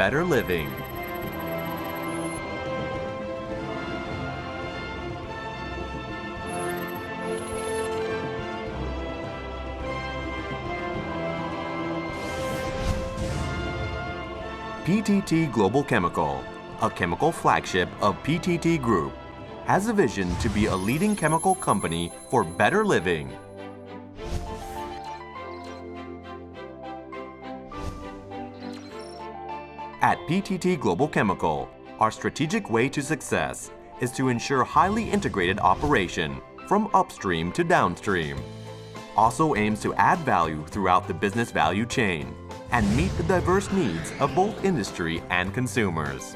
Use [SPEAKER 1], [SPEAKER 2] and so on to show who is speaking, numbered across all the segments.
[SPEAKER 1] better living. PTT Global Chemical, a chemical flagship of PTT Group, has a vision to be a leading chemical company for better living. At PTT Global Chemical, our strategic way to success is to ensure highly integrated operation from upstream to downstream. Also aims to add value throughout the business value chain and meet the diverse needs of both industry and consumers.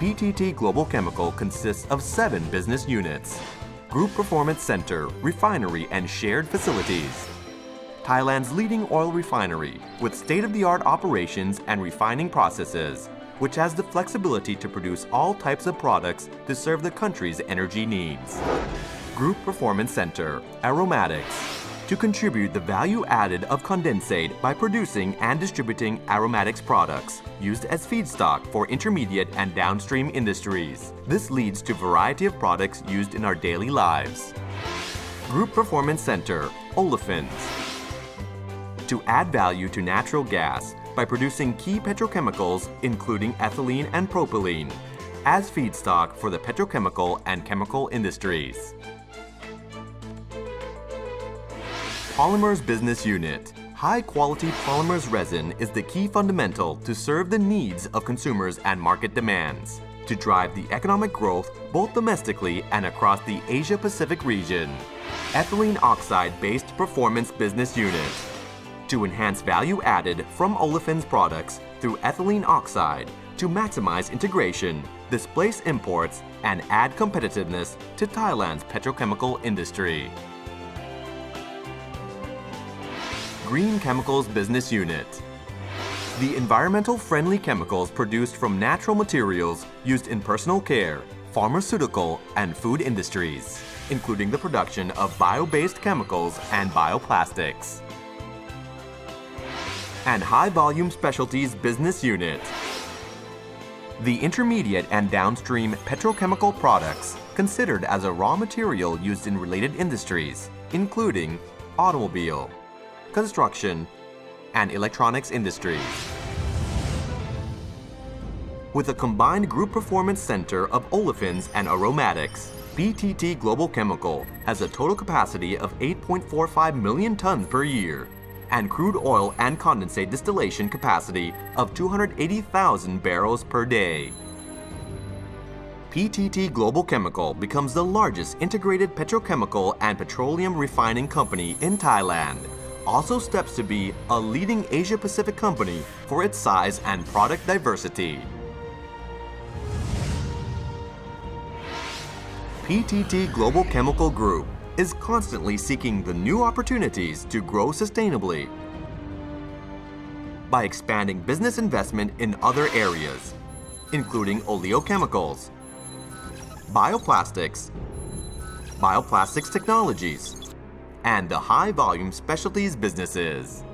[SPEAKER 1] PTT Global Chemical consists of 7 business units: Group Performance Center, Refinery and Shared Facilities, Thailand's leading oil refinery with state-of-the-art operations and refining processes, which has the flexibility to produce all types of products to serve the country's energy needs. Group Performance Center, Aromatics, to contribute the value added of condensate by producing and distributing aromatics products used as feedstock for intermediate and downstream industries. This leads to a variety of products used in our daily lives. Group Performance Center, Olefins, to add value to natural gas by producing key petrochemicals including ethylene and propylene as feedstock for the petrochemical and chemical industries. Polymers Business Unit. High-quality polymers resin is the key fundamental to serve the needs of consumers and market demands, to drive the economic growth both domestically and across the Asia-Pacific region. Ethylene Oxide-based Performance Business Unit. To enhance value added from olefins products through ethylene oxide to maximize integration, displace imports, and add competitiveness to Thailand's petrochemical industry. Green Chemicals Business Unit. The environmental friendly chemicals produced from natural materials used in personal care, pharmaceutical, and food industries, including the production of bio-based chemicals and bioplastics. And High Volume Specialties Business Unit. The intermediate and downstream petrochemical products considered as a raw material used in related industries, including automobile, construction, and electronics industries. With a combined group performance center of olefins and aromatics, PTT Global Chemical has a total capacity of 8.45 million tons per year and crude oil and condensate distillation capacity of 280,000 barrels per day. PTT Global Chemical becomes the largest integrated petrochemical and petroleum refining company in Thailand. Also steps to be a leading Asia-Pacific company for its size and product diversity. PTT Global Chemical Group is constantly seeking the new opportunities to grow sustainably by expanding business investment in other areas, including oleochemicals, bioplastics, bioplastics technologies, and the high-volume specialties businesses.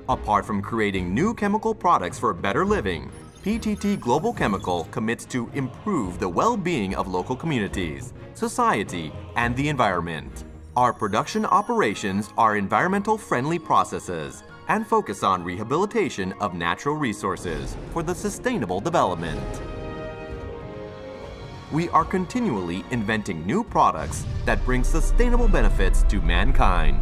[SPEAKER 1] Apart from creating new chemical products for better living, PTT Global Chemical commits to improve the well-being of local communities, society, and the environment. Our production operations are environmental-friendly processes and focus on rehabilitation of natural resources for the sustainable development. We are continually inventing new products that bring sustainable benefits to mankind.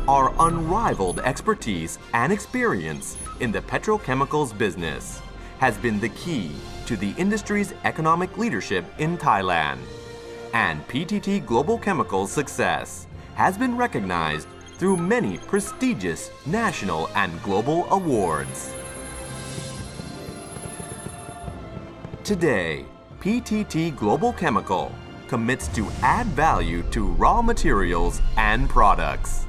[SPEAKER 1] Our unrivaled expertise and experience in the petrochemicals business has been the key to the industry's economic leadership in Thailand. And PTT Global Chemical's success has been recognized through many prestigious national and global awards. Today, PTT Global Chemical commits to add value to raw materials and products.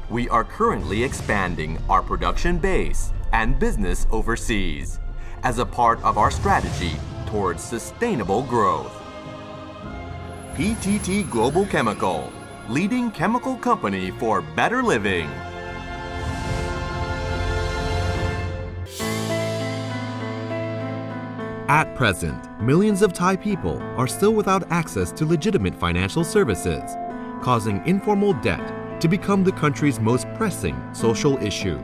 [SPEAKER 1] We are currently expanding our production base and business overseas as a part of our strategy towards sustainable growth. PTT Global Chemical, leading chemical company for better living. At present, millions of Thai people are still without access to legitimate financial services, causing informal debt to become the country's most pressing social issue,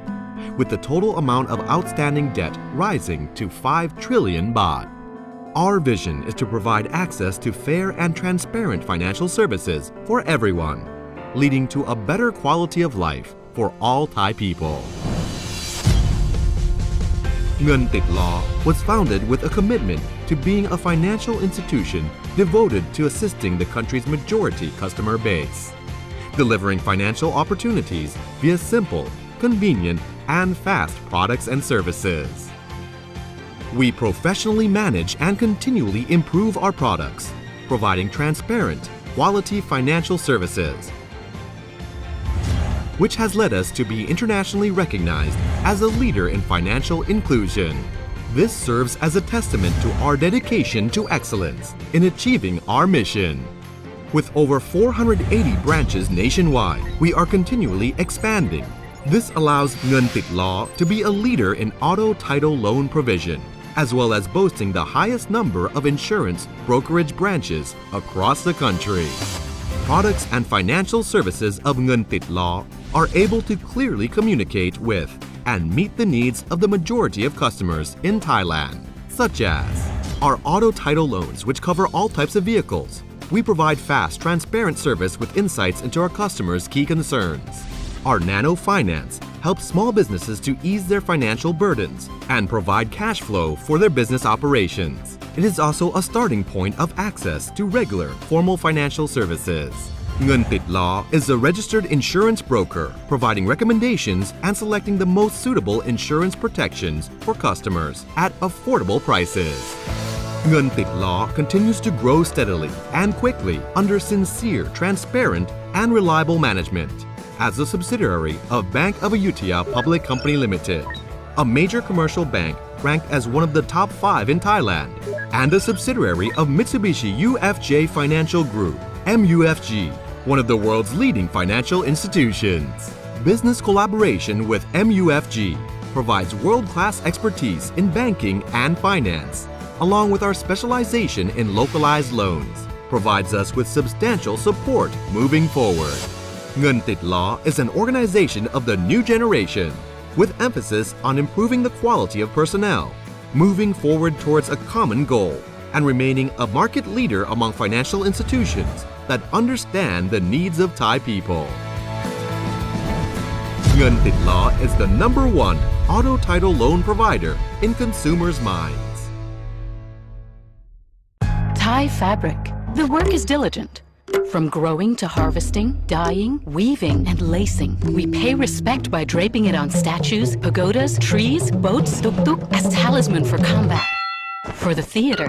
[SPEAKER 1] with the total amount of outstanding debt rising to 5 trillion baht. Our vision is to provide access to fair and transparent financial services for everyone, leading to a better quality of life for all Thai people. Ngern Tid Lor was founded with a commitment to being a financial institution devoted to assisting the country's majority customer base, delivering financial opportunities via simple, convenient, and fast products and services. We professionally manage and continually improve our products, providing transparent, quality financial services, which has led us to be internationally recognized as a leader in financial inclusion. This serves as a testament to our dedication to excellence in achieving our mission. With over 480 branches nationwide, we are continually expanding. This allows Ngern Tid Lor to be a leader in auto title loan provision, as well as boasting the highest number of insurance brokerage branches across the country. Products and financial services of Ngern Tid Lor are able to clearly communicate with and meet the needs of the majority of customers in Thailand, such as our auto title loans, which cover all types of vehicles. We provide fast, transparent service with insights into our customers' key concerns. Our Nano Finance helps small businesses to ease their financial burdens and provide cash flow for their business operations. It is also a starting point of access to regular, formal financial services. Ngern Tid Lor is a registered insurance broker, providing recommendations and selecting the most suitable insurance protections for customers at affordable prices. Ngern Tid Lor continues to grow steadily and quickly under sincere, transparent, and reliable management. As a subsidiary of Bank of Ayutthaya Public Company Limited, a major commercial bank ranked as one of the top 5 in Thailand, and a subsidiary of Mitsubishi UFJ Financial Group, MUFG, one of the world's leading financial institutions. Business collaboration with MUFG provides world-class expertise in banking and finance, along with our specialization in localized loans, provides us with substantial support moving forward. Ngern Tid Lor is an organization of the new generation, with emphasis on improving the quality of personnel, moving forward towards a common goal, and remaining a market leader among financial institutions that understand the needs of Thai people. Ngern Tid Lor is the #1 auto title loan provider in consumers' minds.
[SPEAKER 2] Thai fabric. The work is diligent. From growing to harvesting, dyeing, weaving, and lacing, we pay respect by draping it on statues, pagodas, trees, boats, tuk-tuk, as talisman for combat. For the theater,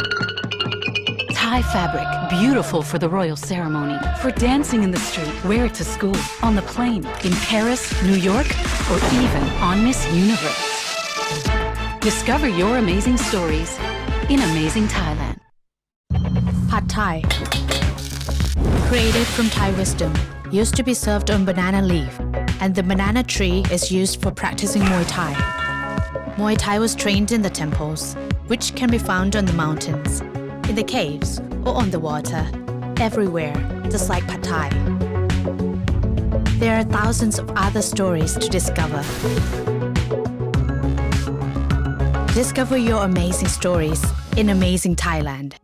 [SPEAKER 2] Thai fabric, beautiful for the royal ceremony. For dancing in the street, wear it to school, on the plane, in Paris, New York, or even on Miss Universe. Discover your amazing stories in amazing Thailand.
[SPEAKER 3] Pad Thai. Created from Thai wisdom, used to be served on banana leaf, and the banana tree is used for practicing Muay Thai. Muay Thai was trained in the temples, which can be found on the mountains, in the caves, or on the water, everywhere, just like Pad Thai. There are thousands of other stories to discover. Discover your amazing stories in amazing Thailand.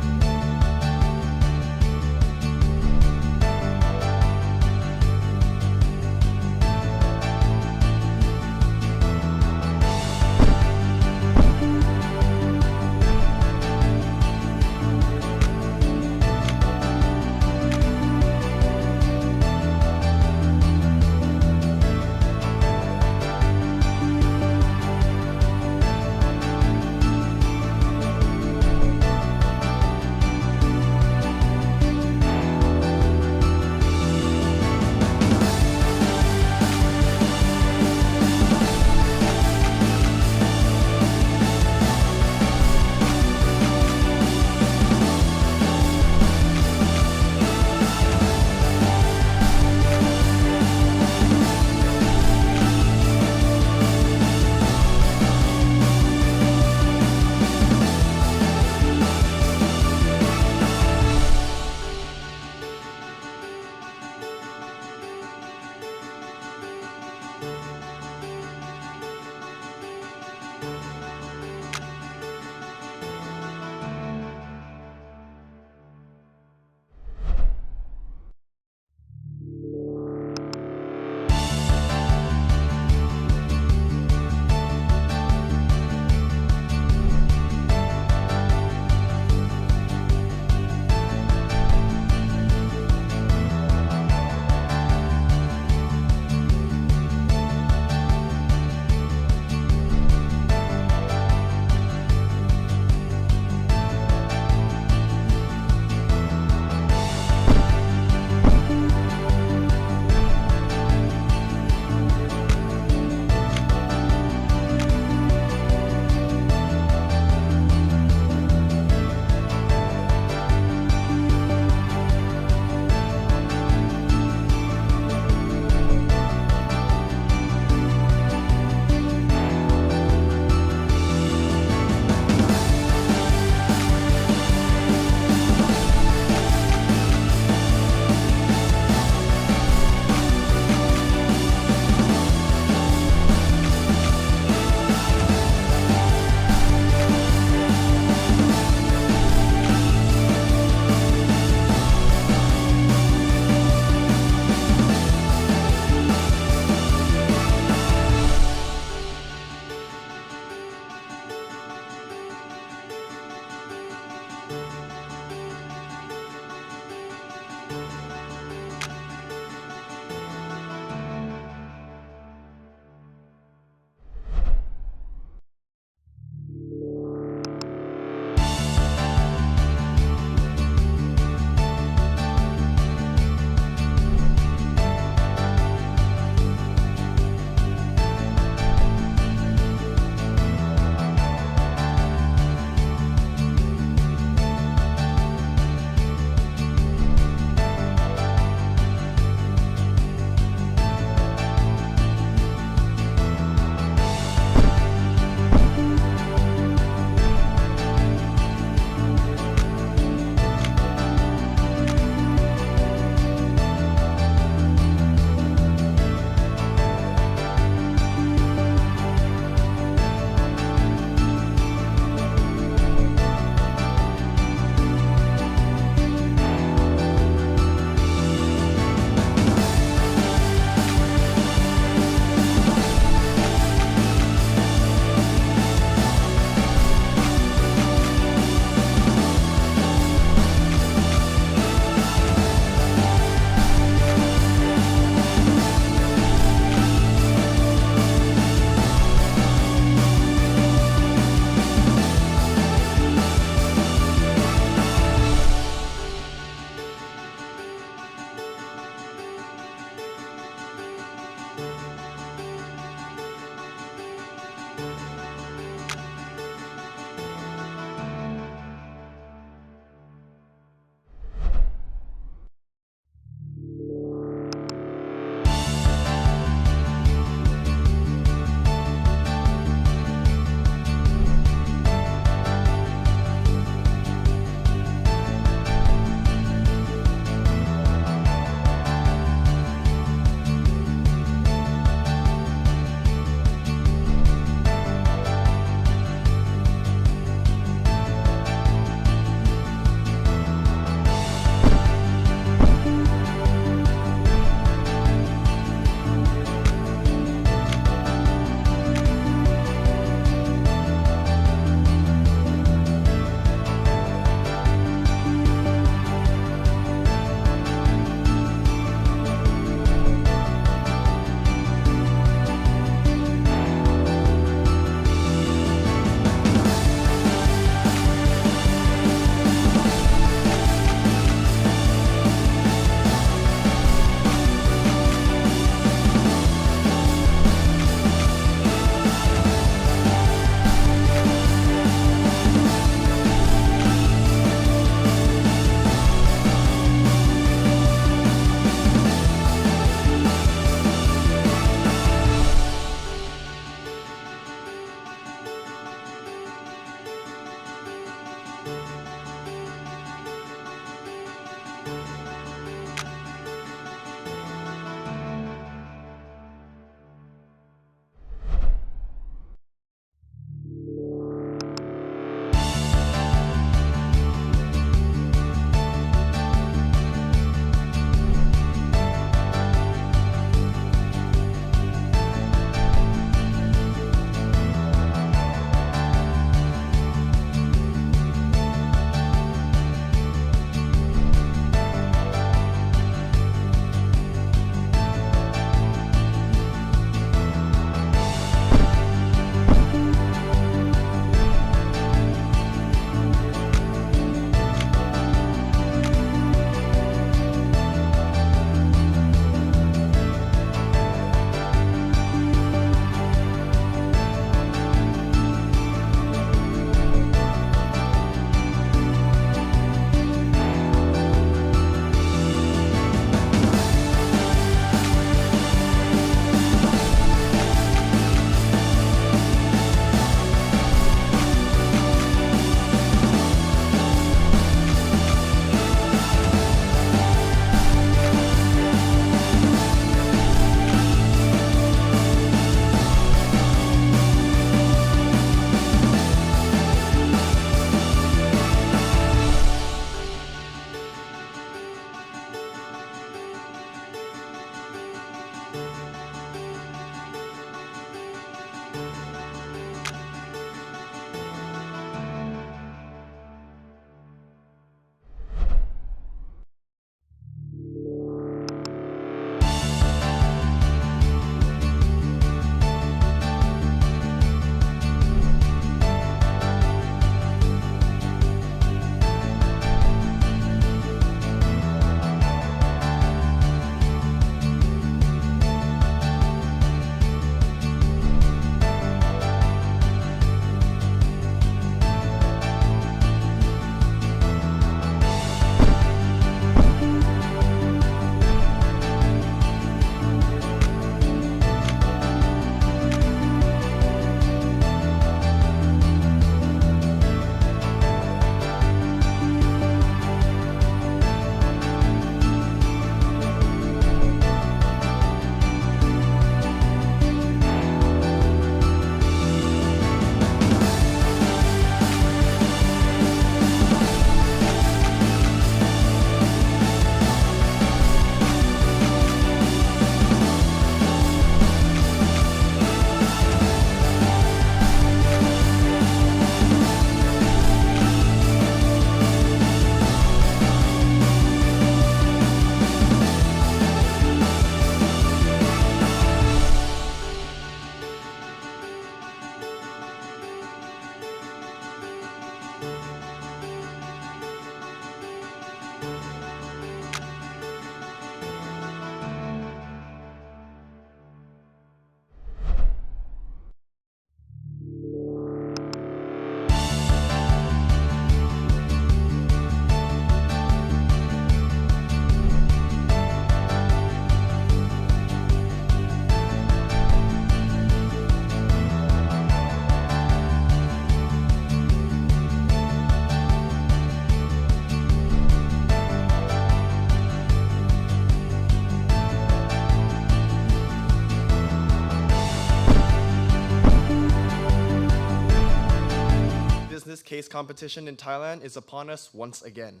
[SPEAKER 4] case competition in Thailand is upon us once again.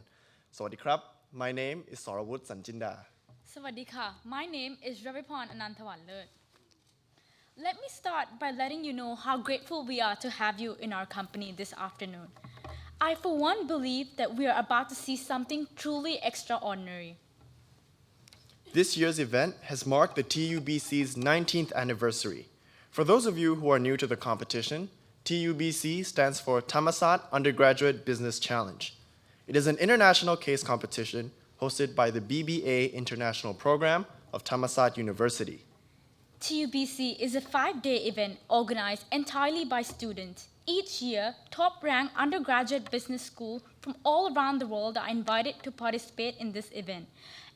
[SPEAKER 4] Sawadee krap, my name is Sorawut Sanjinda.
[SPEAKER 5] Sawadika, my name is Ravipon Anantawanler. Let me start by letting you know how grateful we are to have you in our company this afternoon. I, for one, believe that we are about to see something truly extraordinary.
[SPEAKER 4] This year's event has marked the TUBC's 19th anniversary. For those of you who are new to the competition, TUBC stands for Thammasat Undergraduate Business Challenge. It is an international case competition hosted by the BBA International Program of Thammasat University.
[SPEAKER 5] TUBC is a 5-day event organized entirely by students. Each year, top-ranked undergraduate business schools from all around the world are invited to participate in this event,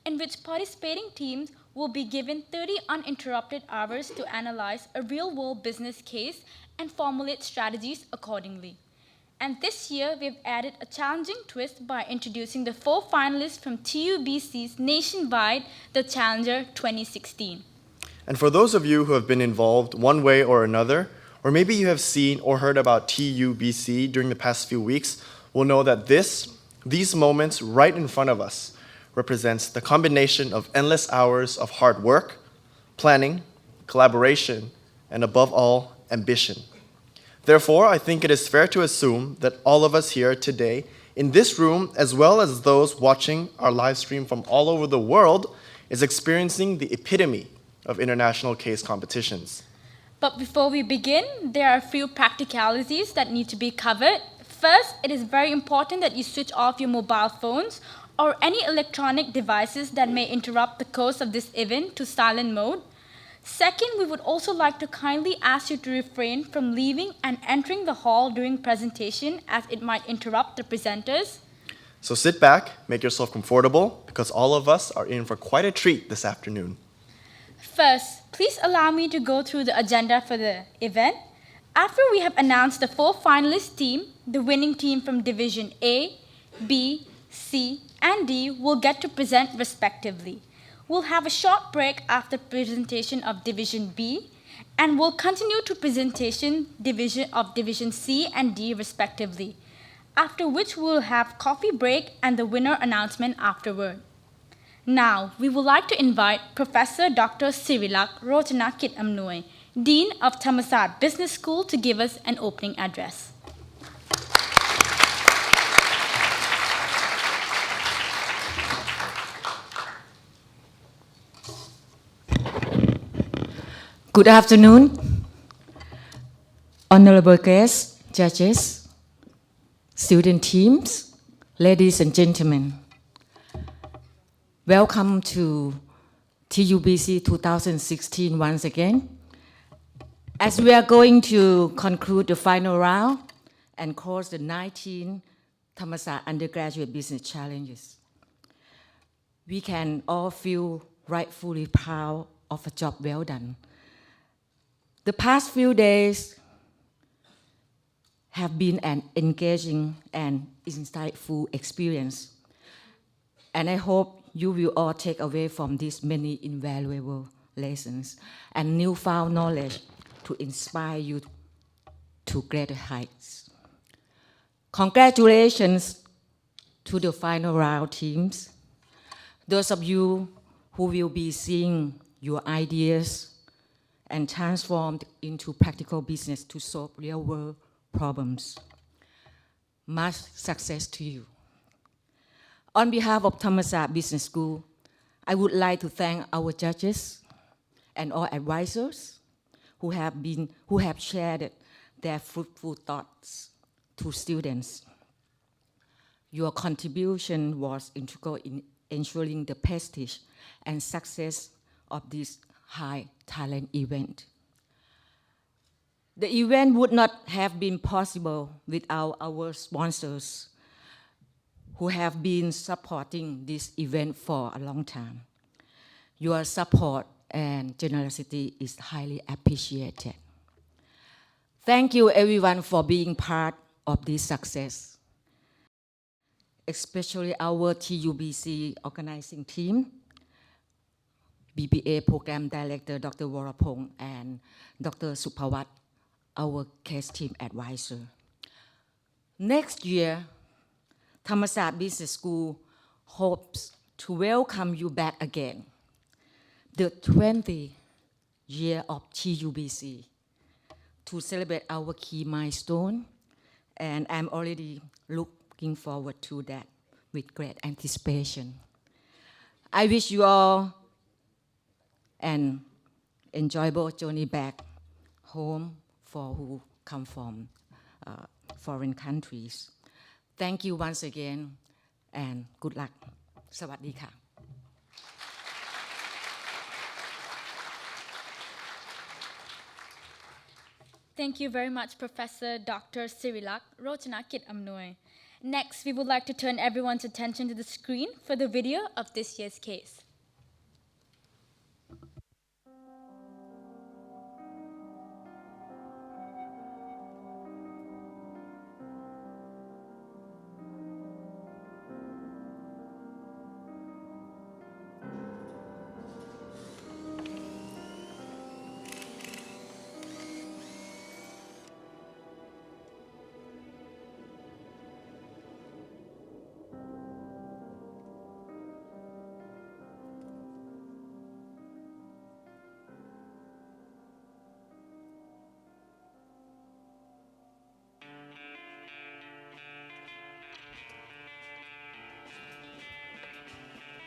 [SPEAKER 5] in which participating teams will be given 30 uninterrupted hours to analyze a real-world business case and formulate strategies accordingly. And this year, we've added a challenging twist by introducing the 4 finalists from TUBC's nationwide The Challenger 2016.
[SPEAKER 4] And for those of you who have been involved one way or another, or maybe you have seen or heard about TUBC during the past few weeks, will know that these moments right in front of us represents the combination of endless hours of hard work, planning, collaboration, and above all, ambition. Therefore, I think it is fair to assume that all of us here today in this room, as well as those watching our live stream from all over the world, is experiencing the epitome of international case competitions.
[SPEAKER 5] But before we begin, there are a few practicalities that need to be covered. First, it is very important that you switch off your mobile phones or any electronic devices that may interrupt the course of this event to silent mode. Second, we would also like to kindly ask you to refrain from leaving and entering the hall during presentation, as it might interrupt the presenters.
[SPEAKER 4] So sit back, make yourself comfortable, because all of us are in for quite a treat this afternoon.
[SPEAKER 5] First, please allow me to go through the agenda for the event. After we have announced the 4 finalist team, the winning team from Division A, B, C, and D will get to present respectively. We'll have a short break after presentation of Division B, and we'll continue to presentation of Division C and D respectively, after which we'll have coffee break and the winner announcement afterward. Now, we would like to invite Professor Dr. Sirilak Rojanakit Amnoy, Dean of Thammasat Business School, to give us an opening address.
[SPEAKER 6] Good afternoon, honorable guests, judges, student teams, ladies and gentlemen. Welcome to TUBC 2016 once again. As we are going to conclude the final round and course the 19 Thammasat Undergraduate Business Challenges, we can all feel rightfully proud of a job well done. The past few days have been an engaging and insightful experience, and I hope you will all take away from this many invaluable lessons and newfound knowledge to inspire you to greater heights. Congratulations to the final round teams. Those of you who will be seeing your ideas and transformed into practical business to solve real-world problems. Much success to you. On behalf of Thammasat Business School, I would like to thank our judges and all advisors who have shared their fruitful thoughts to students. Your contribution was integral in ensuring the prestige and success of this high talent event. The event would not have been possible without our sponsors who have been supporting this event for a long time. Your support and generosity is highly appreciated. Thank you everyone for being part of this success, especially our TUBC organizing team, BBA Program Director Dr. Warapong and Dr. Supawat, our case team advisor. Next year, Thammasat Business School hopes to welcome you back again. The 20th year of TUBC, to celebrate our key milestone, and I'm already looking forward to that with great anticipation. I wish you all an enjoyable journey back home for who come from foreign countries. Thank you once again, and good luck. สวัสดีค่ะ
[SPEAKER 5] Thank you very much, Professor Dr. Sirilak Rochanakit Amnoy. Next, we would like to turn everyone's attention to the screen for the video of this year's case.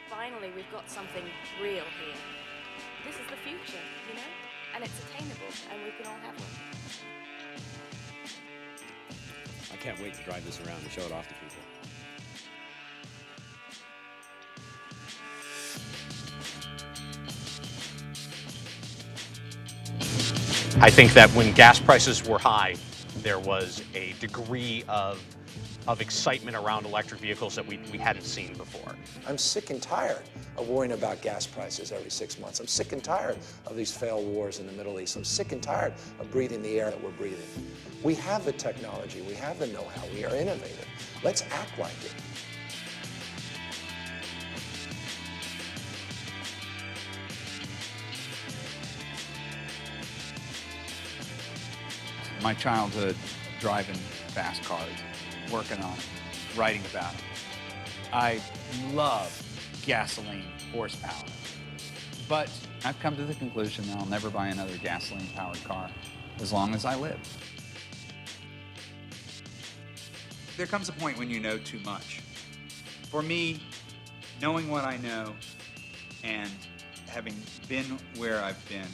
[SPEAKER 7] Finally, we've got something real here. This is the future, you know? And it's attainable, and we can all have one.
[SPEAKER 8] I can't wait to drive this around and show it off to people.
[SPEAKER 9] I think that when gas prices were high, there was a degree of excitement around electric vehicles that we hadn't seen before.
[SPEAKER 10] I'm sick and tired of worrying about gas prices every 6 months. I'm sick and tired of these failed wars in the Middle East. I'm sick and tired of breathing the air that we're breathing. We have the technology, we have the know-how, we are innovative. Let's act like it.
[SPEAKER 11] My childhood, driving fast cars, working on it, writing about it. I love gasoline horsepower. But I've come to the conclusion that I'll never buy another gasoline-powered car as long as I live. There comes a point when you know too much. For me, knowing what I know and having been where I've been,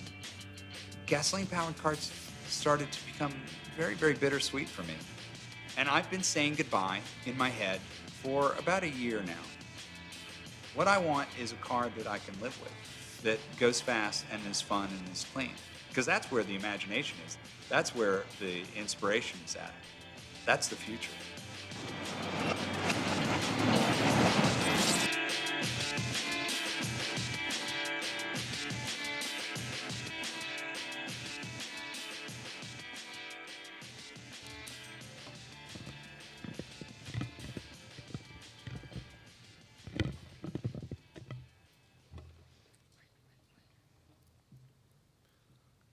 [SPEAKER 11] gasoline-powered cars started to become very, very bittersweet for me. And I've been saying goodbye in my head for about a year now. What I want is a car that I can live with, that goes fast and is fun and is clean. Because that's where the imagination is. That's where the inspiration is at. That's the future.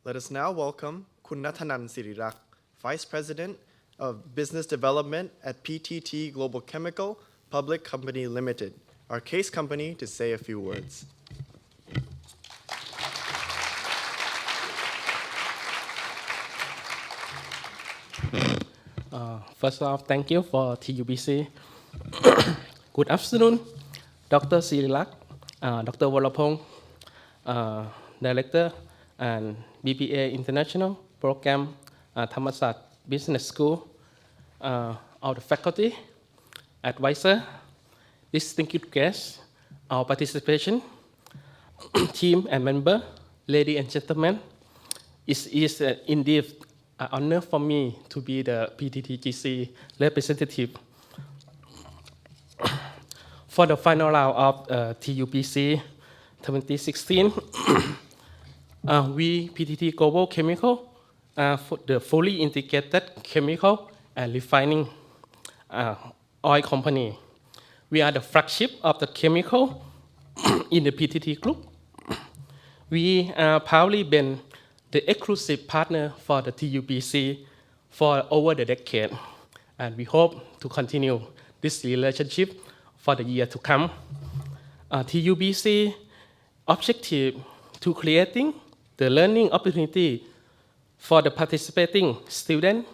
[SPEAKER 4] Let us now welcome Khun Nathanan Sirirak, Vice President of Business Development at PTT Global Chemical Public Company Limited, our case company, to say a few words.
[SPEAKER 12] First off, thank you for TUBC. Good afternoon, Dr. Sirilak, Dr. Warapong, Director and BBA International Program, Thammasat Business School, all the faculty, advisor, distinguished guests, our participation, team and member, ladies and gentlemen. It is indeed an honor for me to be the PTTGC representative for the final round of TUBC 2016. We, PTT Global Chemical, the fully integrated chemical and refining oil company. We are the flagship of the chemical in the PTT group. We are proudly been the exclusive partner for the TUBC for over the decade. and we hope to continue this relationship for the year to come. TUBC objective to creating the learning opportunity for the participating students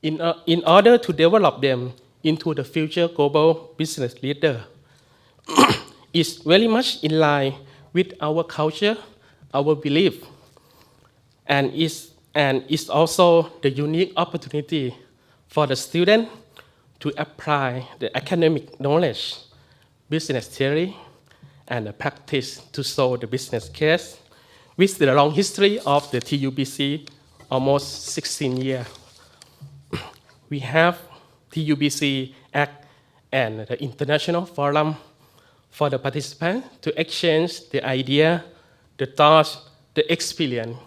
[SPEAKER 12] in order to develop them into the future global business leader is very much in line with our culture, our belief, and is also the unique opportunity for the student to apply the academic knowledge, business theory, and the practice to solve the business case with the long history of the TUBC, almost 16 years. We have TUBC Act and the International Forum for the participants to exchange the idea, the thoughts, the experience,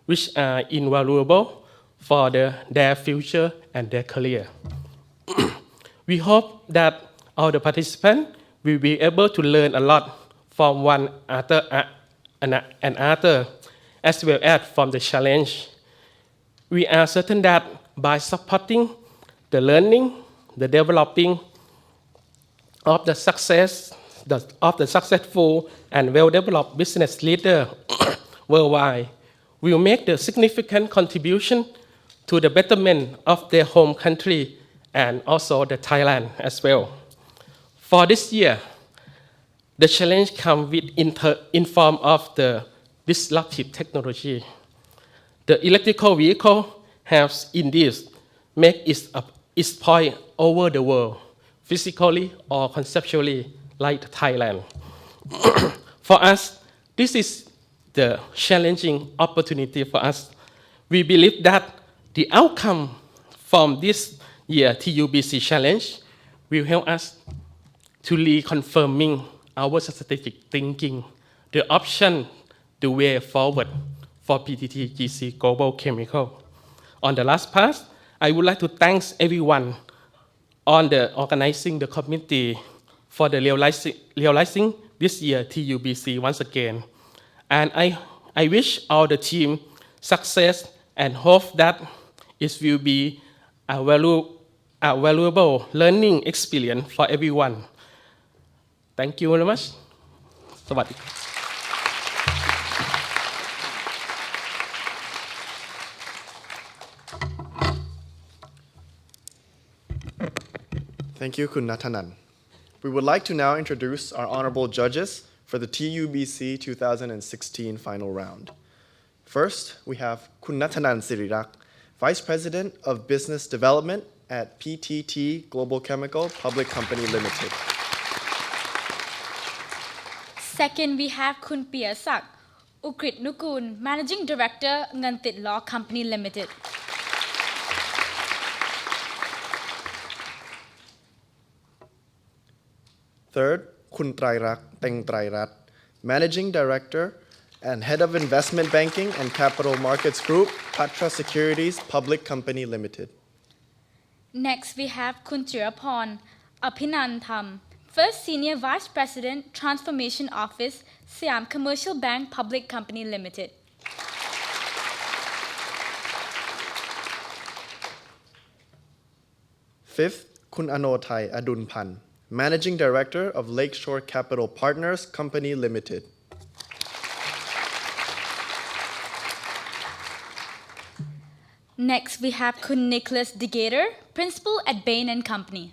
[SPEAKER 12] which are invaluable for their future and their career. We hope that all the participants will be able to learn a lot from one another, as well as from the challenge. We are certain that by supporting the learning, the developing of the successful and well-developed business leader worldwide will make the significant contribution to the betterment of their home country and also the Thailand as well. For this year, the challenge comes in form of the disruptive technology. The electrical vehicle has indeed made its point over the world, physically or conceptually, like Thailand. For us, this is the challenging opportunity for us. We believe that the outcome from this year TUBC challenge will help us to reconfirming our strategic thinking, the option, the way forward for PTTGC Global Chemical. On the last part, I would like to thank everyone on the organizing the committee for the realizing this year TUBC once again. And I wish all the team success and hope that it will be a valuable learning experience for everyone. Thank you very much. สวัสดีครับ
[SPEAKER 4] Thank you, Kun Natanan. We would like to now introduce our honorable judges for the TUBC 2016 final round. First, we have Kun Natanan Sirirak, Vice President of Business Development at PTT Global Chemical Public Company Limited.
[SPEAKER 5] Second, we have Kun Piyasak Ukrit Nukun, Managing Director, Ngern Tid Lor Company Limited.
[SPEAKER 4] Third, Kun Trairak Teng Trairat, Managing Director and Head of Investment Banking and Capital Markets Group, Patra Securities Public Company Limited.
[SPEAKER 5] Next, we have Kun Chiraporn Aphinantham, First Senior Vice President, Transformation Office, Siam Commercial Bank Public Company Limited.
[SPEAKER 4] Fifth, Kun Anothai Adunpan, Managing Director of Lakeshore Capital Partners Company Limited.
[SPEAKER 5] Next, we have Kun Nicholas Degator, Principal at Bain & Company.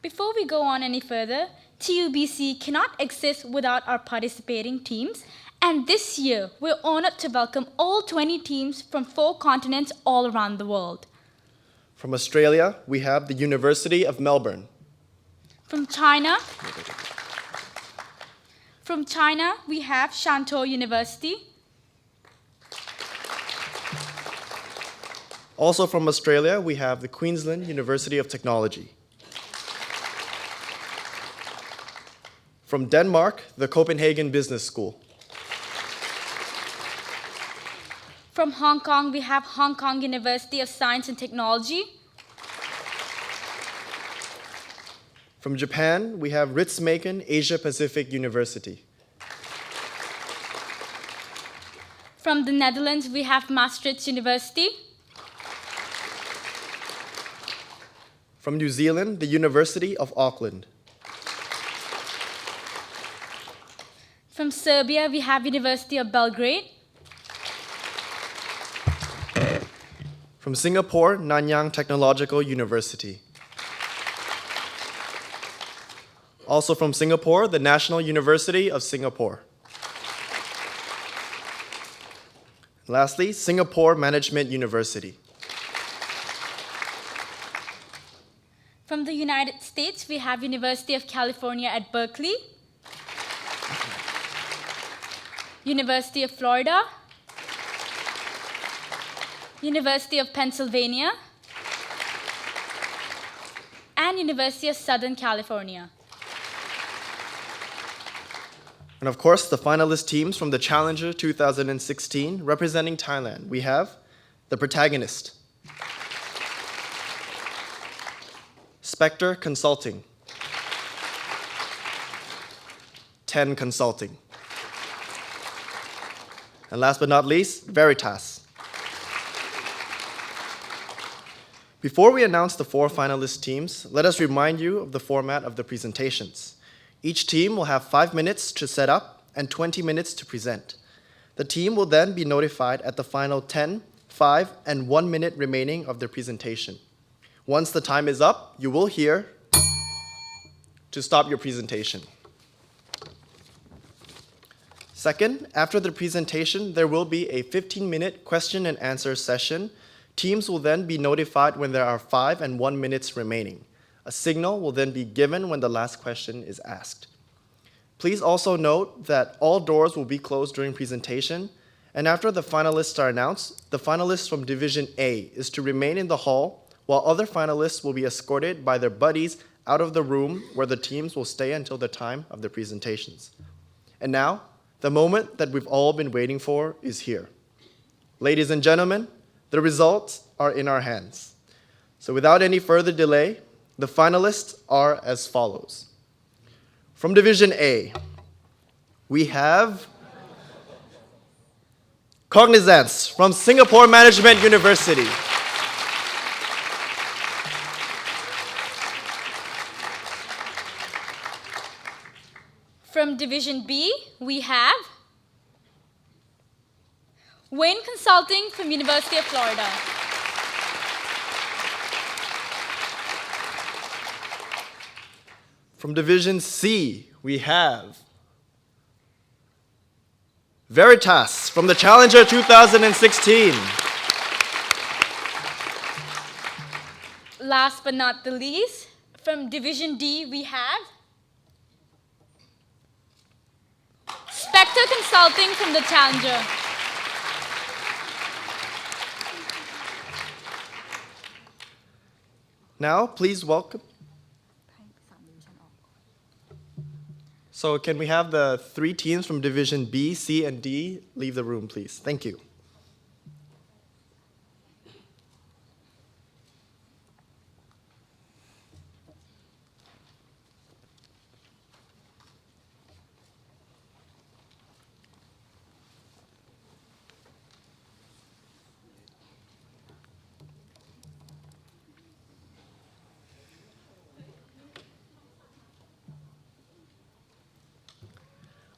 [SPEAKER 5] Before we go on any further, TUBC cannot exist without our participating teams, and this year we're honored to welcome all 20 teams from 4 continents all around the world.
[SPEAKER 4] From Australia, we have the University of Melbourne.
[SPEAKER 5] From China, we have Shantou University.
[SPEAKER 4] Also from Australia, we have the Queensland University of Technology. From Denmark, the Copenhagen Business School.
[SPEAKER 5] From Hong Kong, we have Hong Kong University of Science and Technology.
[SPEAKER 4] From Japan, we have Ritsumeikan Asia Pacific University.
[SPEAKER 5] From the Netherlands, we have Maastricht University.
[SPEAKER 4] From New Zealand, the University of Auckland.
[SPEAKER 5] From Serbia, we have University of Belgrade.
[SPEAKER 4] From Singapore, Nanyang Technological University. Also from Singapore, the National University of Singapore. Lastly, Singapore Management University.
[SPEAKER 5] From the United States, we have University of California at Berkeley, University of Florida, University of Pennsylvania, and University of Southern California.
[SPEAKER 4] And of course, the finalist teams from the Challenger 2016 representing Thailand. We have the protagonist, Spectre Consulting, 10 Consulting, and last but not least, Veritas. Before we announce the 4 finalist teams, let us remind you of the format of the presentations. Each team will have 5 minutes to set up and 20 minutes to present. The team will then be notified at the final 10, 5, and 1 minute remaining of their presentation. Once the time is up, you will hear to stop your presentation. Second, after the presentation, there will be a 15-minute question and answer session. Teams will then be notified when there are 5 and 1 minutes remaining. A signal will then be given when the last question is asked. Please also note that all doors will be closed during presentation, and after the finalists are announced, the finalists from Division A is to remain in the hall, while other finalists will be escorted by their buddies out of the room where the teams will stay until the time of the presentations. And now, the moment that we've all been waiting for is here. Ladies and gentlemen, the results are in our hands. So without any further delay, the finalists are as follows. From Division A, we have Cognizance from Singapore Management University.
[SPEAKER 5] From Division B, we have Wayne Consulting from University of Florida.
[SPEAKER 4] From Division C, we have Veritas from the Challenger 2016.
[SPEAKER 5] Last but not the least, from Division D, we have Spectre Consulting from the Challenger.
[SPEAKER 4] Now, please welcome. So can we have the 3 teams from Division B, C, and D leave the room, please? Thank you.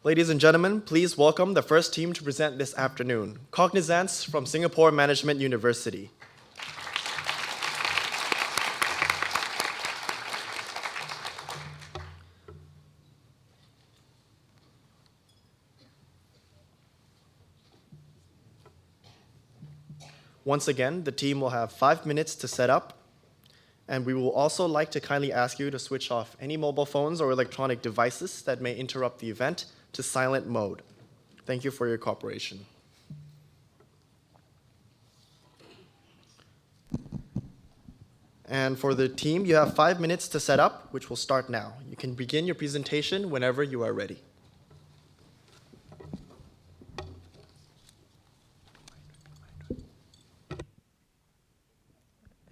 [SPEAKER 4] Ladies and gentlemen, please welcome the first team to present this afternoon, Cognizance from Singapore Management University. Once again, the team will have 5 minutes to set up, and we will also like to kindly ask you to switch off any mobile phones or electronic devices that may interrupt the event to silent mode. Thank you for your cooperation. And for the team, you have 5 minutes to set up, which will start now. You can begin your presentation whenever you are ready.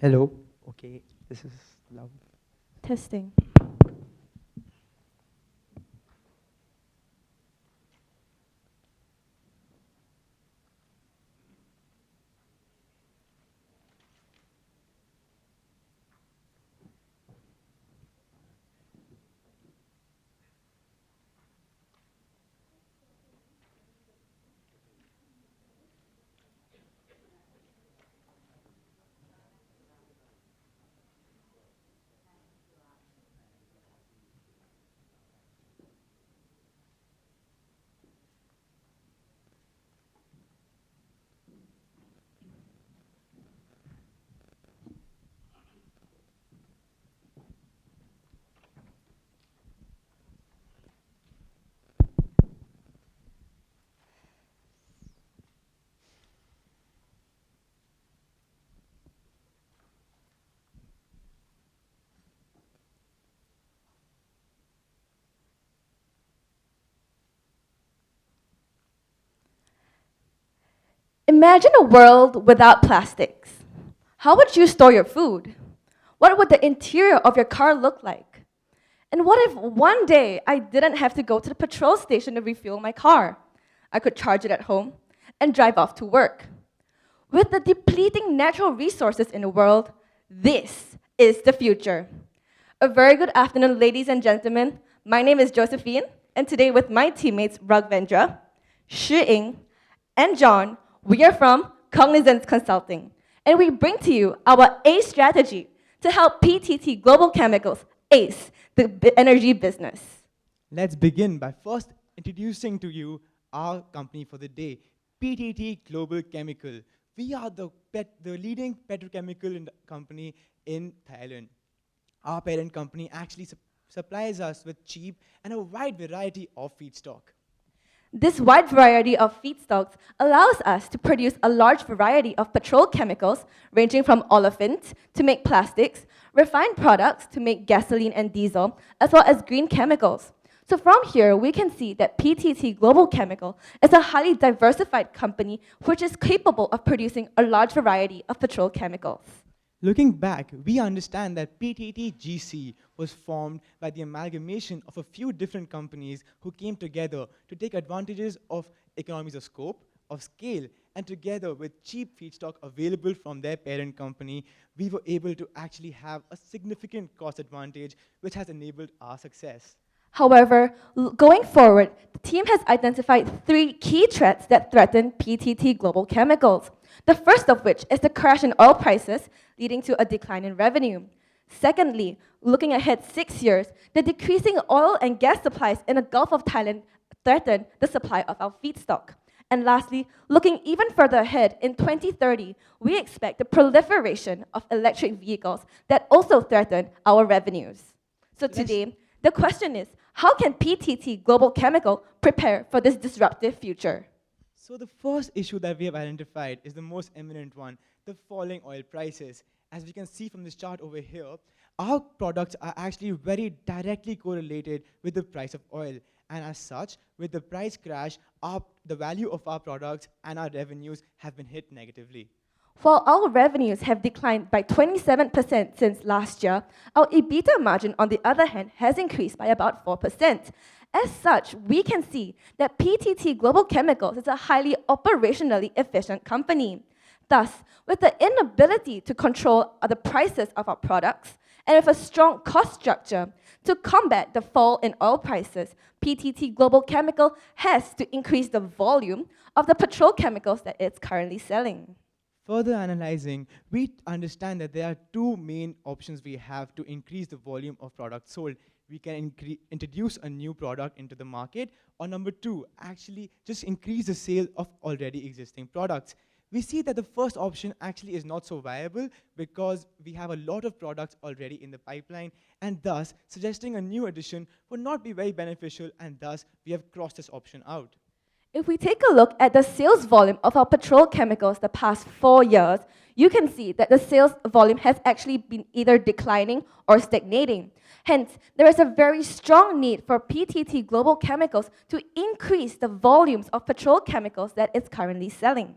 [SPEAKER 13] Hello. Okay, this is loud.
[SPEAKER 14] Testing. Imagine a world without plastics. How would you store your food? What would the interior of your car look like? And what if one day I didn't have to go to the petrol station to refuel my car? I could charge it at home and drive off to work. With the depleting natural resources in the world, this is the future. A very good afternoon, ladies and gentlemen. My name is Josephine, and today with my teammates Ragvendra, Shi-Ing, and John, we are from Cognizance Consulting, and we bring to you our ACE strategy to help PTT Global Chemicals ace the energy business.
[SPEAKER 13] Let's begin by first introducing to you our company for the day, PTT Global Chemical. We are the leading petrochemical company in Thailand. Our parent company actually supplies us with cheap and a wide variety of feedstock.
[SPEAKER 14] This wide variety of feedstocks allows us to produce a large variety of petrochemicals, ranging from olefins to make plastics, refined products to make gasoline and diesel, as well as green chemicals. So from here, we can see that PTT Global Chemical is a highly diversified company which is capable of producing a large variety of petrochemicals.
[SPEAKER 13] Looking back, we understand that PTTGC was formed by the amalgamation of a few different companies who came together to take advantages of economies of scope, of scale, and together with cheap feedstock available from their parent company, we were able to actually have a significant cost advantage, which has enabled our success.
[SPEAKER 14] However, going forward, the team has identified 3 key threats that threaten PTT Global Chemicals. The first of which is the crash in oil prices, leading to a decline in revenue. Secondly, looking ahead 6 years, the decreasing oil and gas supplies in the Gulf of Thailand threaten the supply of our feedstock. And lastly, looking even further ahead, in 2030, we expect the proliferation of electric vehicles that also threaten our revenues. So today, the question is, how can PTT Global Chemical prepare for this disruptive future?
[SPEAKER 13] So the first issue that we have identified is the most eminent one, the falling oil prices. As we can see from this chart over here, our products are actually very directly correlated with the price of oil. And as such, with the price crash, the value of our products and our revenues have been hit negatively.
[SPEAKER 14] While our revenues have declined by 27% since last year, our EBITDA margin, on the other hand, has increased by about 4%. As such, we can see that PTT Global Chemicals is a highly operationally efficient company. Thus, with the inability to control the prices of our products, and with a strong cost structure to combat the fall in oil prices, PTT Global Chemical has to increase the volume of the petrochemicals that it's currently selling.
[SPEAKER 13] Further analyzing, we understand that there are 2 main options we have to increase the volume of products sold. We can introduce a new product into the market, or number 2, actually just increase the sale of already existing products. We see that the first option actually is not so viable because we have a lot of products already in the pipeline, and thus suggesting a new addition would not be very beneficial, and thus we have crossed this option out.
[SPEAKER 14] If we take a look at the sales volume of our petrochemicals the past 4 years, you can see that the sales volume has actually been either declining or stagnating. Hence, there is a very strong need for PTT Global Chemicals to increase the volumes of petrochemicals that it's currently selling.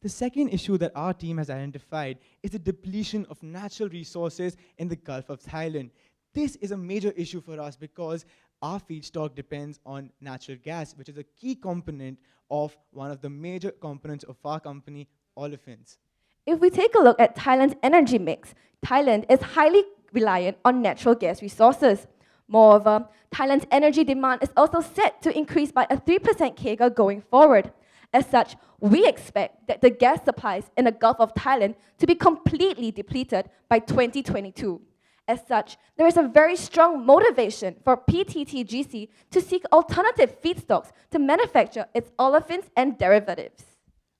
[SPEAKER 13] The second issue that our team has identified is the depletion of natural resources in the Gulf of Thailand. This is a major issue for us because our feedstock depends on natural gas, which is a key component of one of the major components of our company, olefins.
[SPEAKER 14] If we take a look at Thailand's energy mix, Thailand is highly reliant on natural gas resources. Moreover, Thailand's energy demand is also set to increase by a 3% CAGR going forward. As such, we expect that the gas supplies in the Gulf of Thailand to be completely depleted by 2022. As such, there is a very strong motivation for PTTGC to seek alternative feedstocks to manufacture its olefins and derivatives.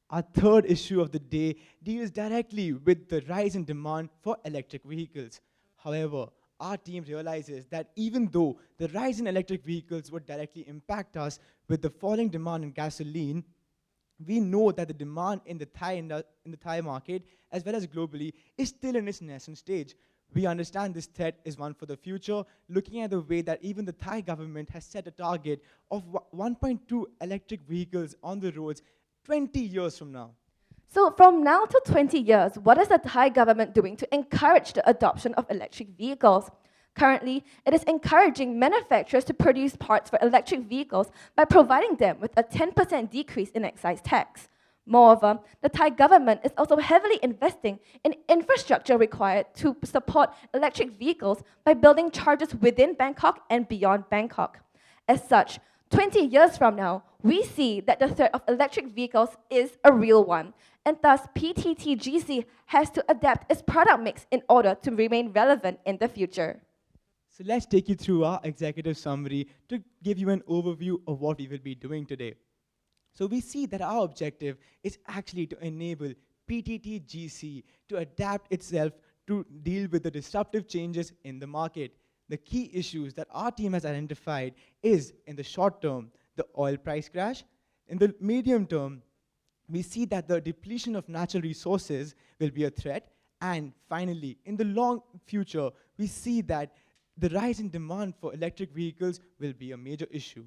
[SPEAKER 13] Our third issue of the day deals directly with the rise in demand for electric vehicles. However, our team realizes that even though the rise in electric vehicles would directly impact us with the falling demand in gasoline, we know that the demand in the Thai market, as well as globally, is still in its nascent stage. We understand this threat is one for the future, looking at the way that even the Thai government has set a target of 1.2 electric vehicles on the roads 20 years from now?
[SPEAKER 14] So from now to 20 years, what is the Thai government doing to encourage the adoption of electric vehicles? Currently, it is encouraging manufacturers to produce parts for electric vehicles by providing them with a 10% decrease in excise tax. Moreover, the Thai government is also heavily investing in infrastructure required to support electric vehicles by building chargers within Bangkok and beyond Bangkok. As such, 20 years from now, we see that the threat of electric vehicles is a real one, and thus PTTGC has to adapt its product mix in order to remain relevant in the future.
[SPEAKER 13] So let's take you through our executive summary to give you an overview of what we will be doing today. So we see that our objective is actually to enable PTTGC to adapt itself to deal with the disruptive changes in the market. The key issues that our team has identified is, in the short term, the oil price crash. In the medium term, we see that the depletion of natural resources will be a threat. And finally, in the long future, we see that the rise in demand for electric vehicles will be a major issue.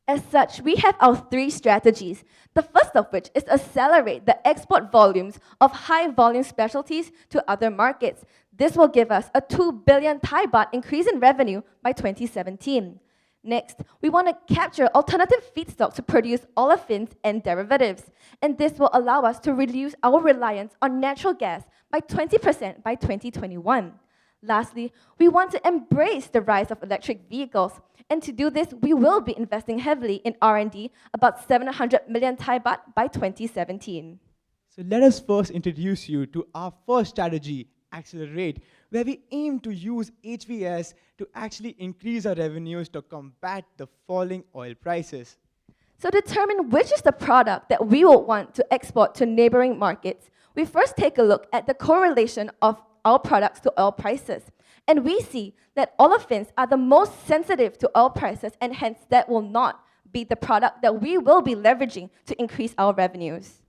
[SPEAKER 14] As such, we have our 3 strategies. The first of which is accelerate the export volumes of high-volume specialties to other markets. This will give us a 2 billion Thai baht increase in revenue by 2017. Next, we want to capture alternative feedstock to produce olefins and derivatives. And this will allow us to reduce our reliance on natural gas by 20% by 2021. Lastly, we want to embrace the rise of electric vehicles. And to do this, we will be investing heavily in R&D, about 700 million Thai baht by 2017.
[SPEAKER 13] So let us first introduce you to our first strategy, Accelerate, where we aim to use HVS to actually increase our revenues to combat the falling oil prices.
[SPEAKER 14] So to determine which is the product that we will want to export to neighboring markets, we first take a look at the correlation of our products to oil prices. And we see that olefins are the most sensitive to oil prices, and hence that will not be the product that we will be leveraging to increase our revenues.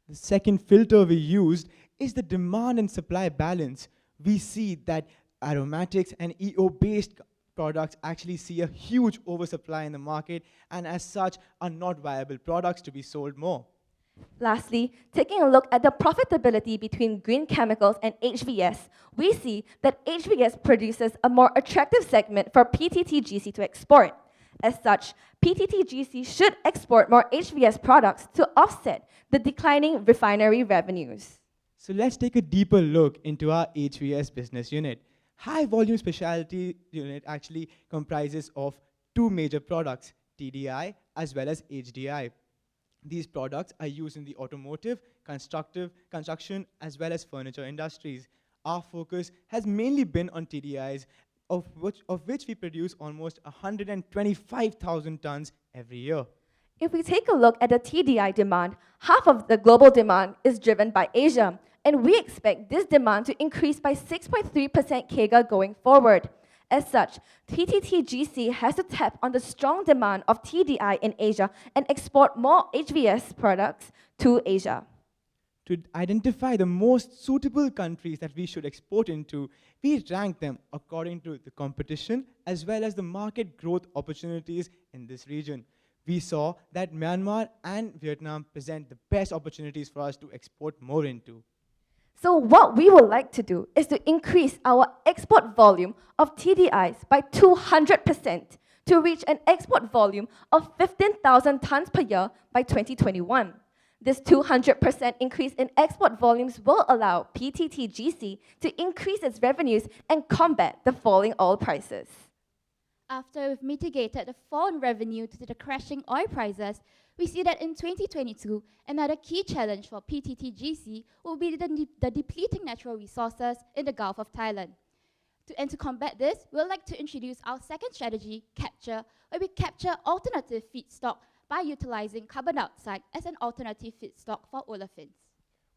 [SPEAKER 13] The second filter we used is the demand and supply balance. We see that aromatics and EO-based products actually see a huge oversupply in the market, and as such are not viable products to be sold more.
[SPEAKER 14] Lastly, taking a look at the profitability between green chemicals and HVS, we see that HVS produces a more attractive segment for PTTGC to export. As such, PTTGC should export more HVS products to offset the declining refinery revenues.
[SPEAKER 13] So let's take a deeper look into our HVS business unit. High volume specialty unit actually comprises of 2 major products, TDI as well as HDI. These products are used in the automotive, construction, as well as furniture industries. Our focus has mainly been on TDIs, of which we produce almost 125,000 tons every year.
[SPEAKER 14] If we take a look at the TDI demand, half of the global demand is driven by Asia, and we expect this demand to increase by 6.3% CAGR going forward. As such, PTTGC has to tap on the strong demand of TDI in Asia and export more HVS products to Asia.
[SPEAKER 13] To identify the most suitable countries that we should export into, we rank them according to the competition as well as the market growth opportunities in this region. We saw that Myanmar and Vietnam present the best opportunities for us to export more into.
[SPEAKER 14] So what we would like to do is to increase our export volume of TDIs by 200% to reach an export volume of 15,000 tons per year by 2021. This 200% increase in export volumes will allow PTTGC to increase its revenues and combat the falling oil prices.
[SPEAKER 15] After we've mitigated the fall in revenue due to the crashing oil prices, we see that in 2022, another key challenge for PTTGC will be the depleting natural resources in the Gulf of Thailand. To combat this, we'd like to introduce our second strategy, Capture, where we capture alternative feedstock by utilizing carbon dioxide as an alternative feedstock for olefins.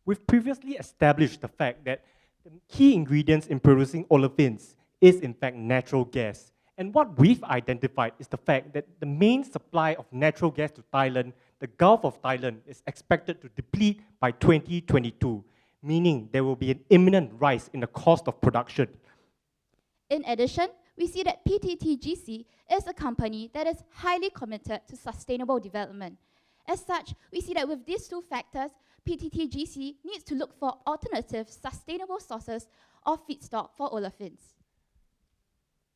[SPEAKER 16] We've previously established the fact that the key ingredients in producing olefins is in fact natural gas. And what we've identified is the fact that the main supply of natural gas to Thailand, the Gulf of Thailand, is expected to deplete by 2022, meaning there will be an imminent rise in the cost of production.
[SPEAKER 15] In addition, we see that PTTGC is a company that is highly committed to sustainable development. As such, we see that with these two factors, PTTGC needs to look for alternative, sustainable sources of feedstock for olefins.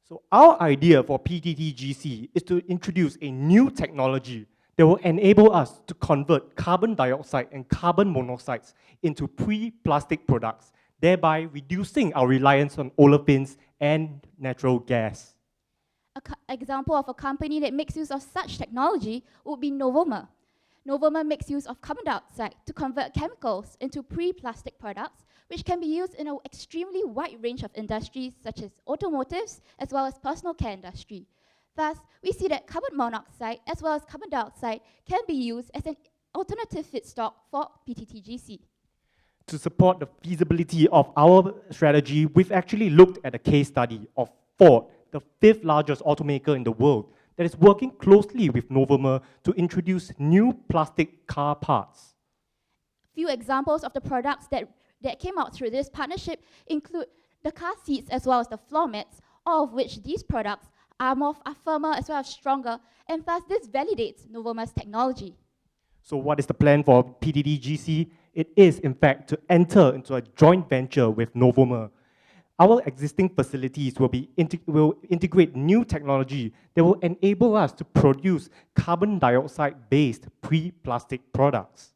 [SPEAKER 16] So our idea for PTTGC is to introduce a new technology that will enable us to convert carbon dioxide and carbon monoxides into pre-plastic products, thereby reducing our reliance on olefins and natural gas.
[SPEAKER 15] An example of a company that makes use of such technology would be Novoma. Novoma makes use of carbon dioxide to convert chemicals into pre-plastic products, which can be used in an extremely wide range of industries such as automotives as well as personal care industry. Thus, we see that carbon monoxide as well as carbon dioxide can be used as an alternative feedstock for PTTGC.
[SPEAKER 16] To support the feasibility of our strategy, we've actually looked at a case study of Ford, the 5th largest automaker in the world, that is working closely with Novoma to introduce new plastic car parts.
[SPEAKER 15] Few examples of the products that came out through this partnership include the car seats as well as the floor mats, all of which these products are firmer as well as stronger, and thus this validates Novoma's technology.
[SPEAKER 16] So what is the plan for PTTGC? It is, in fact, to enter into a joint venture with Novoma. Our existing facilities will integrate new technology that will enable us to produce carbon dioxide-based pre-plastic products.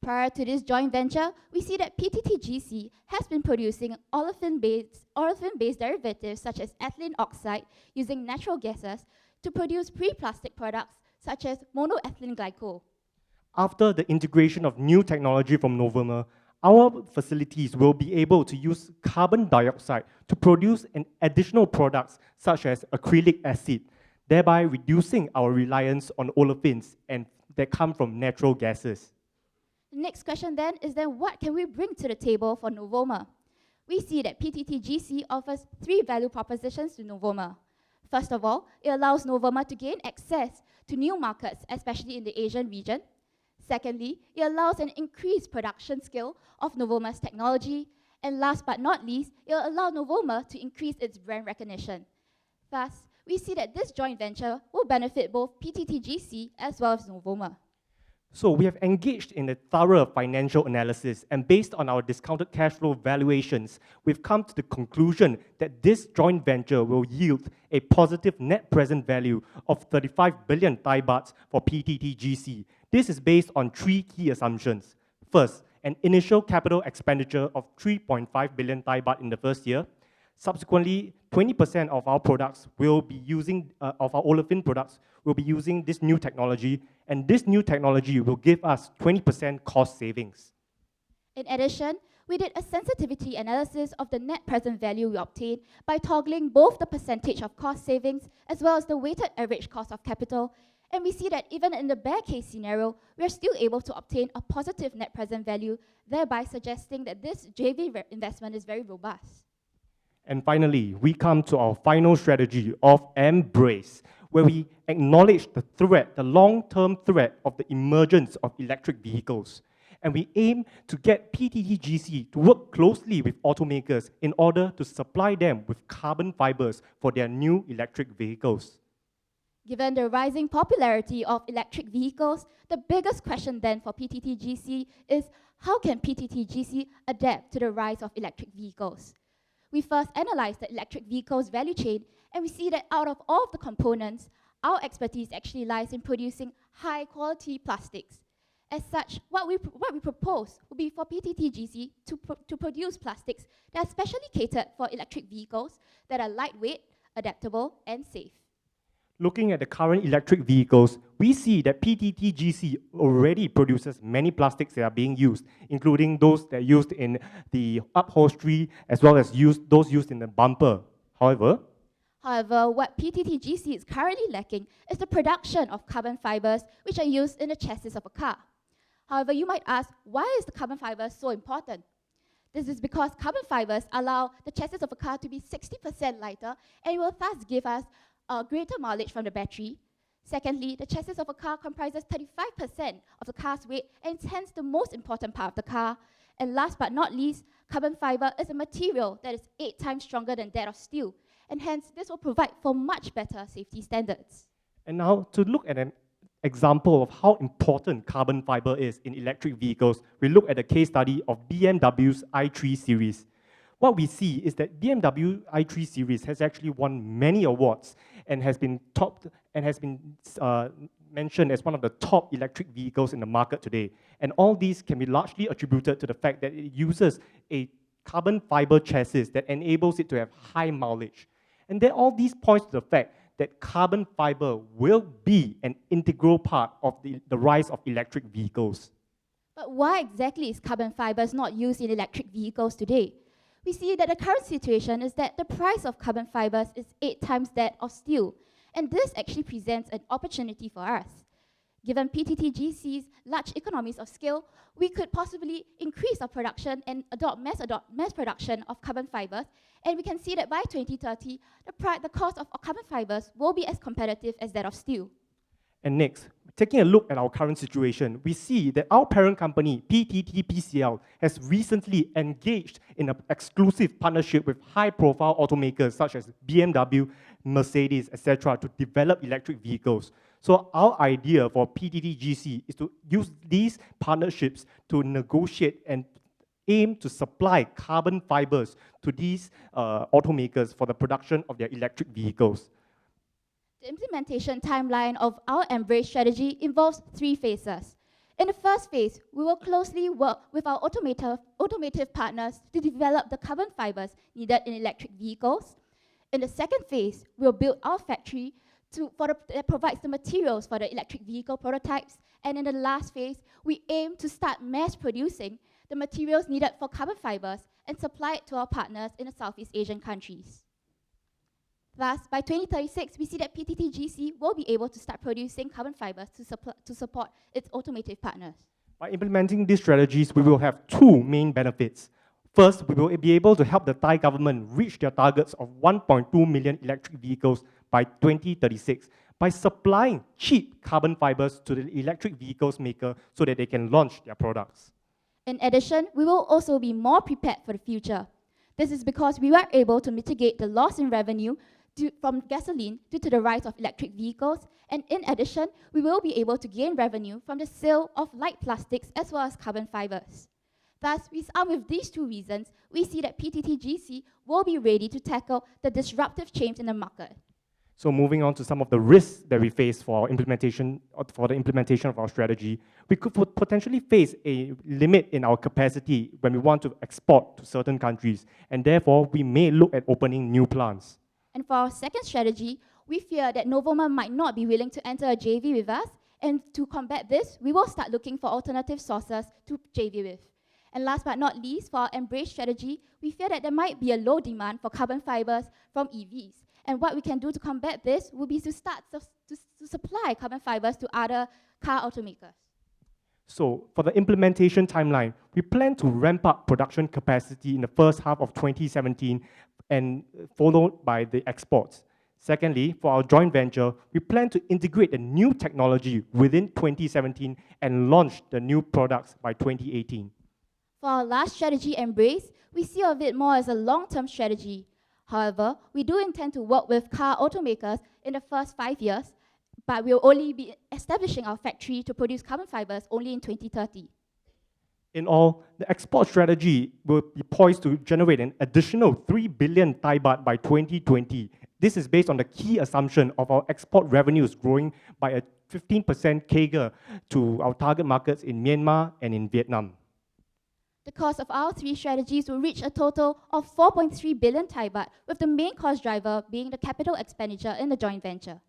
[SPEAKER 15] Prior to this joint venture, we see that PTTGC has been producing olefin-based derivatives such as ethylene oxide using natural gases to produce pre-plastic products such as monoethylene glycol.
[SPEAKER 16] After the integration of new technology from Novoma, our facilities will be able to use carbon dioxide to produce an additional products such as acrylic acid, thereby reducing our reliance on olefins and that come from natural gases.
[SPEAKER 15] The next question then is what can we bring to the table for Novoma? We see that PTTGC offers 3 value propositions to Novoma. First of all, it allows Novoma to gain access to new markets, especially in the Asian region. Secondly, it allows an increased production scale of Novoma's technology. And last but not least, it will allow Novoma to increase its brand recognition. Thus, we see that this joint venture will benefit both PTTGC as well as Novoma.
[SPEAKER 16] So we have engaged in a thorough financial analysis, and based on our discounted cash flow valuations, we've come to the conclusion that this joint venture will yield a positive net present value of 35 billion Thai bahts for PTTGC. This is based on 3 key assumptions. First, an initial capital expenditure of 3.5 billion Thai baht in the first year. Subsequently, 20% of our products will be using, of our olefin products will be using this new technology, and this new technology will give us 20% cost savings.
[SPEAKER 15] In addition, we did a sensitivity analysis of the net present value we obtained by toggling both the percentage of cost savings as well as the weighted average cost of capital, and we see that even in the bear case scenario, we are still able to obtain a positive net present value, thereby suggesting that this JV investment is very robust.
[SPEAKER 16] And finally, we come to our final strategy of embrace, where we acknowledge the threat, the long-term threat of the emergence of electric vehicles. And we aim to get PTTGC to work closely with automakers in order to supply them with carbon fibers for their new electric vehicles.
[SPEAKER 15] Given the rising popularity of electric vehicles, the biggest question then for PTTGC is how can PTTGC adapt to the rise of electric vehicles? We first analyzed the electric vehicles value chain, and we see that out of all of the components, our expertise actually lies in producing high-quality plastics. As such, what we propose would be for PTTGC to produce plastics that are specially catered for electric vehicles that are lightweight, adaptable, and safe.
[SPEAKER 16] Looking at the current electric vehicles, we see that PTTGC already produces many plastics that are being used, including those that are used in the upholstery as well as those used in the bumper. However,
[SPEAKER 15] what PTTGC is currently lacking is the production of carbon fibers which are used in the chassis of a car. However, you might ask, why is the carbon fiber so important? This is because carbon fibers allow the chassis of a car to be 60% lighter and will thus give us greater mileage from the battery. Secondly, the chassis of a car comprises 35% of the car's weight and is hence the most important part of the car. And last but not least, carbon fiber is a material that is 8 times stronger than that of steel, and hence this will provide for much better safety standards.
[SPEAKER 16] And now to look at an example of how important carbon fiber is in electric vehicles, we look at the case study of BMW's i3 series. What we see is that BMW i3 series has actually won many awards and has been mentioned as one of the top electric vehicles in the market today. And all these can be largely attributed to the fact that it uses a carbon fiber chassis that enables it to have high mileage. And then all these points to the fact that carbon fiber will be an integral part of the rise of electric vehicles.
[SPEAKER 15] But why exactly is carbon fibers not used in electric vehicles today? We see that the current situation is that the price of carbon fibers is 8 times that of steel, and this actually presents an opportunity for us. Given PTTGC's large economies of scale, we could possibly increase our production and adopt mass production of carbon fibers, and we can see that by 2030, the cost of carbon fibers will be as competitive as that of steel.
[SPEAKER 16] And next, taking a look at our current situation, we see that our parent company, PTTPCL, has recently engaged in an exclusive partnership with high-profile automakers such as BMW, Mercedes, etc., to develop electric vehicles. So our idea for PTTGC is to use these partnerships to negotiate and aim to supply carbon fibers to these automakers for the production of their electric vehicles.
[SPEAKER 15] The implementation timeline of our Embrace strategy involves 3 phases. In the first phase, we will closely work with our automotive partners to develop the carbon fibers needed in electric vehicles. In the second phase, we'll build our factory that provides the materials for the electric vehicle prototypes. And in the last phase, we aim to start mass producing the materials needed for carbon fibers and supply it to our partners in the Southeast Asian countries. Thus, by 2036, we see that PTTGC will be able to start producing carbon fibers to support its automotive partners.
[SPEAKER 16] By implementing these strategies, we will have 2 main benefits. First, we will be able to help the Thai government reach their targets of 1.2 million electric vehicles by 2036 by supplying cheap carbon fibers to the electric vehicles maker so that they can launch their products.
[SPEAKER 15] In addition, we will also be more prepared for the future. This is because we were able to mitigate the loss in revenue from gasoline due to the rise of electric vehicles, and in addition, we will be able to gain revenue from the sale of light plastics as well as carbon fibers. Thus, with these 2 reasons, we see that PTTGC will be ready to tackle the disruptive change in the market.
[SPEAKER 16] So moving on to some of the risks that we face for the implementation of our strategy, we could potentially face a limit in our capacity when we want to export to certain countries, and therefore we may look at opening new plants.
[SPEAKER 15] And for our second strategy, we fear that Novoma might not be willing to enter a JV with us, and to combat this, we will start looking for alternative sources to JV with. And last but not least, for our Embrace strategy, we fear that there might be a low demand for carbon fibers from EVs. And what we can do to combat this would be to start to supply carbon fibers to other car automakers.
[SPEAKER 16] So for the implementation timeline, we plan to ramp up production capacity in the first half of 2017 and followed by the exports. Secondly, for our joint venture, we plan to integrate the new technology within 2017 and launch the new products by 2018.
[SPEAKER 15] For our last strategy, Embrace, we see of it more as a long-term strategy. However, we do intend to work with car automakers in the first 5 years, but we'll only be establishing our factory to produce carbon fibers only in 2030.
[SPEAKER 16] In all, the export strategy will be poised to generate an additional 3 billion Thai baht by 2020. This is based on the key assumption of our export revenues growing by a 15% CAGR to our target markets in Myanmar and in Vietnam.
[SPEAKER 15] The cost of our 3 strategies will reach a total of 4.3 billion Thai baht, with the main cost driver being the capital expenditure in the joint venture.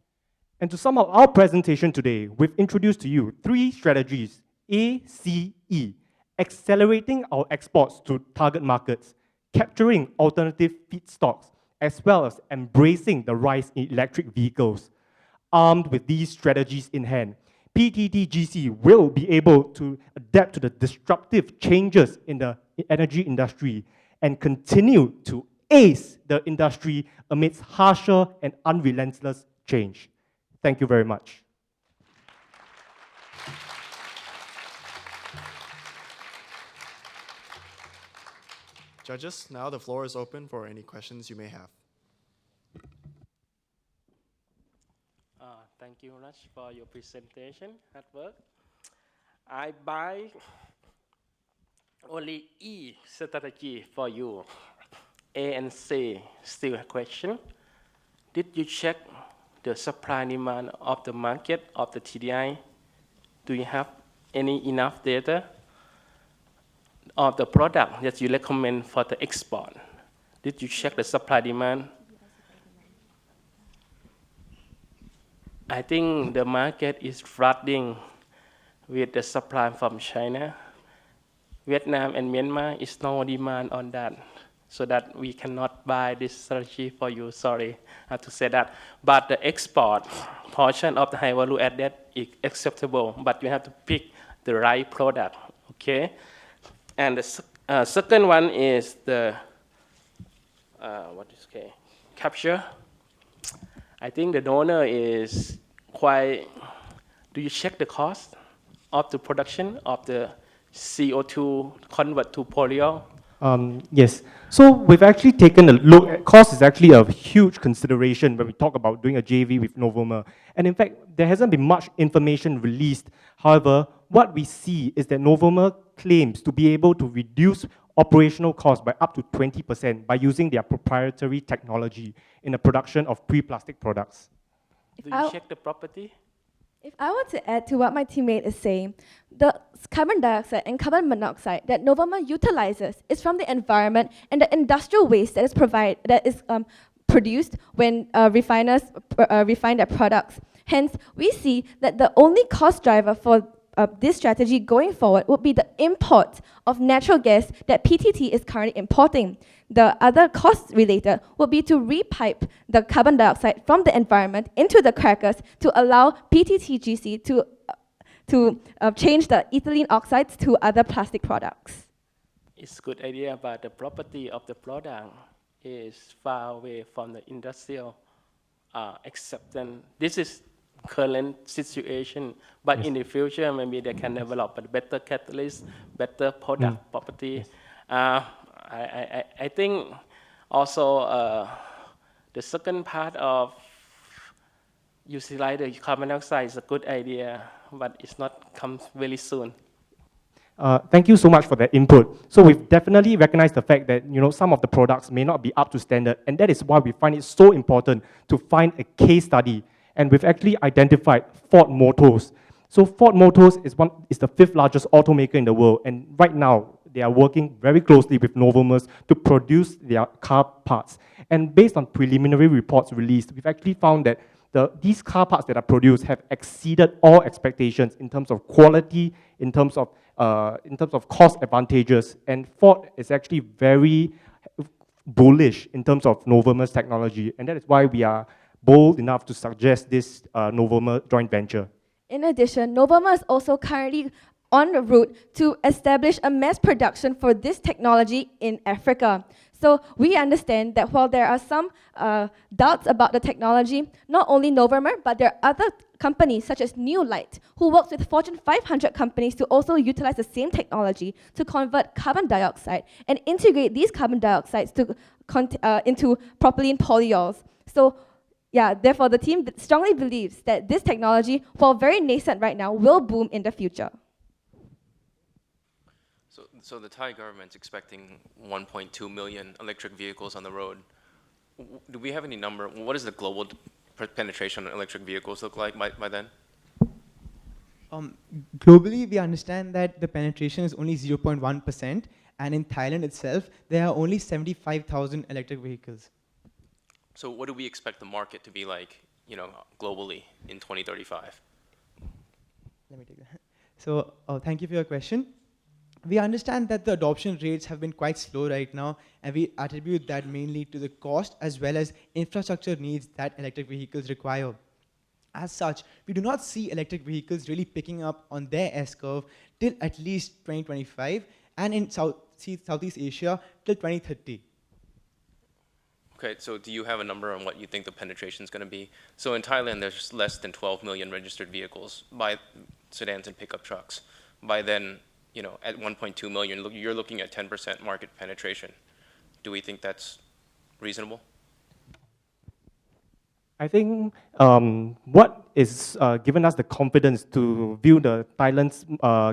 [SPEAKER 16] And to sum up our presentation today, we've introduced to you 3 strategies: ACE, accelerating our exports to target markets, capturing alternative feedstocks, as well as embracing the rise in electric vehicles. Armed with these strategies in hand, PTTGC will be able to adapt to the disruptive changes in the energy industry and continue to ace the industry amidst harsher and unrelentless change. Thank you very much.
[SPEAKER 4] Judges, now the floor is open for any questions you may have.
[SPEAKER 12] Thank you very much for your presentation at work. I buy only E strategy for you. A and C, still a question. Did you check the supply demand of the market of the TDI? Do you have any enough data of the product that you recommend for the export? Did you check the supply demand? I think the market is flooding with the supply from China. Vietnam and Myanmar is no demand on that, so that we cannot buy this strategy for you. Sorry, I have to say that. But the export portion of the high value added is acceptable, but you have to pick the right product, okay? And the second one is the, capture. I think the donor is quite, do you check the cost of the production of the CO2 convert to polyol?
[SPEAKER 16] Yes. So we've actually taken a look at cost is actually a huge consideration when we talk about doing a JV with Novomer. And in fact, there hasn't been much information released. However, what we see is that Novomer claims to be able to reduce operational costs by up to 20% by using their proprietary technology in the production of pre-plastic products.
[SPEAKER 12] Do you check the property?
[SPEAKER 14] If I were to add to what my teammate is saying, the carbon dioxide and carbon monoxide that Novomer utilizes is from the environment and the industrial waste that is produced when refiners refine their products. Hence, we see that the only cost driver for this strategy going forward would be the import of natural gas that PTT is currently importing. The other costs related would be to repipe the carbon dioxide from the environment into the crackers to allow PTTGC to change the ethylene oxides to other plastic products.
[SPEAKER 12] It's a good idea, but the property of the product is far away from the industrial acceptance. This is current situation, but yes, in the future, maybe they can develop a better catalyst, better product property. Yes. I think also the second part of utilize the carbon dioxide is a good idea, but it's not come very soon.
[SPEAKER 16] Thank you so much for that input. So we've definitely recognized the fact that some of the products may not be up to standard, and that is why we find it so important to find a case study. And we've actually identified Ford Motors. So Ford Motors is the 5th largest automaker in the world, and right now they are working very closely with Novomer to produce their car parts. And based on preliminary reports released, we've actually found that these car parts that are produced have exceeded all expectations in terms of quality, in terms of cost advantages. And Ford is actually very bullish in terms of Novomer's technology, and that is why we are bold enough to suggest this Novomer joint venture.
[SPEAKER 14] In addition, Novomer is also currently on the route to establish a mass production for this technology in Africa. So we understand that while there are some doubts about the technology, not only Novomer, but there are other companies such as New Light, who works with Fortune 500 companies to also utilize the same technology to convert carbon dioxide and integrate these carbon dioxides into propylene polyols. So yeah, therefore the team strongly believes that this technology, while very nascent right now, will boom in the future.
[SPEAKER 17] So the Thai government's expecting 1.2 million electric vehicles on the road. Do we have any number? What does the global penetration on electric vehicles look like by then?
[SPEAKER 13] Globally, we understand that the penetration is only 0.1%, and in Thailand itself, there are only 75,000 electric vehicles.
[SPEAKER 17] So what do we expect the market to be like, globally in 2035?
[SPEAKER 13] Let me take that. So thank you for your question. We understand that the adoption rates have been quite slow right now, and we attribute that mainly to the cost as well as infrastructure needs that electric vehicles require. As such, we do not see electric vehicles really picking up on their S-curve till at least 2025, and in Southeast Asia till 2030.
[SPEAKER 17] Okay, so do you have a number on what you think the penetration is going to be? So in Thailand, there's less than 12 million registered vehicles by sedans and pickup trucks. By then, at 1.2 million, you're looking at 10% market penetration. Do we think that's reasonable?
[SPEAKER 16] I think what is given us the confidence to view the Thailand's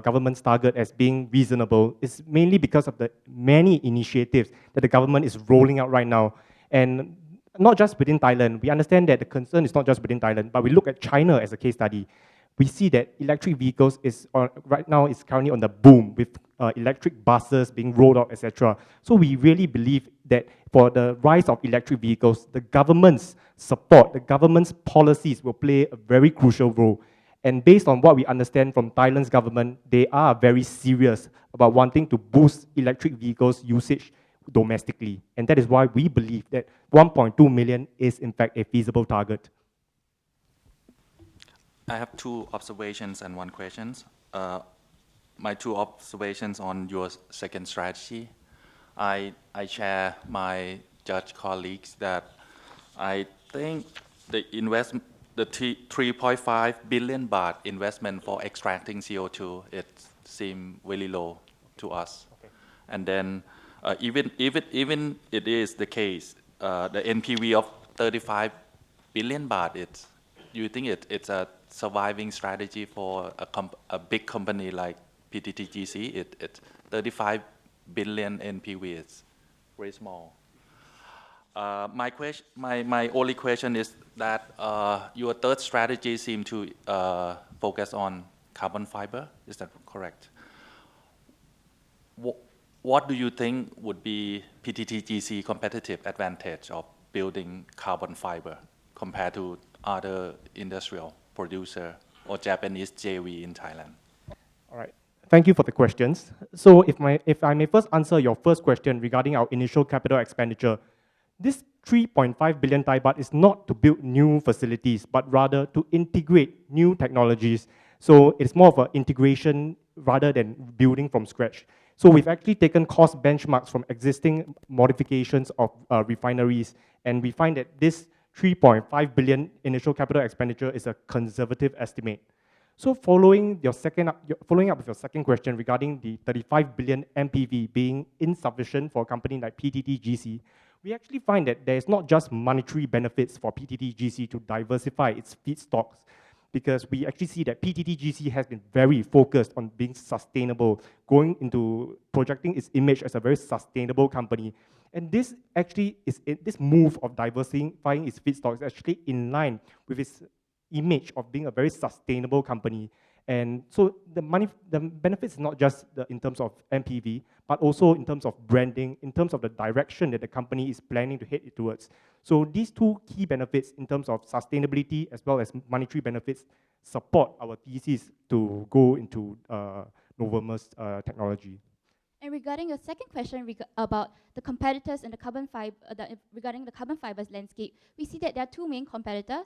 [SPEAKER 16] government's target as being reasonable is mainly because of the many initiatives that the government is rolling out right now. And not just within Thailand, we understand that the concern is not just within Thailand, but we look at China as a case study. We see that electric vehicles right now is currently on the boom with electric buses being rolled out, etc. So we really believe that for the rise of electric vehicles, the government's support, the government's policies will play a very crucial role. And based on what we understand from Thailand's government, they are very serious about wanting to boost electric vehicles usage domestically. And that is why we believe that 1.2 million is in fact a feasible target.
[SPEAKER 18] I have two observations and one question. My two observations on your second strategy. I share my judge colleagues that I think the 3.5 billion baht investment for extracting CO2, it seems really low to us. Okay. And then even it is the case, the NPV of 35 billion baht, do you think it's a surviving strategy for a big company like PTTGC? It's 35 billion NPV, it's very small. My only question is that your third strategy seems to focus on carbon fiber. Is that correct? What do you think would be PTTGC competitive advantage of building carbon fiber compared to other industrial producer or Japanese JV in Thailand?
[SPEAKER 16] All right. Thank you for the questions. So if I may first answer your first question regarding our initial capital expenditure, this 3.5 billion Thai baht is not to build new facilities, but rather to integrate new technologies. So it's more of an integration rather than building from scratch. So we've actually taken cost benchmarks from existing modifications of refineries, and we find that this 3.5 billion initial capital expenditure is a conservative estimate. So following up with your second question regarding the 35 billion MPV being insufficient for a company like PTTGC, we actually find that there is not just monetary benefits for PTTGC to diversify its feedstocks, because we actually see that PTTGC has been very focused on being sustainable, going into projecting its image as a very sustainable company. And this actually is, this move of diversifying its feedstocks is actually in line with its image of being a very sustainable company. And so the benefits is not just in terms of MPV, but also in terms of branding, in terms of the direction that the company is planning to head towards. So these two key benefits in terms of sustainability as well as monetary benefits support our thesis to go into Novomer's technology.
[SPEAKER 15] And regarding your second question about the competitors and the carbon fiber, regarding the carbon fibers landscape, we see that there are two main competitors,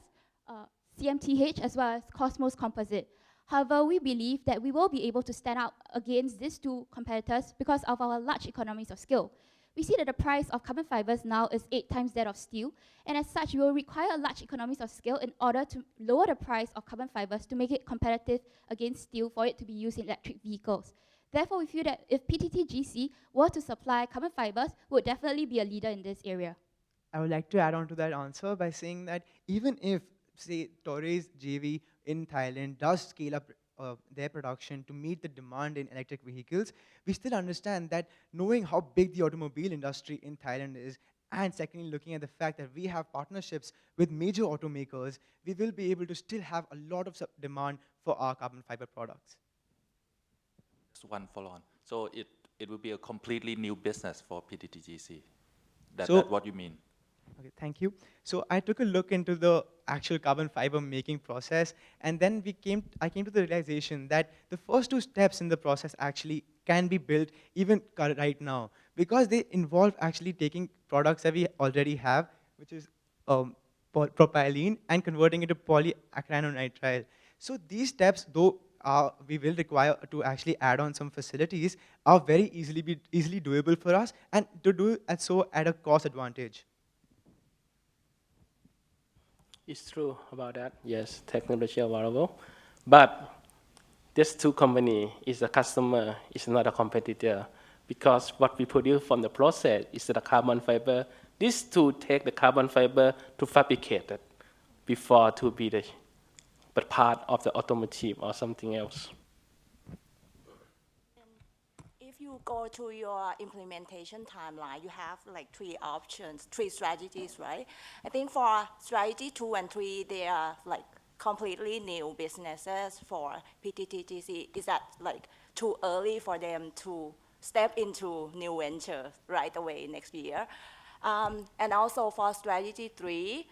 [SPEAKER 15] CMTH as well as Cosmos Composite. However, we believe that we will be able to stand out against these two competitors because of our large economies of scale. We see that the price of carbon fibers now is 8 times that of steel, and as such, we will require large economies of scale in order to lower the price of carbon fibers to make it competitive against steel for it to be used in electric vehicles. Therefore, we feel that if PTTGC were to supply carbon fibers, we would definitely be a leader in this area.
[SPEAKER 13] I would like to add on to that answer by saying that even if, say, Torres JV in Thailand does scale up their production to meet the demand in electric vehicles, we still understand that knowing how big the automobile industry in Thailand is, and secondly, looking at the fact that we have partnerships with major automakers, we will be able to still have a lot of demand for our carbon fiber products.
[SPEAKER 18] Just one follow-on. So it will be a completely new business for PTTGC. That's what you mean?
[SPEAKER 13] Okay, thank you. So I took a look into the actual carbon fiber making process, and then I came to the realization that the first two steps in the process actually can be built even right now, because they involve actually taking products that we already have, which is propylene, and converting it to polyacrylonitrile. So these steps, though we will require to actually add on some facilities, are very easily doable for us, and to do so at a cost advantage.
[SPEAKER 12] It's true about that, yes, technology available. But these two companies is a customer, it's not a competitor, because what we produce from the process is the carbon fiber. These two take the carbon fiber to fabricate it. before to be the but part of the automotive or something else.
[SPEAKER 19] If you go to your implementation timeline, you have like 3 options, 3 strategies, right? I think for strategy 2 and 3, they are like completely new businesses for PTTGC. Is that like too early for them to step into new ventures right away next year? And also for strategy 3,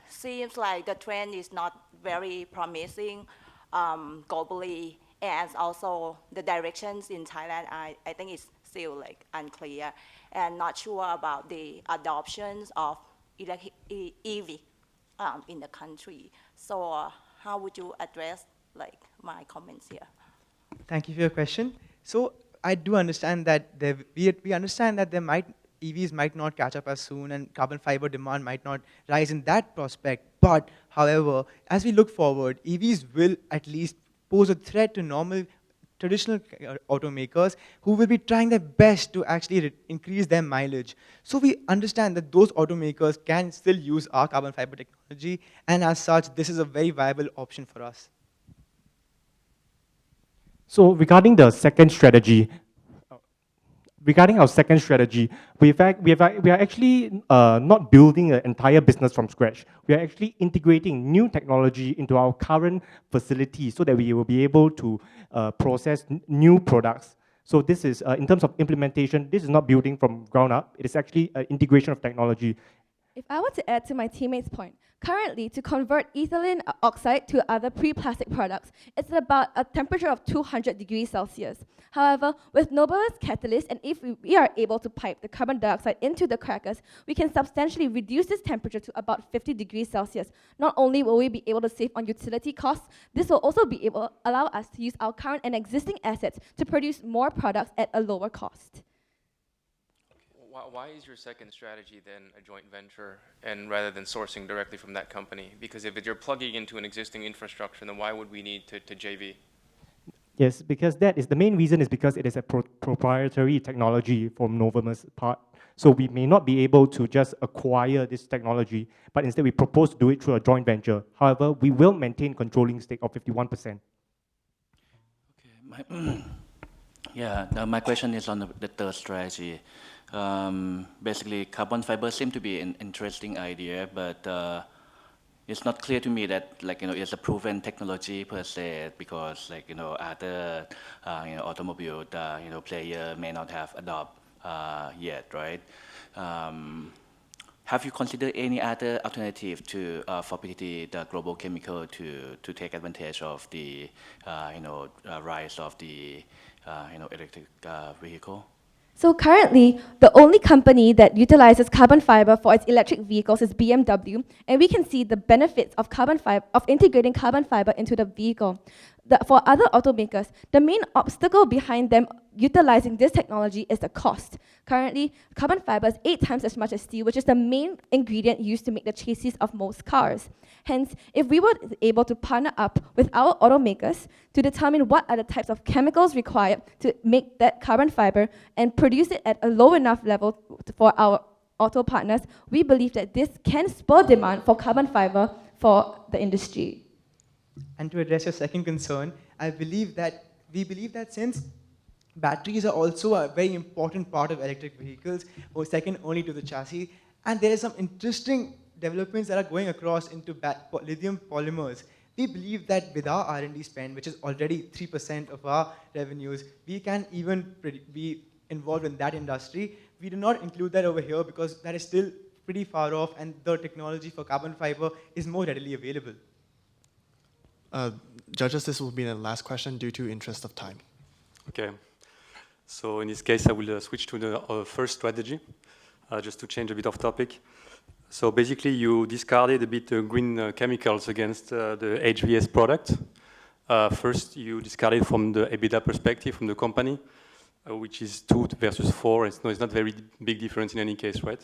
[SPEAKER 19] seems like the trend is not very promising globally, and also the directions in Thailand, I think it's still like unclear and not sure about the adoptions of EV in the country. So how would you address like my comments here?
[SPEAKER 13] Thank you for your question. So I do understand that we understand that EVs might not catch up as soon, and carbon fiber demand might not rise in that prospect. But, however, as we look forward, EVs will at least pose a threat to normal, traditional automakers who will be trying their best to actually increase their mileage. So we understand that those automakers can still use our carbon fiber technology, and as such, this is a very viable option for us.
[SPEAKER 16] So regarding the second strategy, regarding our second strategy, we are actually not building an entire business from scratch. We are actually integrating new technology into our current facility so that we will be able to process new products. So this is, in terms of implementation, this is not building from ground up. It is actually an integration of technology.
[SPEAKER 14] If I were to add to my teammate's point, currently to convert ethylene oxide to other pre-plastic products, it's at about a temperature of 200 degrees Celsius. However, with Nobel's catalyst, and if we are able to pipe the carbon dioxide into the crackers, we can substantially reduce this temperature to about 50 degrees Celsius. Not only will we be able to save on utility costs, this will also be able to allow us to use our current and existing assets to produce more products at a lower cost.
[SPEAKER 17] Why is your second strategy then a joint venture, and rather than sourcing directly from that company? Because if you're plugging into an existing infrastructure, then why would we need to JV?
[SPEAKER 16] Yes, because that is the main reason is because it is a proprietary technology from Novoma's part. So we may not be able to just acquire this technology, but instead we propose to do it through a joint venture. However, we will maintain controlling stake of 51%.
[SPEAKER 20] Okay, my question is on the third strategy. Basically, carbon fiber seems to be an interesting idea, but it's not clear to me that it's a proven technology per se, because other automobile player may not have adopted yet, right? Have you considered any other alternative for PTT, the global chemical, to take advantage of the rise of the electric vehicle?
[SPEAKER 14] So currently, the only company that utilizes carbon fiber for its electric vehicles is BMW, and we can see the benefits of integrating carbon fiber into the vehicle. For other automakers, the main obstacle behind them utilizing this technology is the cost. Currently, carbon fiber is 8 times as much as steel, which is the main ingredient used to make the chassis of most cars. Hence, if we were able to partner up with our automakers to determine what are the types of chemicals required to make that carbon fiber and produce it at a low enough level for our auto partners, we believe that this can spur demand for carbon fiber for the industry.
[SPEAKER 13] And to address your second concern, we believe that since batteries are also a very important part of electric vehicles, or second only to the chassis, and there are some interesting developments that are going across into lithium polymers. We believe that with our R&D spend, which is already 3% of our revenues, we can even be involved in that industry. We do not include that over here because that is still pretty far off, and the technology for carbon fiber is more readily available.
[SPEAKER 4] Judges, this will be the last question due to interest of time.
[SPEAKER 21] Okay. So in this case, I will switch to the first strategy, just to change a bit of topic. So basically, you discarded a bit green chemicals against the HVS product. First, you discarded from the EBITDA perspective from the company, which is 2 versus 4. It's not very big difference in any case, right?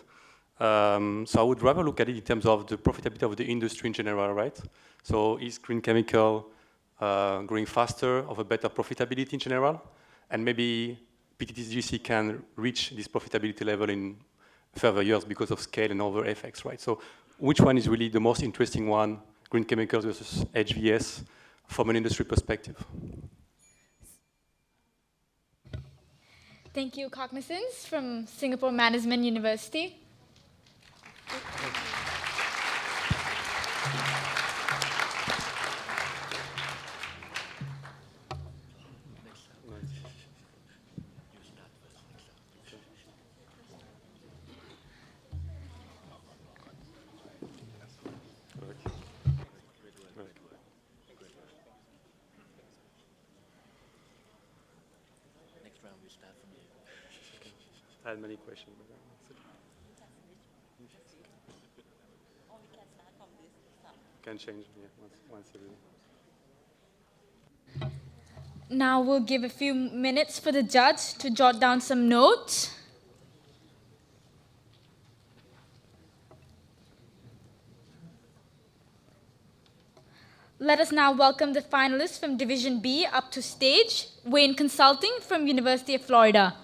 [SPEAKER 21] So I would rather look at it in terms of the profitability of the industry in general, right? So is green chemical growing faster, of a better profitability in general? And maybe PTTGC can reach this profitability level in further years because of scale and other effects, right? So which one is really the most interesting one, green chemicals versus HVS, from an industry perspective?
[SPEAKER 5] Thank you, Cognizance from Singapore Management University.
[SPEAKER 21] I had many questions. Can change, once you're ready.
[SPEAKER 5] Now we'll give a few minutes for the judge to jot down some notes. Let us now welcome the finalists from Division B up to stage. Wayne Consulting from University of Florida.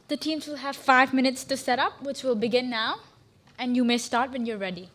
[SPEAKER 5] The teams will have 5 minutes to set up, which will begin now, and you may start when you're ready.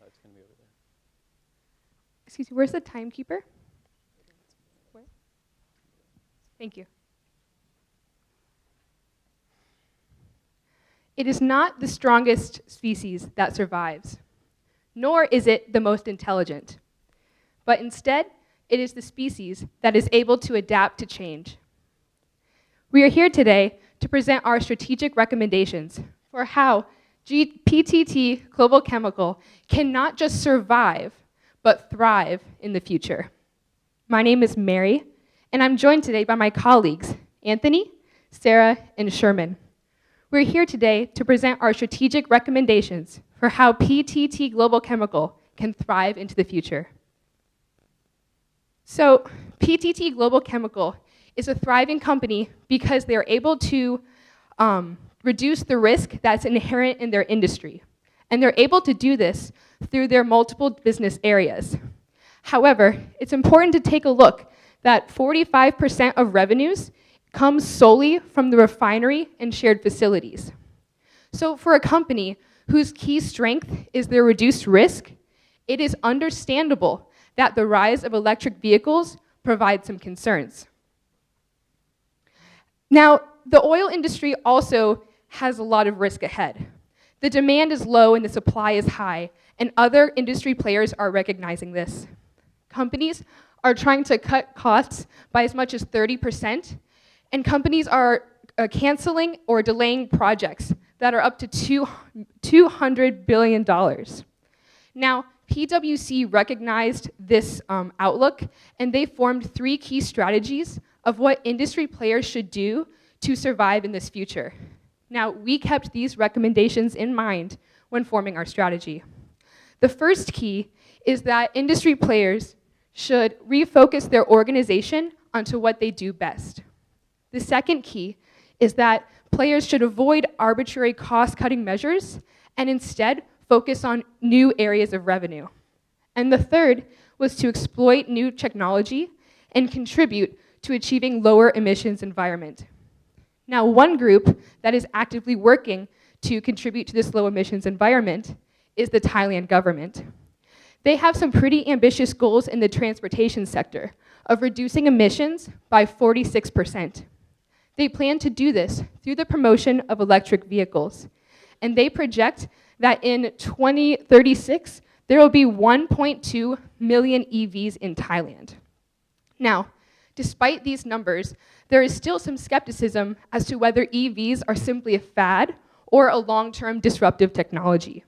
[SPEAKER 1] It's going to be over there.
[SPEAKER 22] Excuse me, where's the timekeeper? Where? Thank you. It is not the strongest species that survives, nor is it the most intelligent, but instead, it is the species that is able to adapt to change. We are here today to present our strategic recommendations for how PTT Global Chemical can not just survive, but thrive in the future. My name is Mary, and I'm joined today by my colleagues, Anthony, Sarah, and Sherman. We're here today to present our strategic recommendations for how PTT Global Chemical can thrive into the future. So, PTT Global Chemical is a thriving company because they're able to reduce the risk that's inherent in their industry. And they're able to do this through their multiple business areas. However, it's important to take a look that 45% of revenues comes solely from the refinery and shared facilities. So for a company whose key strength is their reduced risk, it is understandable that the rise of electric vehicles provides some concerns. Now, the oil industry also has a lot of risk ahead. The demand is low and the supply is high, and other industry players are recognizing this. Companies are trying to cut costs by as much as 30%, and companies are canceling or delaying projects that are up to $200 billion. Now, PwC recognized this outlook, and they formed 3 key strategies of what industry players should do to survive in this future. Now, we kept these recommendations in mind when forming our strategy. The first key is that industry players should refocus their organization onto what they do best. The second key is that players should avoid arbitrary cost-cutting measures and instead focus on new areas of revenue. And the third was to exploit new technology and contribute to achieving lower emissions environment. Now, one group that is actively working to contribute to this low emissions environment is the Thailand government. They have some pretty ambitious goals in the transportation sector of reducing emissions by 46%. They plan to do this through the promotion of electric vehicles. And they project that in 2036, there will be 1.2 million EVs in Thailand. Now, despite these numbers, there is still some skepticism as to whether EVs are simply a fad or a long-term disruptive technology.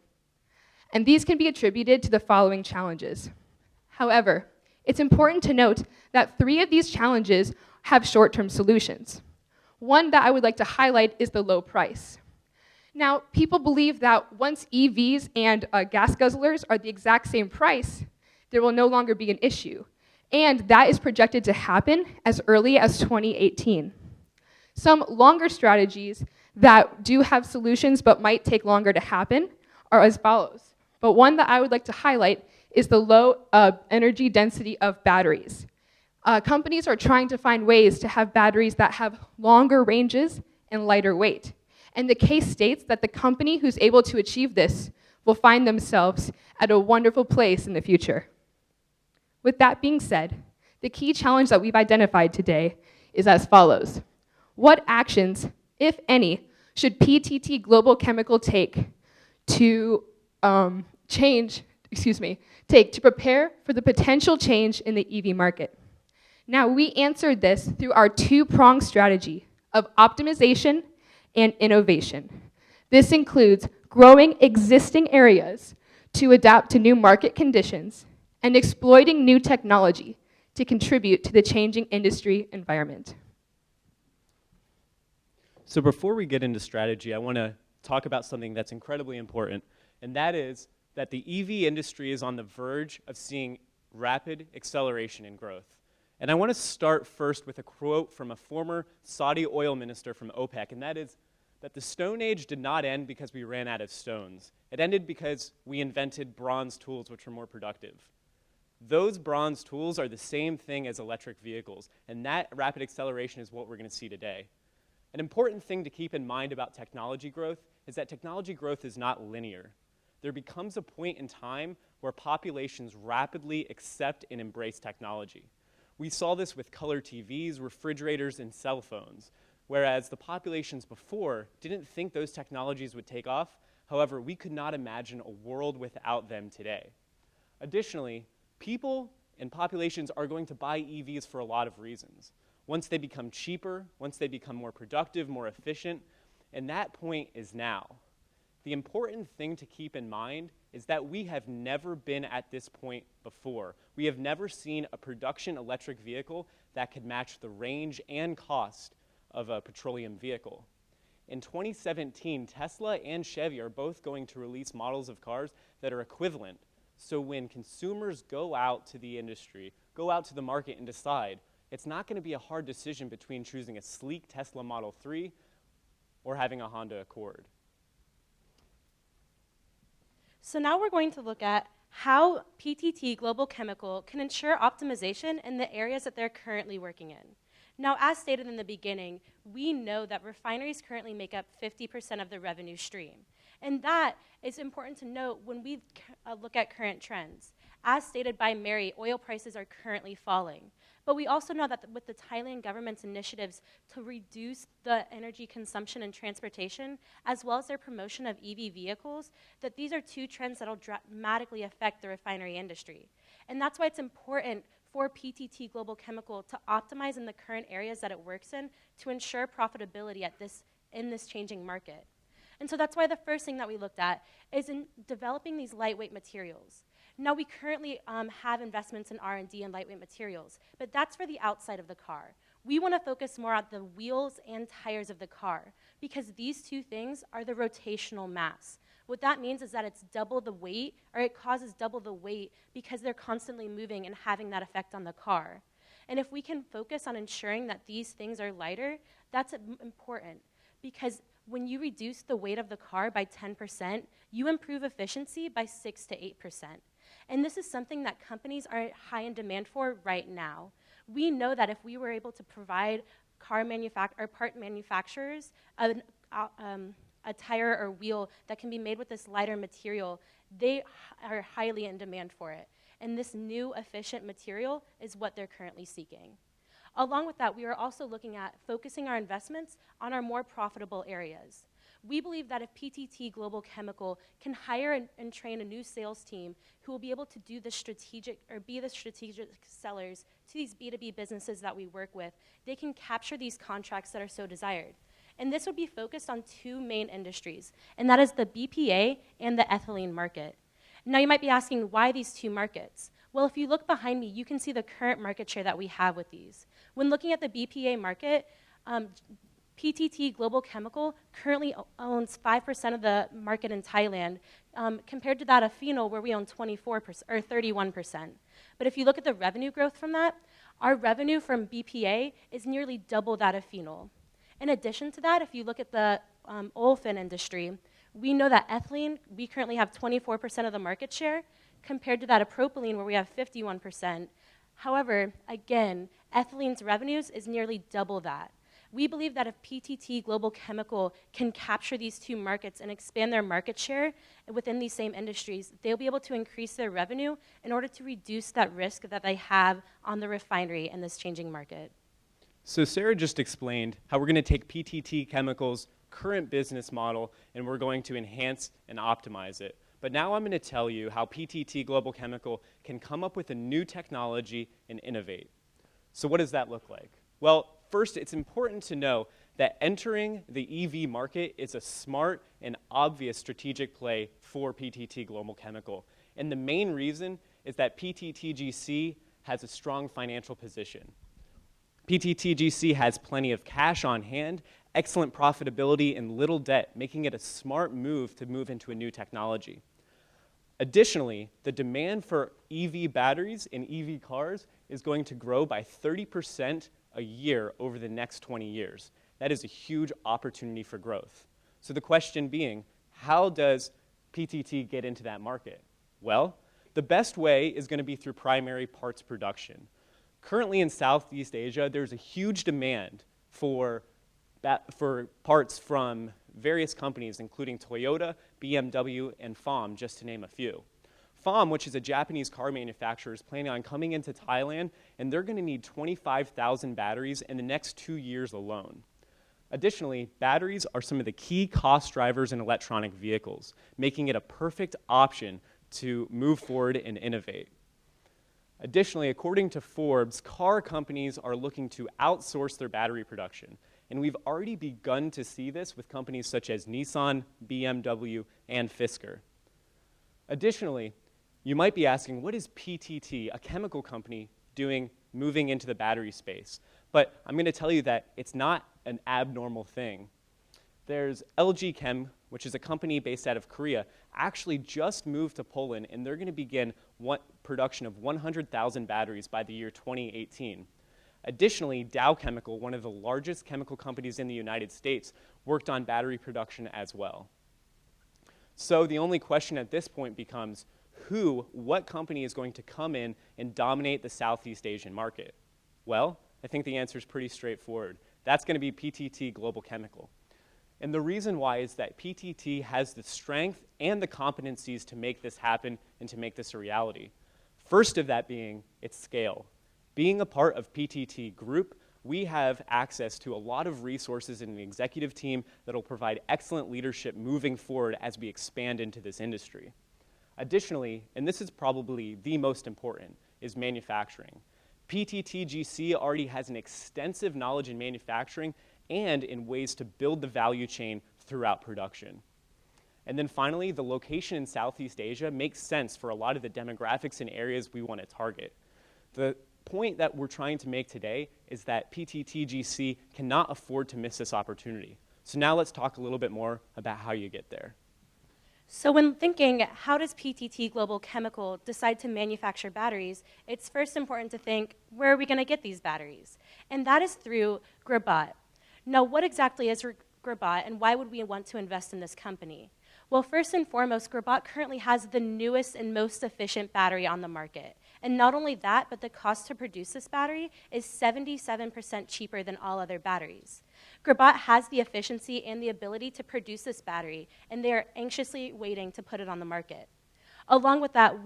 [SPEAKER 22] And these can be attributed to the following challenges. However, it's important to note that 3 of these challenges have short-term solutions. One that I would like to highlight is the low price. Now, people believe that once EVs and gas guzzlers are the exact same price, there will no longer be an issue. And that is projected to happen as early as 2018. Some longer strategies that do have solutions but might take longer to happen are as follows. But one that I would like to highlight is the low energy density of batteries. Companies are trying to find ways to have batteries that have longer ranges and lighter weight. And the case states that the company who's able to achieve this will find themselves at a wonderful place in the future. With that being said, the key challenge that we've identified today is as follows. What actions, if any, should PTT Global Chemical take to prepare for the potential change in the EV market? Now, we answered this through our 2-pronged strategy of optimization and innovation. This includes growing existing areas to adapt to new market conditions and exploiting new technology to contribute to the changing industry environment.
[SPEAKER 2] So before we get into strategy, I want to talk about something that's incredibly important, and that is that the EV industry is on the verge of seeing rapid acceleration in growth. And I want to start first with a quote from a former Saudi oil minister from OPEC, and that is that the Stone Age did not end because we ran out of stones. It ended because we invented bronze tools which were more productive. Those bronze tools are the same thing as electric vehicles, and that rapid acceleration is what we're going to see today. An important thing to keep in mind about technology growth is that technology growth is not linear. There becomes a point in time where populations rapidly accept and embrace technology. We saw this with color TVs, refrigerators, and cell phones, whereas the populations before didn't think those technologies would take off. However, we could not imagine a world without them today. Additionally, people and populations are going to buy EVs for a lot of reasons. Once they become cheaper, once they become more productive, more efficient, and that point is now. The important thing to keep in mind is that we have never been at this point before. We have never seen a production electric vehicle that could match the range and cost of a petroleum vehicle. In 2017, Tesla and Chevy are both going to release models of cars that are equivalent. So when consumers go out to the industry, go out to the market and decide, it's not going to be a hard decision between choosing a sleek Tesla Model 3 or having a Honda Accord.
[SPEAKER 3] So now we're going to look at how PTT Global Chemical can ensure optimization in the areas that they're currently working in. Now, as stated in the beginning, we know that refineries currently make up 50% of the revenue stream. And that is important to note when we look at current trends. As stated by Mary, oil prices are currently falling. But we also know that with the Thailand government's initiatives to reduce the energy consumption and transportation, as well as their promotion of EV vehicles, that these are 2 trends that will dramatically affect the refinery industry. And that's why it's important for PTT Global Chemical to optimize in the current areas that it works in to ensure profitability in this changing market. And so that's why the first thing that we looked at is in developing these lightweight materials. Now, we currently have investments in R&D and lightweight materials, but that's for the outside of the car. We want to focus more on the wheels and tires of the car because these 2 things are the rotational mass. What that means is that it's double the weight, or it causes double the weight because they're constantly moving and having that effect on the car. And if we can focus on ensuring that these things are lighter, that's important, because when you reduce the weight of the car by 10%, you improve efficiency by 6 to 8%. And this is something that companies are high in demand for right now. We know that if we were able to provide part manufacturers a tire or wheel that can be made with this lighter material, they are highly in demand for it. And this new efficient material is what they're currently seeking. Along with that, we are also looking at focusing our investments on our more profitable areas. We believe that if PTT Global Chemical can hire and train a new sales team who will be able to do the strategic sellers to these B2B businesses that we work with, they can capture these contracts that are so desired. And this would be focused on two main industries, and that is the BPA and the ethylene market. Now you might be asking, why these two markets? Well, if you look behind me, you can see the current market share that we have with these. When looking at the BPA market, PTT Global Chemical currently owns 5% of the market in Thailand, compared to that of phenol, where we own 24% or 31%. But if you look at the revenue growth from that, our revenue from BPA is nearly double that of phenol. In addition to that, if you look at the olefin industry, we know that ethylene, we currently have 24% of the market share, compared to that of propylene, where we have 51%. However, again, ethylene's revenues is nearly double that. We believe that if PTT Global Chemical can capture these two markets and expand their market share within these same industries, they'll be able to increase their revenue in order to reduce that risk that they have on the refinery in this changing market.
[SPEAKER 2] So Sarah just explained how we're going to take PTT Chemical's current business model and we're going to enhance and optimize it. But now I'm going to tell you how PTT Global Chemical can come up with a new technology and innovate. So what does that look like? Well, first, it's important to know that entering the EV market is a smart and obvious strategic play for PTT Global Chemical. And the main reason is that PTTGC has a strong financial position. PTTGC has plenty of cash on hand, excellent profitability, and little debt, making it a smart move to move into a new technology. Additionally, the demand for EV batteries in EV cars is going to grow by 30% a year over the next 20 years. That is a huge opportunity for growth. So the question being, how does PTT get into that market? Well, the best way is going to be through primary parts production. Currently in Southeast Asia, there's a huge demand for parts from various companies, including Toyota, BMW, and FAM, just to name a few. FAM, which is a Japanese car manufacturer, is planning on coming into Thailand, and they're going to need 25,000 batteries in the next 2 years alone. Additionally, batteries are some of the key cost drivers in electronic vehicles, making it a perfect option to move forward and innovate. Additionally, according to Forbes, car companies are looking to outsource their battery production. And we've already begun to see this with companies such as Nissan, BMW, and Fisker. Additionally, you might be asking, what is PTT, a chemical company, doing moving into the battery space? But I'm going to tell you that it's not an abnormal thing. There's LG Chem, which is a company based out of Korea, actually just moved to Poland, and they're going to begin production of 100,000 batteries by the year 2018. Additionally, Dow Chemical, one of the largest chemical companies in the United States, worked on battery production as well. So the only question at this point becomes, what company is going to come in and dominate the Southeast Asian market? Well, I think the answer is pretty straightforward. That's going to be PTT Global Chemical. And the reason why is that PTT has the strength and the competencies to make this happen and to make this a reality. First of that being its scale. Being a part of PTT Group, we have access to a lot of resources in the executive team that will provide excellent leadership moving forward as we expand into this industry. Additionally, and this is probably the most important, is manufacturing. PTTGC already has an extensive knowledge in manufacturing and in ways to build the value chain throughout production. And then finally, the location in Southeast Asia makes sense for a lot of the demographics and areas we want to target. The point that we're trying to make today is that PTTGC cannot afford to miss this opportunity. So now let's talk a little bit more about how you get there.
[SPEAKER 3] So when thinking, how does PTT Global Chemical decide to manufacture batteries, it's first important to think, where are we going to get these batteries? And that is through Grabat. Now, what exactly is Grabat, and why would we want to invest in this company? Well, first and foremost, Grabat currently has the newest and most efficient battery on the market. And not only that, but the cost to produce this battery is 77% cheaper than all other batteries. Grabat has the efficiency and the ability to produce this battery, and they are anxiously waiting to put it on the market. Along with that,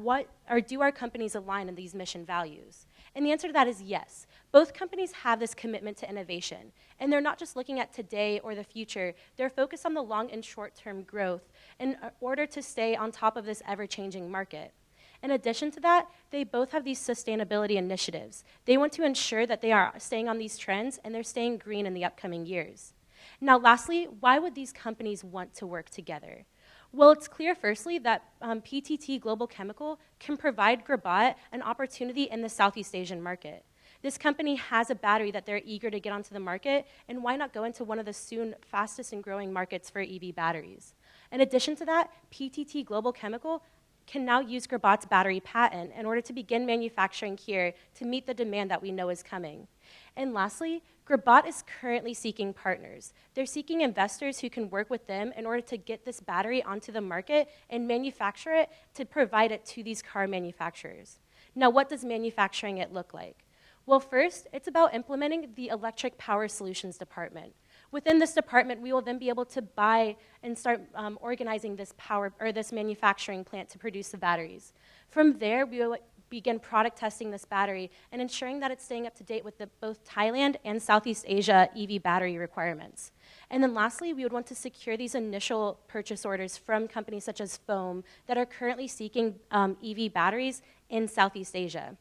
[SPEAKER 3] do our companies align in these mission values? And the answer to that is yes. Both companies have this commitment to innovation, and they're not just looking at today or the future, they're focused on the long and short-term growth in order to stay on top of this ever-changing market. In addition to that, they both have these sustainability initiatives. They want to ensure that they are staying on these trends and they're staying green in the upcoming years. Now, lastly, why would these companies want to work together? Well, it's clear, firstly, that PTT Global Chemical can provide Grabat an opportunity in the Southeast Asian market. This company has a battery that they're eager to get onto the market, and why not go into one of the soon fastest and growing markets for EV batteries? In addition to that, PTT Global Chemical can now use Grabat's battery patent in order to begin manufacturing here to meet the demand that we know is coming. And lastly, Grabat is currently seeking partners. They're seeking investors who can work with them in order to get this battery onto the market and manufacture it to provide it to these car manufacturers. Now, what does manufacturing it look like? Well, first, it's about implementing the Electric Power Solutions Department. Within this department, we will then be able to buy and start organizing this this manufacturing plant to produce the batteries. From there, we will begin product testing this battery and ensuring that it's staying up to date with both Thailand and Southeast Asia EV battery requirements. And then lastly, we would want to secure these initial purchase orders from companies such as Foam that are currently seeking EV batteries in Southeast Asia.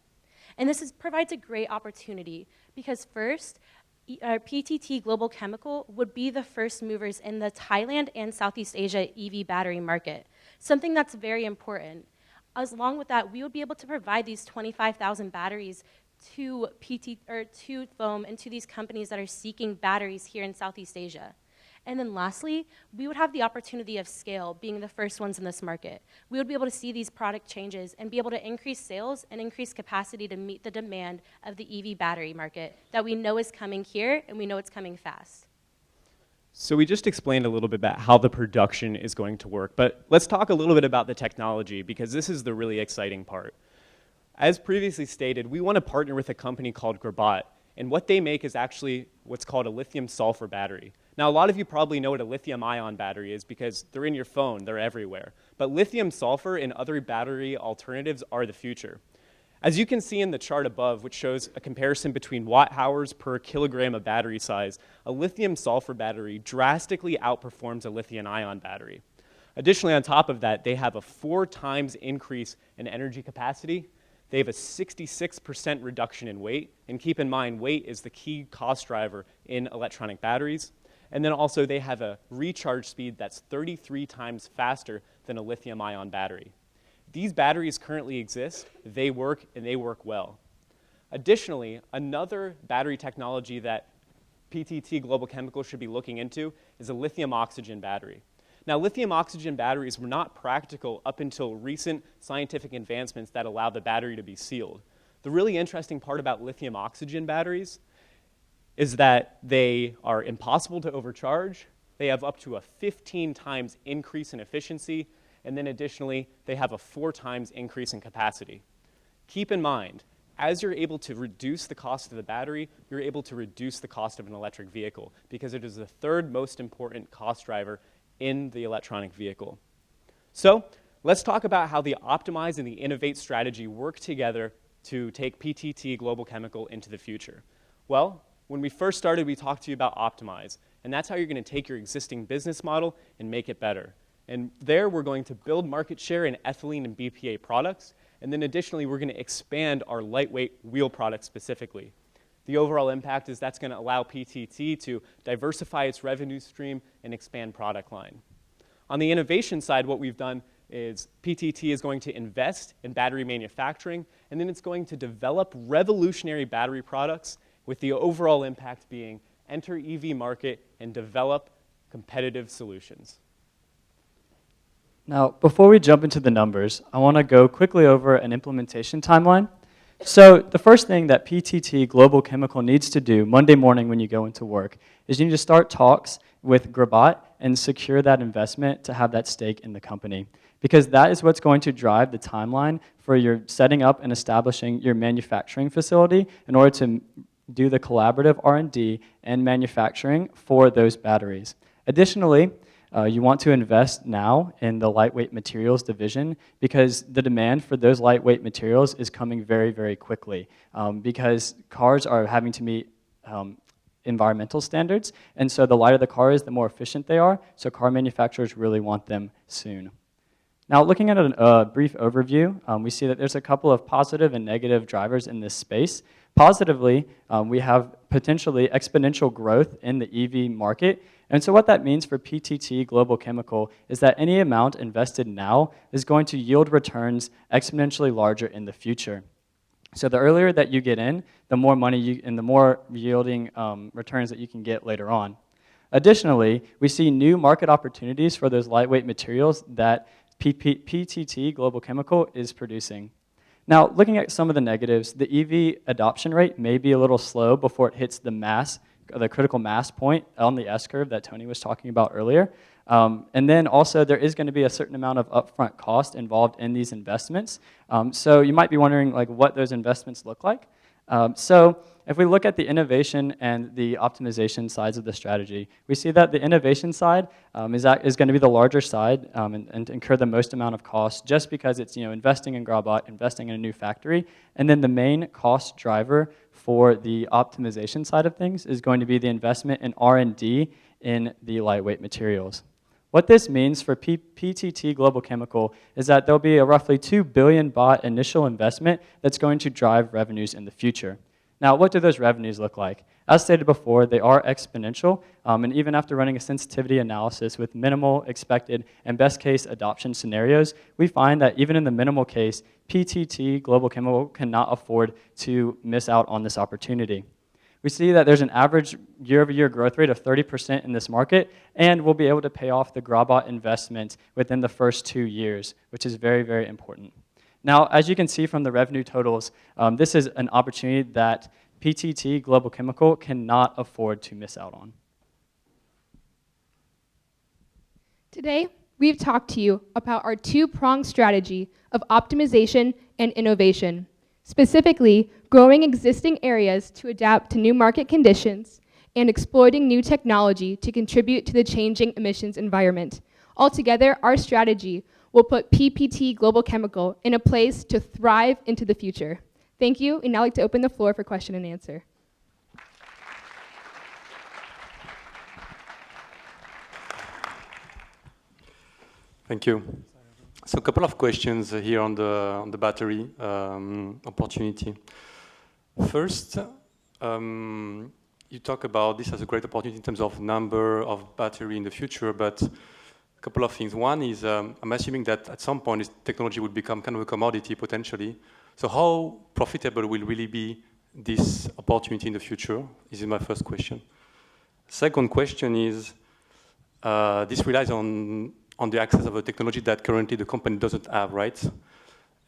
[SPEAKER 3] And this provides a great opportunity because first, PTT Global Chemical would be the first movers in the Thailand and Southeast Asia EV battery market, something that's very important. Along with that, we would be able to provide these 25,000 batteries to Foam and to these companies that are seeking batteries here in Southeast Asia. And then lastly, we would have the opportunity of scale, being the first ones in this market. We would be able to see these product changes and be able to increase sales and increase capacity to meet the demand of the EV battery market that we know is coming here and we know it's coming fast.
[SPEAKER 2] So we just explained a little bit about how the production is going to work, but let's talk a little bit about the technology because this is the really exciting part. As previously stated, we want to partner with a company called Grabat, and what they make is actually what's called a lithium-sulfur battery. Now, a lot of you probably know what a lithium-ion battery is because they're in your phone, they're everywhere. But lithium-sulfur and other battery alternatives are the future. As you can see in the chart above, which shows a comparison between watt-hours per kilogram of battery size, a lithium-sulfur battery drastically outperforms a lithium-ion battery. Additionally, on top of that, they have a 4 times increase in energy capacity. They have a 66% reduction in weight. And keep in mind, weight is the key cost driver in electronic batteries. And then also they have a recharge speed that's 33 times faster than a lithium-ion battery. These batteries currently exist, they work, and they work well. Additionally, another battery technology that PTT Global Chemical should be looking into is a lithium-oxygen battery. Now, lithium-oxygen batteries were not practical up until recent scientific advancements that allow the battery to be sealed. The really interesting part about lithium-oxygen batteries is that they are impossible to overcharge. They have up to a 15 times increase in efficiency, and then additionally, they have a 4 times increase in capacity. Keep in mind, as you're able to reduce the cost of the battery, you're able to reduce the cost of an electric vehicle because it is the 3rd most important cost driver in the electronic vehicle. So let's talk about how the optimize and the innovate strategy work together to take PTT Global Chemical into the future. Well, when we first started, we talked to you about optimize, and that's how you're going to take your existing business model and make it better. And there, we're going to build market share in ethylene and BPA products, and then additionally, we're going to expand our lightweight wheel products specifically. The overall impact is that's going to allow PTT to diversify its revenue stream and expand product line. On the innovation side, what we've done is PTT is going to invest in battery manufacturing, and then it's going to develop revolutionary battery products with the overall impact being enter EV market and develop competitive solutions.
[SPEAKER 6] Now, before we jump into the numbers, I want to go quickly over an implementation timeline. So the first thing that PTT Global Chemical needs to do Monday morning when you go into work is you need to start talks with Grabat and secure that investment to have that stake in the company. Because that is what's going to drive the timeline for your setting up and establishing your manufacturing facility in order to do the collaborative R&D and manufacturing for those batteries. Additionally, you want to invest now in the lightweight materials division because the demand for those lightweight materials is coming very, very quickly because cars are having to meet environmental standards, and so the lighter the car is, the more efficient they are, so car manufacturers really want them soon. Now, looking at a brief overview, we see that there's a couple of positive and negative drivers in this space. Positively, we have potentially exponential growth in the EV market. And so what that means for PTT Global Chemical is that any amount invested now is going to yield returns exponentially larger in the future. So the earlier that you get in, the more money and the more yielding returns that you can get later on. Additionally, we see new market opportunities for those lightweight materials that PTT Global Chemical is producing. Now, looking at some of the negatives, the EV adoption rate may be a little slow before it hits the critical mass point on the S-curve that Tony was talking about earlier. And then also there is going to be a certain amount of upfront cost involved in these investments. So you might be wondering what those investments look like. So if we look at the innovation and the optimization sides of the strategy, we see that the innovation side is going to be the larger side and incur the most amount of cost just because it's investing in Grabat, investing in a new factory. And then the main cost driver for the optimization side of things is going to be the investment in R&D in the lightweight materials. What this means for PTT Global Chemical is that there'll be a roughly 2 billion baht initial investment that's going to drive revenues in the future. Now, what do those revenues look like? As stated before, they are exponential, and even after running a sensitivity analysis with minimal expected and best case adoption scenarios, we find that even in the minimal case, PTT Global Chemical cannot afford to miss out on this opportunity. We see that there's an average year-over-year growth rate of 30% in this market, and we'll be able to pay off the Grabat investment within the first 2 years, which is very, very important. Now, as you can see from the revenue totals, this is an opportunity that PTT Global Chemical cannot afford to miss out on.
[SPEAKER 22] Today, we've talked to you about our two-pronged strategy of optimization and innovation, specifically growing existing areas to adapt to new market conditions and exploiting new technology to contribute to the changing emissions environment. Altogether, our strategy will put PTT Global Chemical in a place to thrive into the future. Thank you, and now I'd like to open the floor for question and answer.
[SPEAKER 21] Thank you. So a couple of questions here on the battery opportunity. First, you talk about this as a great opportunity in terms of number of battery in the future, but a couple of things. One is I'm assuming that at some point this technology would become kind of a commodity potentially. So how profitable will really be this opportunity in the future? This is my first question. Second question is, this relies on the access of a technology that currently the company doesn't have, right?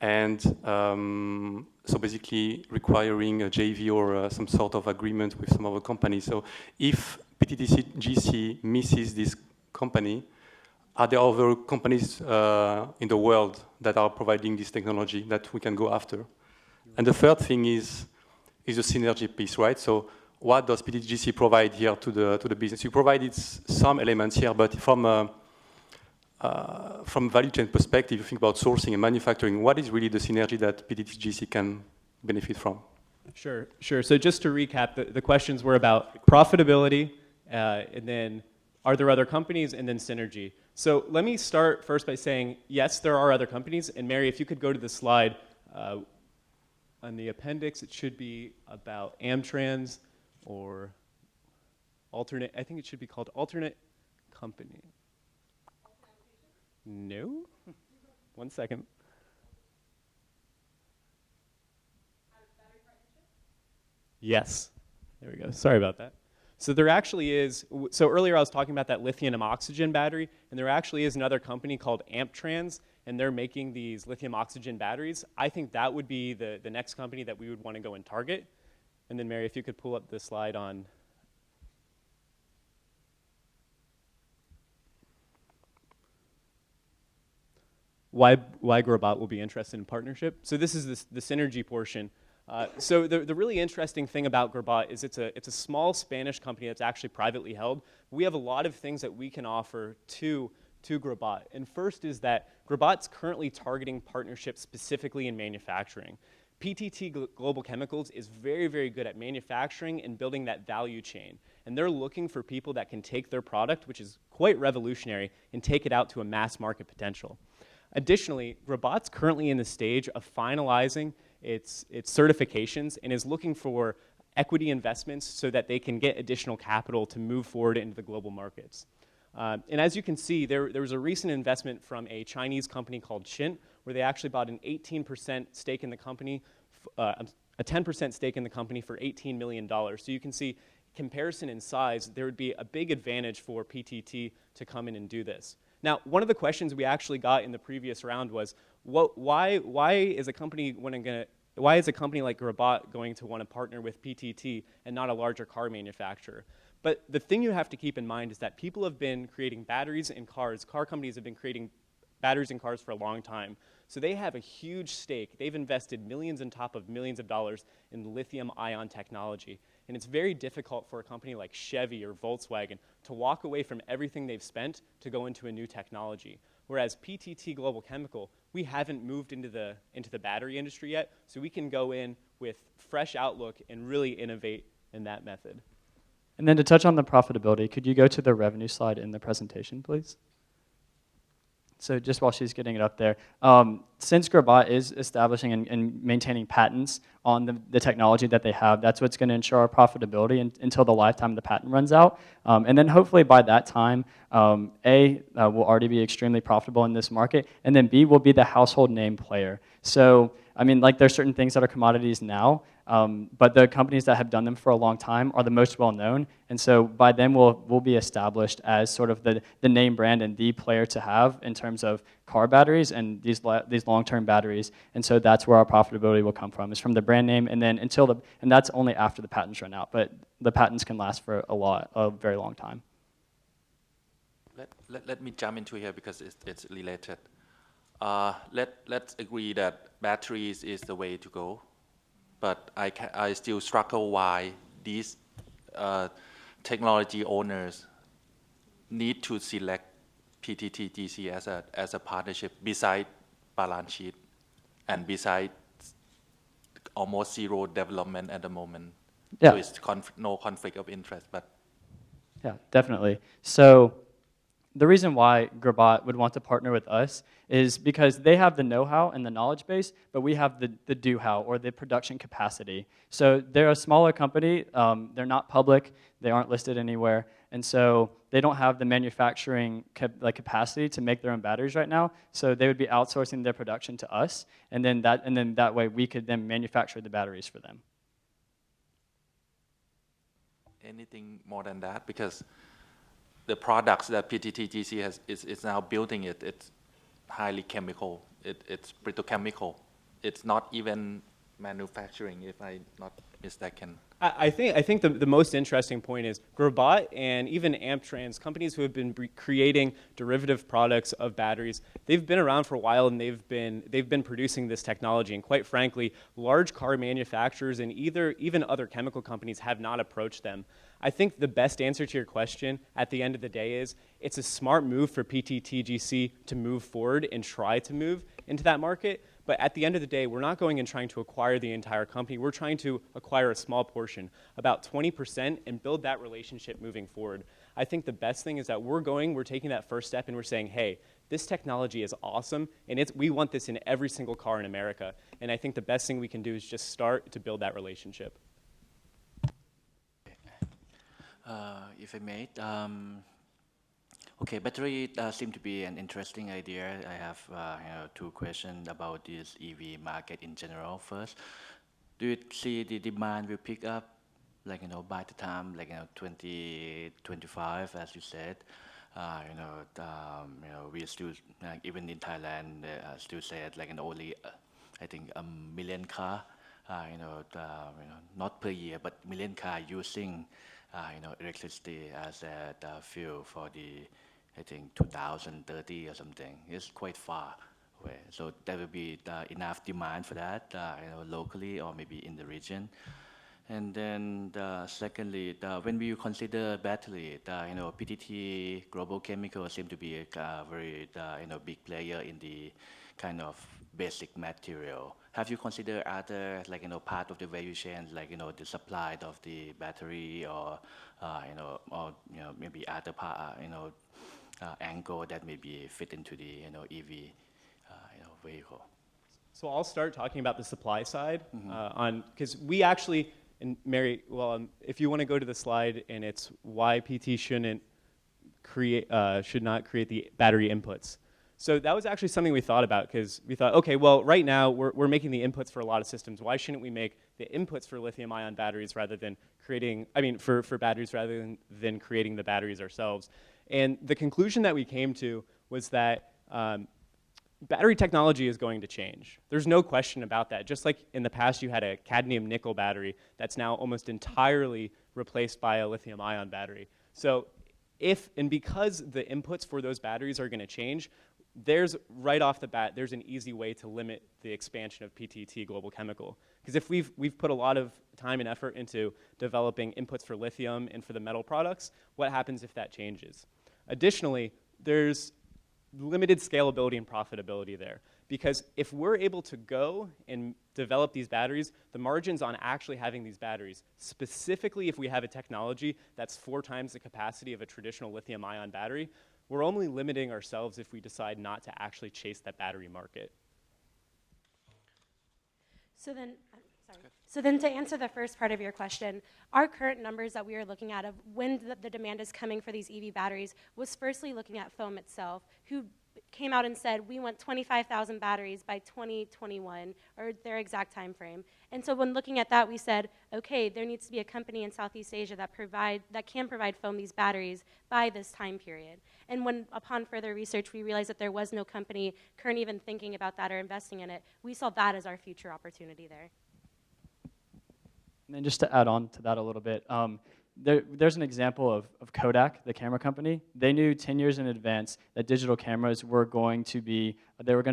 [SPEAKER 21] And so basically requiring a JV or some sort of agreement with some other company. So if PTTGC misses this company, are there other companies in the world that are providing this technology that we can go after? And the third thing is the synergy piece, right? So what does PTTGC provide here to the business? You provided some elements here, but from value chain perspective, you think about sourcing and manufacturing, what is really the synergy that PTTGC can benefit from?
[SPEAKER 2] Sure. So just to recap, the questions were about profitability, and then are there other companies, and then synergy. So let me start first by saying, yes, there are other companies, and Mary, if you could go to the slide, on the appendix, it should be about Amtrans or alternate, I think it should be called alternate company. No? 1 second. Yes. There we go. Sorry about that. So there actually is, so earlier I was talking about that lithium oxygen battery, and there actually is another company called Amptrans, and they're making these lithium oxygen batteries. I think that would be the next company that we would want to go and target. And then Mary, if you could pull up the slide on. Why Grobot will be interested in partnership. So this is the synergy portion. So the really interesting thing about Grobot is it's a small Spanish company that's actually privately held. We have a lot of things that we can offer to Grobot. And first is that Grobot's currently targeting partnerships specifically in manufacturing. PTT Global Chemicals is very, very good at manufacturing and building that value chain. And they're looking for people that can take their product, which is quite revolutionary, and take it out to a mass market potential. Additionally, Grobot's currently in the stage of finalizing its certifications and is looking for equity investments so that they can get additional capital to move forward into the global markets. And as you can see, there was a recent investment from a Chinese company called Chint, where they actually bought an 18% stake in the company, a 10% stake in the company for $18 million. So you can see, comparison in size, there would be a big advantage for PTT to come in and do this. Now, one of the questions we actually got in the previous round was, why is a company like Grobot going to want to partner with PTT and not a larger car manufacturer? But the thing you have to keep in mind is that people have been creating batteries in cars. Car companies have been creating batteries in cars for a long time. So they have a huge stake. They've invested millions on top of millions of dollars in lithium-ion technology. And it's very difficult for a company like Chevy or Volkswagen to walk away from everything they've spent to go into a new technology. Whereas PTT Global Chemical, we haven't moved into the battery industry yet, so we can go in with fresh outlook and really innovate in that method.
[SPEAKER 6] And then to touch on the profitability, could you go to the revenue slide in the presentation, please? So just while she's getting it up there, since Grobot is establishing and maintaining patents on the technology that they have, that's what's going to ensure our profitability until the lifetime of the patent runs out. And then hopefully by that time, A, we'll already be extremely profitable in this market, and then B, we'll be the household name player. So, I mean, like there's certain things that are commodities now, but the companies that have done them for a long time are the most well-known, and so by then we'll be established as sort of the name brand and the player to have in terms of car batteries and these long-term batteries, and so that's where our profitability will come from, is from the brand name, and then and that's only after the patents run out, but the patents can last for a very long time.
[SPEAKER 18] Let me jump into here because it's related. Let's agree that batteries is the way to go. But I still struggle why these technology owners need to select PTTGC as a partnership beside balance sheet and beside almost zero development at the moment.
[SPEAKER 6] Yeah.
[SPEAKER 18] So it's no conflict of interest. But
[SPEAKER 6] yeah, definitely. So the reason why Grobot would want to partner with us is because they have the know-how and the knowledge base, but we have the do-how, or the production capacity. So they're a smaller company, they're not public, they aren't listed anywhere, and so they don't have the manufacturing capacity to make their own batteries right now, so they would be outsourcing their production to us, and then that way we could then manufacture the batteries for them.
[SPEAKER 18] Anything more than that? Because the products that PTTGC is now building it's highly chemical. It's petrochemical. It's not even manufacturing, if I'm not mistaken.
[SPEAKER 2] I think the most interesting point is Grobot and even Amptrans, companies who have been creating derivative products of batteries, they've been around for a while and they've been producing this technology. And quite frankly, large car manufacturers and even other chemical companies have not approached them. I think the best answer to your question at the end of the day is it's a smart move for PTTGC to move forward and try to move into that market. But at the end of the day, we're not going and trying to acquire the entire company. We're trying to acquire a small portion, about 20%, and build that relationship moving forward. I think the best thing is that we're taking that first step and we're saying, hey, this technology is awesome, and we want this in every single car in America. And I think the best thing we can do is just start to build that relationship.
[SPEAKER 20] If I may, okay, battery seem to be an interesting idea. I have two questions about this EV market in general. First, do you see the demand will pick up like, by the time, 2025, as you said, we still, even in Thailand, still said, only, I think, 1 million car, not per year, but million car using, electricity as a fuel for the, I think, 2030 or something. It's quite far away. So there will be enough demand for that, locally or maybe in the region. And then secondly, when we consider battery, PTT Global Chemical seem to be a very big player in the kind of basic material. Have you considered other part of the value chain, the supply of the battery or maybe other part, angle that maybe fit into the EV vehicle?
[SPEAKER 2] So I'll start talking about the supply side because we actually. And Mary, well, if you want to go to the slide, and it's why PT should not create the battery inputs. So that was actually something we thought about because we thought, okay, well, right now we're making the inputs for a lot of systems. Why shouldn't we make the inputs for lithium-ion batteries rather than creating? I mean, for batteries rather than creating the batteries ourselves. And the conclusion that we came to was that. Battery technology is going to change. There's no question about that. Just like in the past you had a cadmium nickel battery that's now almost entirely replaced by a lithium ion battery. So because the inputs for those batteries are going to change, there's right off the bat, there's an easy way to limit the expansion of PTT Global Chemical. Because if we've put a lot of time and effort into developing inputs for lithium and for the metal products, what happens if that changes? Additionally, there's limited scalability and profitability there. Because if we're able to go and develop these batteries, the margins on actually having these batteries, specifically if we have a technology that's 4 times the capacity of a traditional lithium-ion battery, we're only limiting ourselves if we decide not to actually chase that battery market.
[SPEAKER 3] So then to answer the first part of your question, our current numbers that we are looking at of when the demand is coming for these EV batteries was firstly looking at Foam itself, who came out and said we want 25,000 batteries by 2021, or their exact time frame. And so when looking at that, we said, okay, there needs to be a company in Southeast Asia that can provide Foam these batteries by this time period. And when, upon further research, we realized that there was no company currently even thinking about that or investing in it, we saw that as our future opportunity there.
[SPEAKER 6] And then just to add on to that a little bit, there's an example of Kodak, the camera company. They knew 10 years in advance that digital cameras were going to be a thing, they were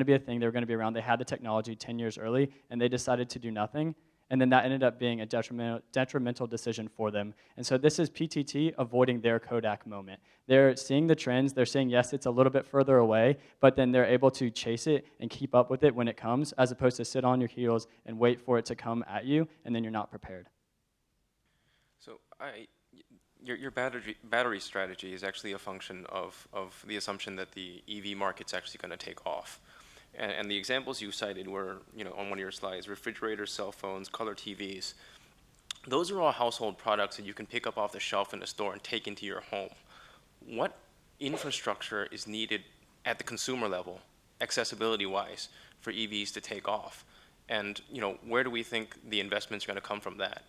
[SPEAKER 6] going to be around. They had the technology 10 years early, and they decided to do nothing. And then that ended up being a detrimental decision for them. And so this is PTT avoiding their Kodak moment. They're seeing the trends. They're saying, yes, it's a little bit further away, but then they're able to chase it and keep up with it when it comes, as opposed to sit on your heels and wait for it to come at you, and then you're not prepared.
[SPEAKER 17] So your battery strategy is actually a function of the assumption that the EV market's actually going to take off. And the examples you cited were, on one of your slides, refrigerators, cell phones, color TVs. Those are all household products that you can pick up off the shelf in a store and take into your home. What infrastructure is needed at the consumer level, accessibility-wise, for EVs to take off? And, where do we think the investments are going to come from that?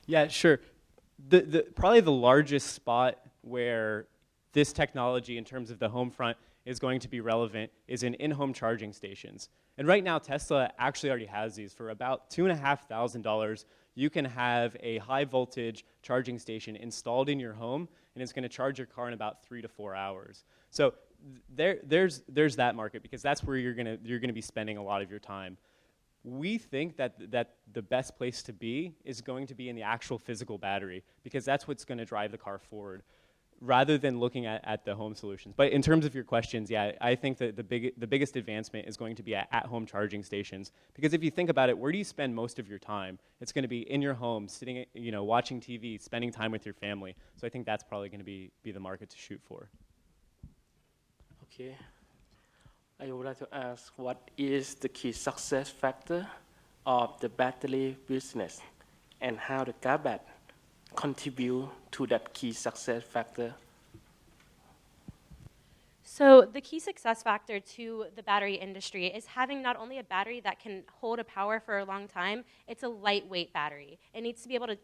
[SPEAKER 2] Yeah, sure. Probably the largest spot where this technology in terms of the home front is going to be relevant is in in-home charging stations. And right now, Tesla actually already has these. For about $2,500, you can have a high voltage charging station installed in your home, and it's going to charge your car in about 3 to 4 hours. So there's that market, because that's where you're going to be spending a lot of your time. We think that the best place to be is going to be in the actual physical battery, because that's what's going to drive the car forward, rather than looking at the home solutions. But in terms of your questions, yeah, I think that the biggest advancement is going to be at home charging stations. Because if you think about it, where do you spend most of your time? It's going to be in your home, sitting, watching TV, spending time with your family. So I think that's probably going to be the market to shoot for.
[SPEAKER 12] Okay. I would like to ask, what is the key success factor of the battery business, and how the GABAT contribute to that key success factor?
[SPEAKER 3] So the key success factor to the battery industry is having not only a battery that can hold a power for a long time, it's a lightweight battery. It needs to be able to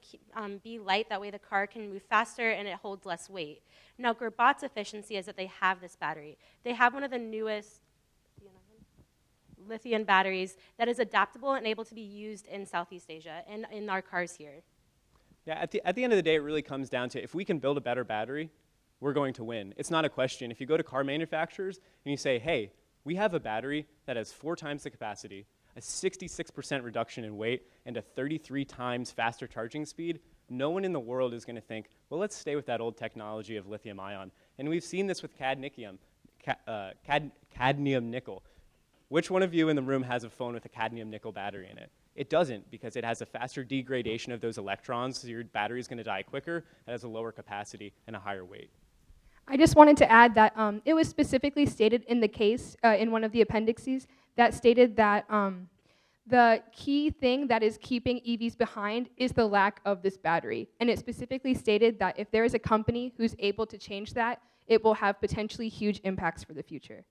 [SPEAKER 3] be light, that way the car can move faster and it holds less weight. Now Gerbat's efficiency is that they have this battery. They have one of the newest lithium batteries that is adaptable and able to be used in Southeast Asia and in our cars here.
[SPEAKER 2] Yeah, at the end of the day, it really comes down to if we can build a better battery, we're going to win. It's not a question. If you go to car manufacturers and you say, hey, we have a battery that has 4 times the capacity, a 66% reduction in weight, and a 33 times faster charging speed, no one in the world is going to think, well, let's stay with that old technology of lithium ion. And we've seen this with cadmium nickel. Which one of you in the room has a phone with a cadmium nickel battery in it? It doesn't, because it has a faster degradation of those electrons, so your battery is going to die quicker, it has a lower capacity and a higher weight.
[SPEAKER 22] I just wanted to add that it was specifically stated in the case, in one of the appendices, that stated that the key thing that is keeping EVs behind is the lack of this battery. And it specifically stated that if there is a company who's able to change that, it will have potentially huge impacts for the future.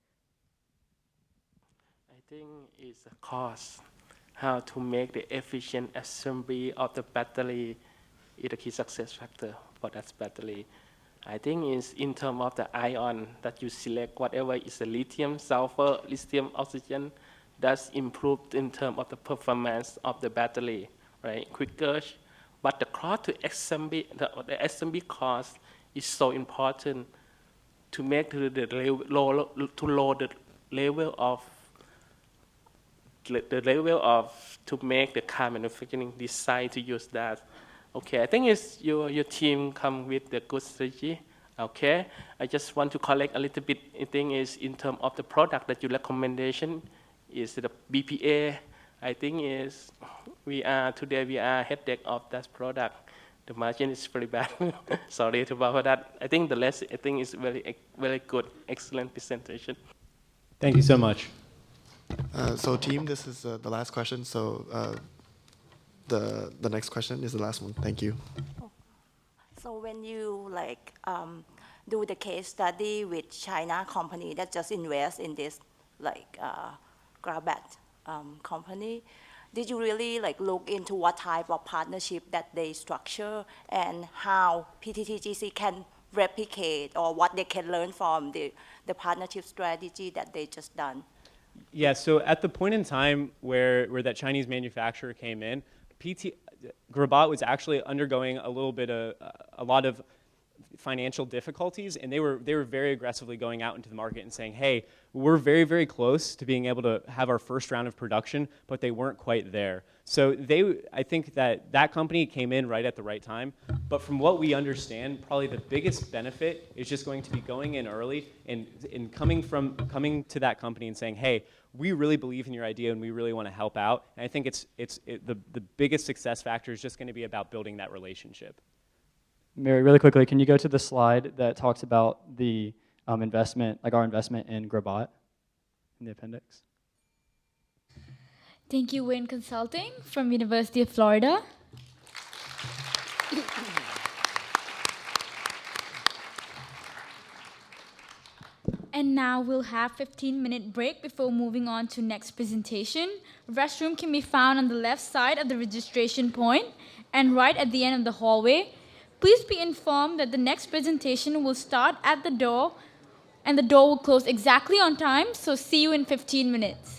[SPEAKER 12] I think it's a cost. How to make the efficient assembly of the battery is a key success factor for that battery. I think it's in terms of the ion that you select, whatever is the lithium, sulfur, lithium, oxygen, that's improved in terms of the performance of the battery, right? Quicker, but the cost to assembly, the assembly cost is so important to make to lower the level of to make the car manufacturing decide to use that. Okay, I think it's your team come with the good strategy. Okay, I just want to collect a little bit. I think is in terms of the product that your recommendation is the BPA. I think is today we are headache of that product. The margin is very bad. Sorry about that. I think the less I think is very good, excellent presentation.
[SPEAKER 2] Thank you so much.
[SPEAKER 4] So team, this is the last question. So the next question is the last one. Thank you.
[SPEAKER 19] So when you do the case study with China company that just invest in this Grabat company, did you really look into what type of partnership that they structure and how PTTGC can replicate or what they can learn from the partnership strategy that they just done?
[SPEAKER 2] Yeah, so at the point in time where that Chinese manufacturer came in, Grabat was actually undergoing a lot of financial difficulties, and they were very aggressively going out into the market and saying, hey, we're very, very close to being able to have our first round of production, but they weren't quite there. So I think that company came in right at the right time, but from what we understand, probably the biggest benefit is just going to be going in early and coming to that company and saying, hey, we really believe in your idea and we really want to help out. And I think the biggest success factor is just going to be about building that relationship.
[SPEAKER 6] Mary, really quickly, can you go to the slide that talks about the investment, like our investment in Grabat in the appendix?
[SPEAKER 5] Thank you, Wayne Consulting from University of Florida. And now we'll have 15-minute break before moving on to next presentation. Restroom can be found on the left side of the registration point and right at the end of the hallway. Please be informed that the next presentation will start at the door and the door will close exactly on time, so see you in 15 minutes.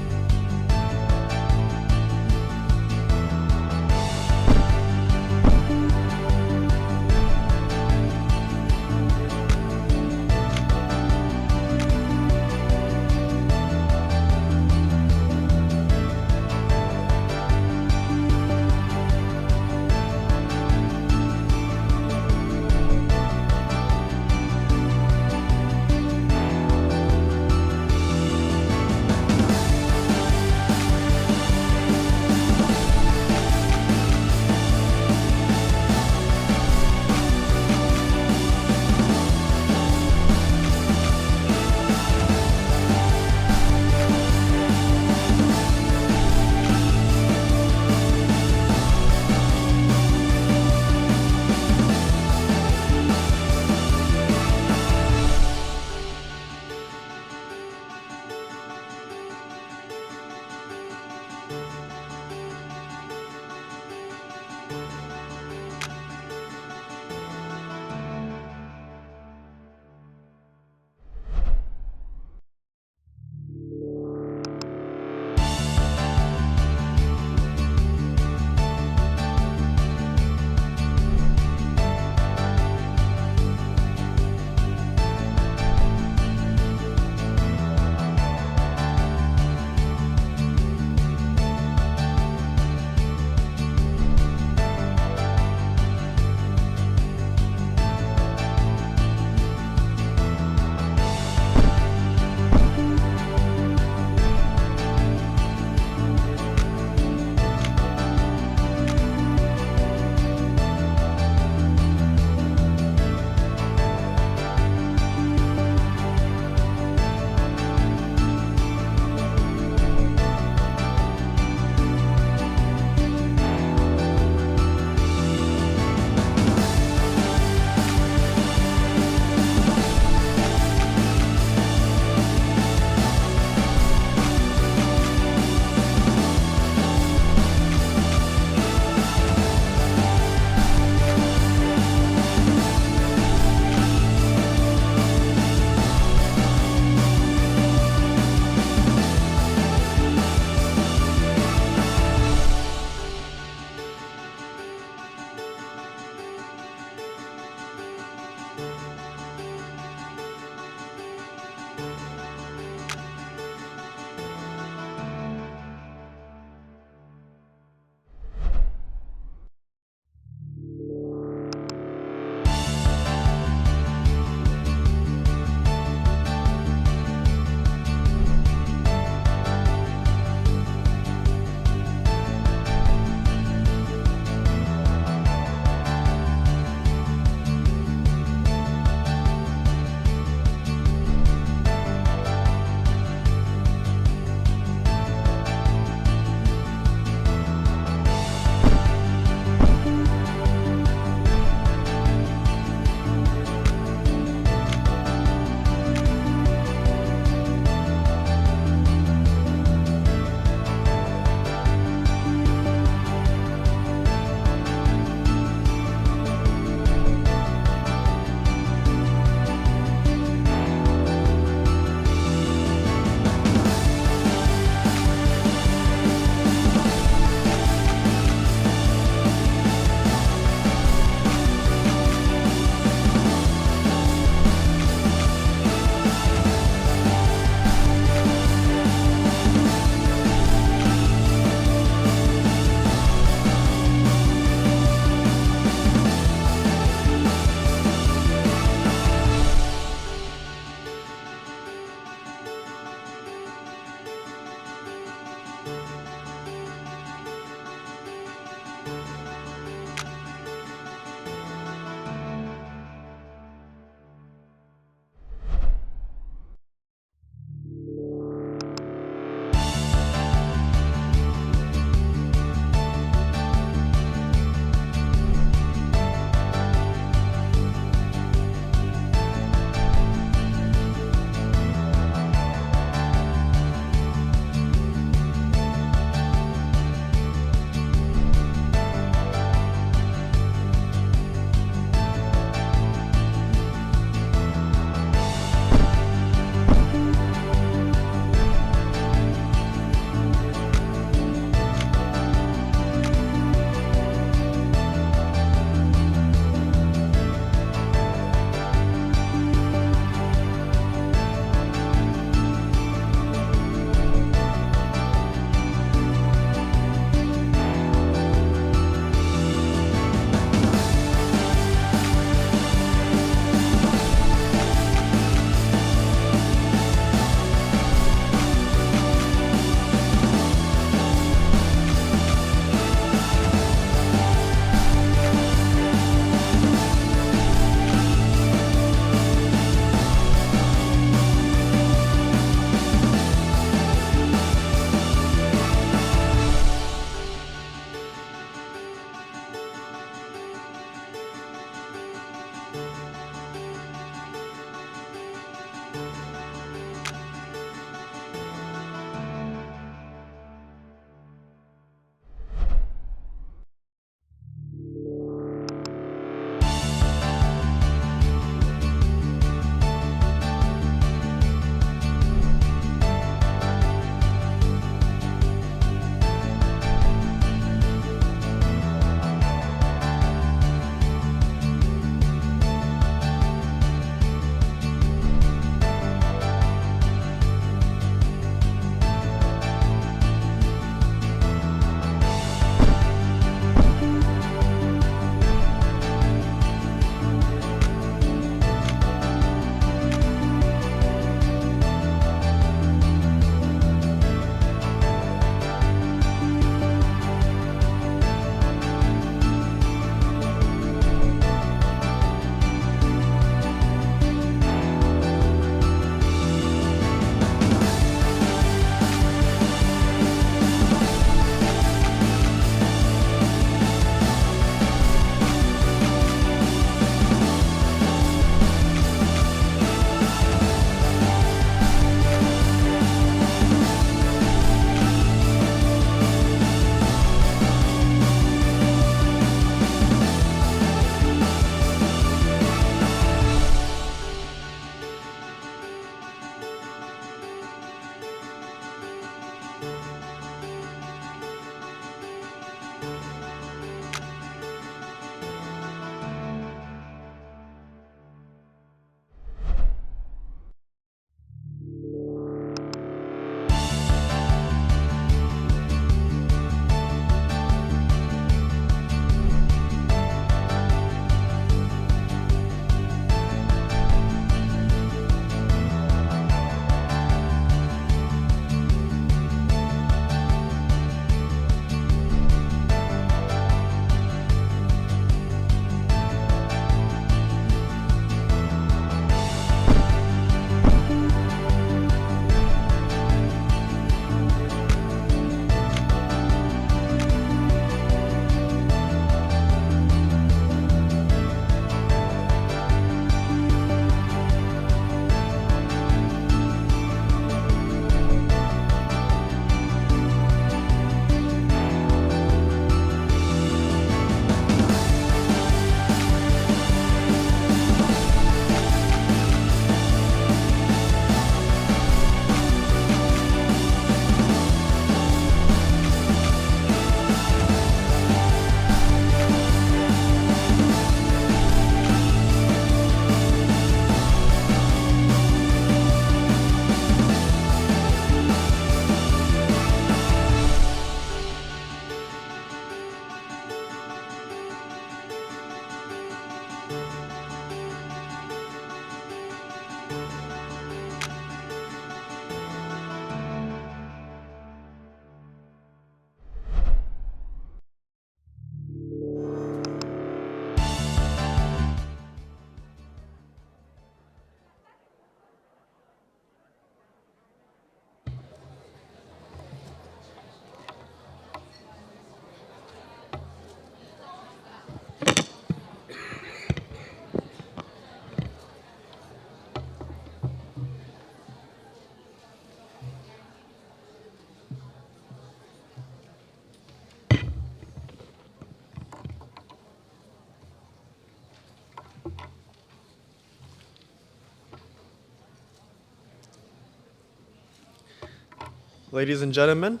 [SPEAKER 4] Ladies and gentlemen,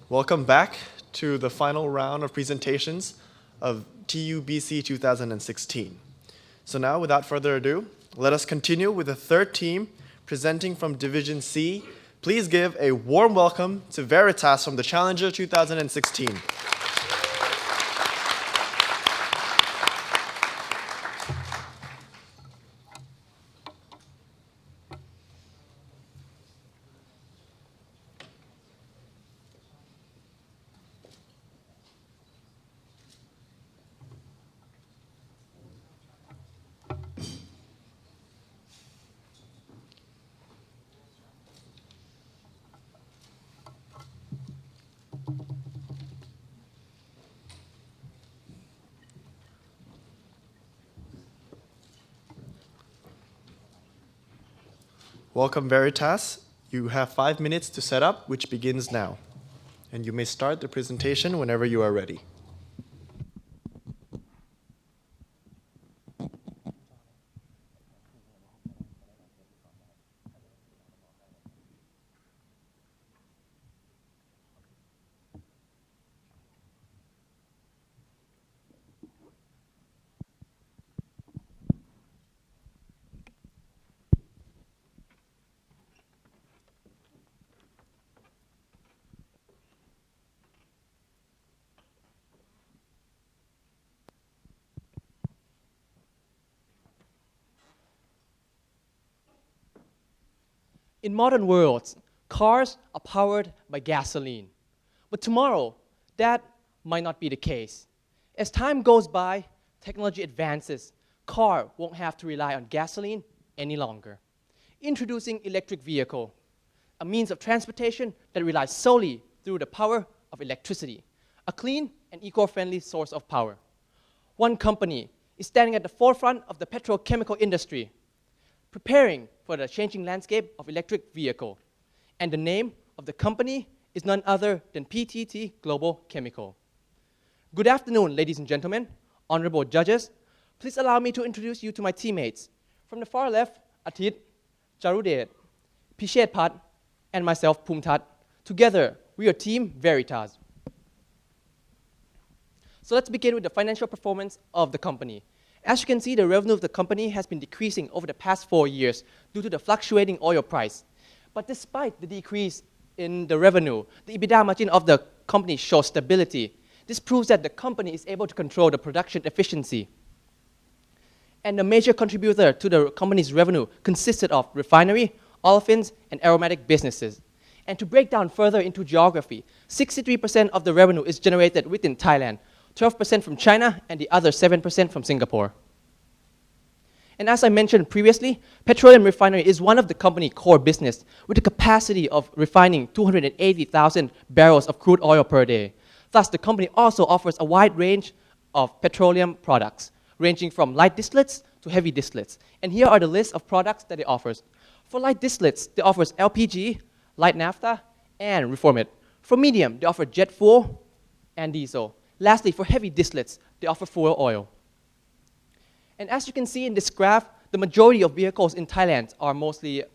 [SPEAKER 4] welcome back to the final round of presentations of TUBC 2016. So now, without further ado, let us continue with the third team presenting from Division C. Please give a warm welcome to Veritas from the Challenger 2016. Welcome, Veritas. You have 5 minutes to set up, which begins now. And you may start the presentation whenever you are ready.
[SPEAKER 7] In modern worlds, cars are powered by gasoline. But tomorrow, that might not be the case. As time goes by, technology advances, car won't have to rely on gasoline any longer. Introducing electric vehicle, a means of transportation that relies solely through the power of electricity, a clean and eco-friendly source of power. One company is standing at the forefront of the petrochemical industry, preparing for the changing landscape of electric vehicle. And the name of the company is none other than PTT Global Chemical. Good afternoon, ladies and gentlemen, honorable judges. Please allow me to introduce you to my teammates. From the far left, Atit, Charudet, Pishet Pat, and myself, Pumtat. Together, we are Team Veritas. So let's begin with the financial performance of the company. As you can see, the revenue of the company has been decreasing over the past 4 years due to the fluctuating oil price. But despite the decrease in the revenue, the EBITDA margin of the company shows stability. This proves that the company is able to control the production efficiency. And the major contributor to the company's revenue consisted of refinery, olefins, and aromatic businesses. And to break down further into geography, 63% of the revenue is generated within Thailand, 12% from China, and the other 7% from Singapore. And as I mentioned previously, petroleum refinery is one of the company's core business with a capacity of refining 280,000 barrels of crude oil per day. Thus, the company also offers a wide range of petroleum products, ranging from light distillates to heavy distillates. And here are the list of products that it offers. For light distillates, it offers LPG, light naphtha, and reformate. For medium, they offer jet fuel and diesel. Lastly, for heavy distillates, they offer fuel oil. And as you can see in this graph, the majority of vehicles in Thailand are mostly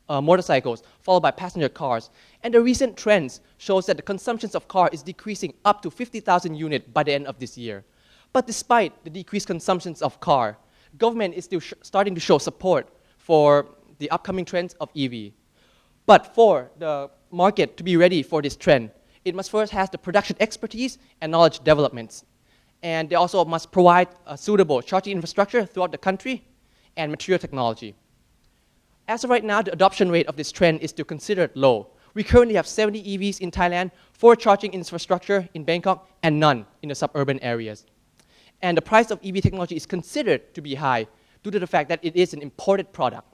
[SPEAKER 7] motorcycles, followed by passenger cars. And the recent trends shows that the consumption of car is decreasing up to 50,000 units by the end of this year. But despite the decreased consumption of car, government is still starting to show support for the upcoming trends of EV. But for the market to be ready for this trend, it must first have the production expertise and knowledge developments. And they also must provide a suitable charging infrastructure throughout the country and material technology. As of right now, the adoption rate of this trend is still considered low. We currently have 70 EVs in Thailand, 4 charging infrastructure in Bangkok, and none in the suburban areas. And the price of EV technology is considered to be high due to the fact that it is an imported product.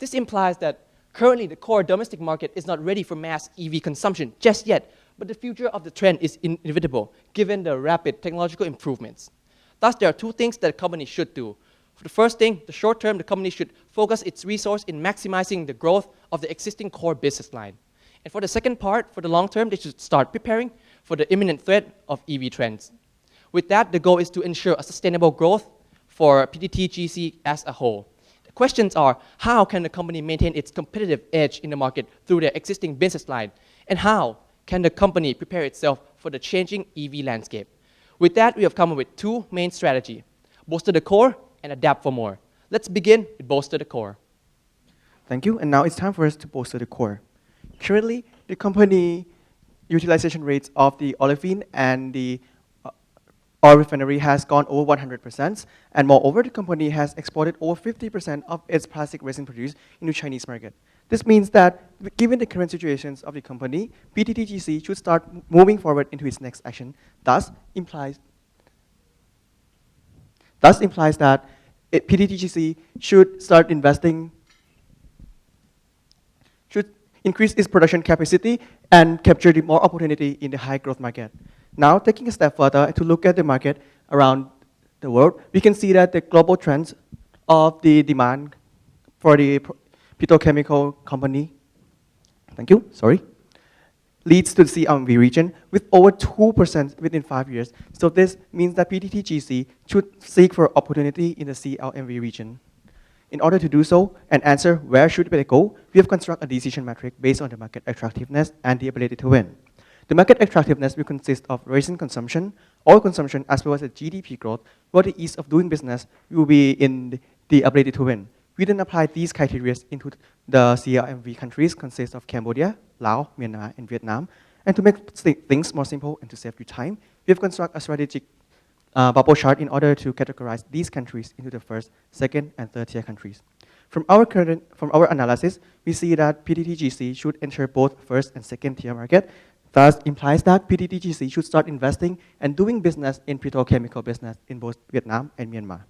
[SPEAKER 7] This implies that currently the core domestic market is not ready for mass EV consumption just yet, but the future of the trend is inevitable given the rapid technological improvements. Thus, there are 2 things that a company should do. For the first thing, the short term, the company should focus its resource in maximizing the growth of the existing core business line. And for the second part, for the long term, they should start preparing for the imminent threat of EV trends. With that, the goal is to ensure a sustainable growth for PTTGC as a whole. The questions are, how can the company maintain its competitive edge in the market through their existing business line? And how can the company prepare itself for the changing EV landscape? With that, we have come up with two main strategies: bolster the core and adapt for more. Let's begin with bolster the core.
[SPEAKER 8] Thank you, and now it's time for us to bolster the core. Currently, the company utilization rates of the olefin and the oil refinery has gone over 100%, and moreover, the company has exported over 50% of its plastic resin produced into Chinese market. This means that, given the current situations of the company, PTTGC should start moving forward into its next action. Thus implies that PTTGC should start investing, should increase its production capacity and capture the more opportunity in the high growth market. Now, taking a step further to look at the market around the world, we can see that the global trends of the demand for the petrochemical company, leads to the CLMV region with over 2% within 5 years. So this means that PTTGC should seek for opportunity in the CLMV region. In order to do so and answer where should they go, we have constructed a decision metric based on the market attractiveness and the ability to win. The market attractiveness will consist of resin consumption, oil consumption, as well as the GDP growth, while the ease of doing business will be in the ability to win. We then apply these criteria into the CLMV countries consist of Cambodia, Laos, Myanmar, and Vietnam. And to make things more simple and to save you time, we have constructed a strategic bubble chart in order to categorize these countries into the first, second, and third tier countries. From our analysis, we see that PTTGC should enter both first and second tier market. Thus implies that PTTGC should start investing and doing business in petrochemical business in both Vietnam and Myanmar.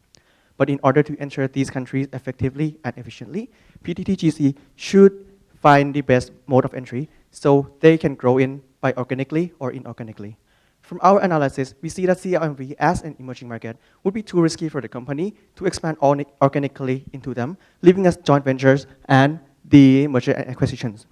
[SPEAKER 8] But in order to enter these countries effectively and efficiently, PTTGC should find the best mode of entry so they can grow in by organically or inorganically. From our analysis, we see that CLMV as an emerging market would be too risky for the company to expand organically into them, leaving us joint ventures and the merger and acquisitions.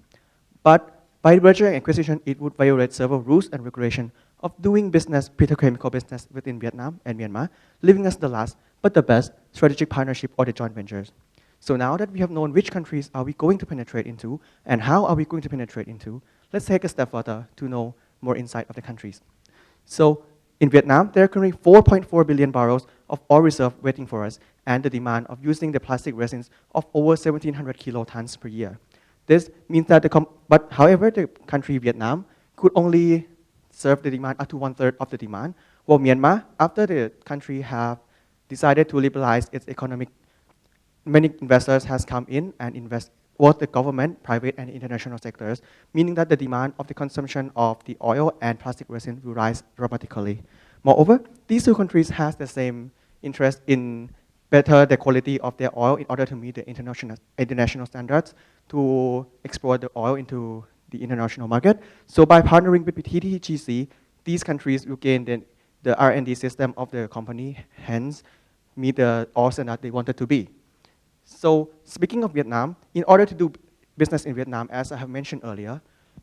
[SPEAKER 8] But by merger and acquisition, it would violate several rules and regulations of doing business, petrochemical business within Vietnam and Myanmar, leaving us the last but the best strategic partnership or the joint ventures. So now that we have known which countries are we going to penetrate into and how are we going to penetrate into, let's take a step further to know more insight of the countries. So in Vietnam, there are currently 4.4 billion barrels of oil reserve waiting for us and the demand of using the plastic resins of over 1,700 kilotons per year. This means that however, the country Vietnam could only serve the demand up to 1/3 of the demand, while Myanmar, after the country have decided to liberalize its economic, many investors has come in and invest both the government, private, and international sectors, meaning that the demand of the consumption of the oil and plastic resin will rise dramatically. Moreover, these two countries have the same interest in better the quality of their oil in order to meet the international standards to export the oil into the international market. So by partnering with PTTGC, these countries will gain the R&D system of the company, hence meet the oil standard they wanted to be. So speaking of Vietnam, in order to do business in Vietnam, as I have mentioned earlier,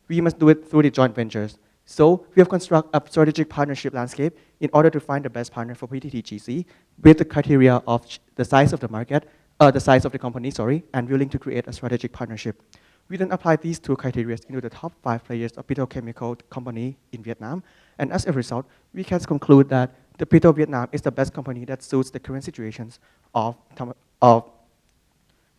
[SPEAKER 8] we must do it through the joint ventures. So we have constructed a strategic partnership landscape in order to find the best partner for PTTGC with the criteria of the size of the market, the size of the company, and willing to create a strategic partnership. We then apply these two criteria into the top 5 players of petrochemical company in Vietnam. And as a result, we can conclude that the Petro Vietnam is the best company that suits the current situations of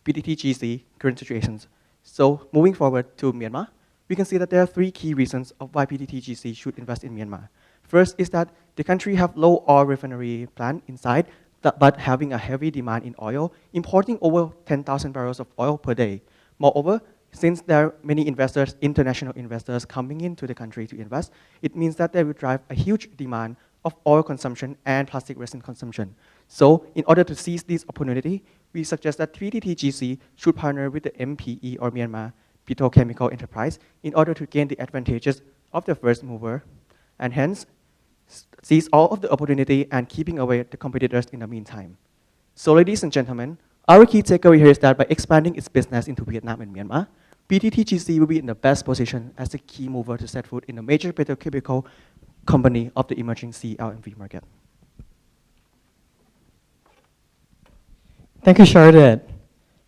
[SPEAKER 8] PTTGC current situations. So moving forward to Myanmar, we can see that there are 3 key reasons of why PTTGC should invest in Myanmar. First is that the country have low oil refinery plant inside, but having a heavy demand in oil, importing over 10,000 barrels of oil per day. Moreover, since there are many investors, international investors coming into the country to invest, it means that they will drive a huge demand of oil consumption and plastic resin consumption. So in order to seize this opportunity, we suggest that PTTGC should partner with the MPE or Myanmar Petrochemical Enterprise in order to gain the advantages of the first mover and hence seize all of the opportunity and keeping away the competitors in the meantime. So ladies and gentlemen, our key takeaway here is that by expanding its business into Vietnam and Myanmar, PTTGC will be in the best position as a key mover to set foot in a major petrochemical company of the emerging CLMV market.
[SPEAKER 6] Thank you, Charlotte.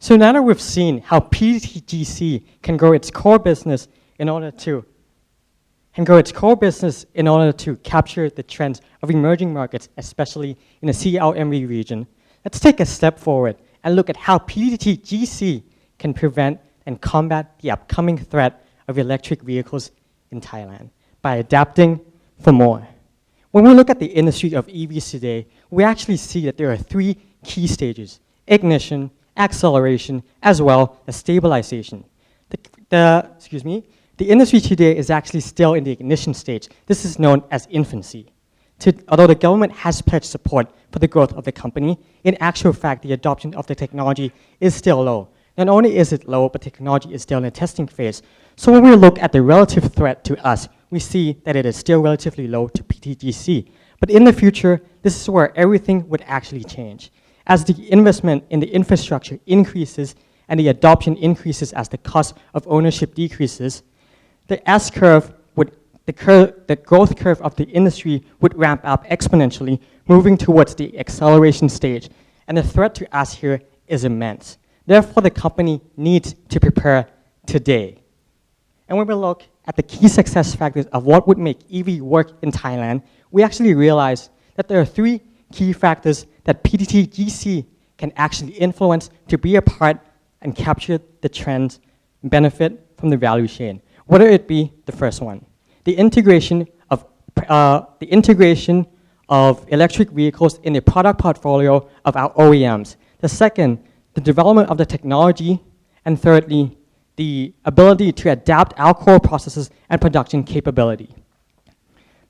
[SPEAKER 9] So now that we've seen how PTTGC can grow its core business in order to capture the trends of emerging markets, especially in the CLMV region, let's take a step forward and look at how PTTGC can prevent and combat the upcoming threat of electric vehicles in Thailand by adapting for more. When we look at the industry of EVs today, we actually see that there are three key stages: ignition, acceleration, as well as stabilization. The industry today is actually still in the ignition stage. This is known as infancy. Although the government has pledged support for the growth of the company, in actual fact, the adoption of the technology is still low. Not only is it low, but technology is still in a testing phase. So when we look at the relative threat to us, we see that it is still relatively low to PTTGC. But in the future, this is where everything would actually change. As the investment in the infrastructure increases and the adoption increases as the cost of ownership decreases, the S-curve would, the growth curve of the industry would ramp up exponentially, moving towards the acceleration stage. And the threat to us here is immense. Therefore, the company needs to prepare today. And when we look at the key success factors of what would make EV work in Thailand, we actually realize that there are three key factors that PTTGC can actually influence to be a part and capture the trends and benefit from the value chain. Whether it be the first one, the integration of electric vehicles in the product portfolio of our OEMs. The second, the development of the technology. And thirdly, the ability to adapt our core processes and production capability.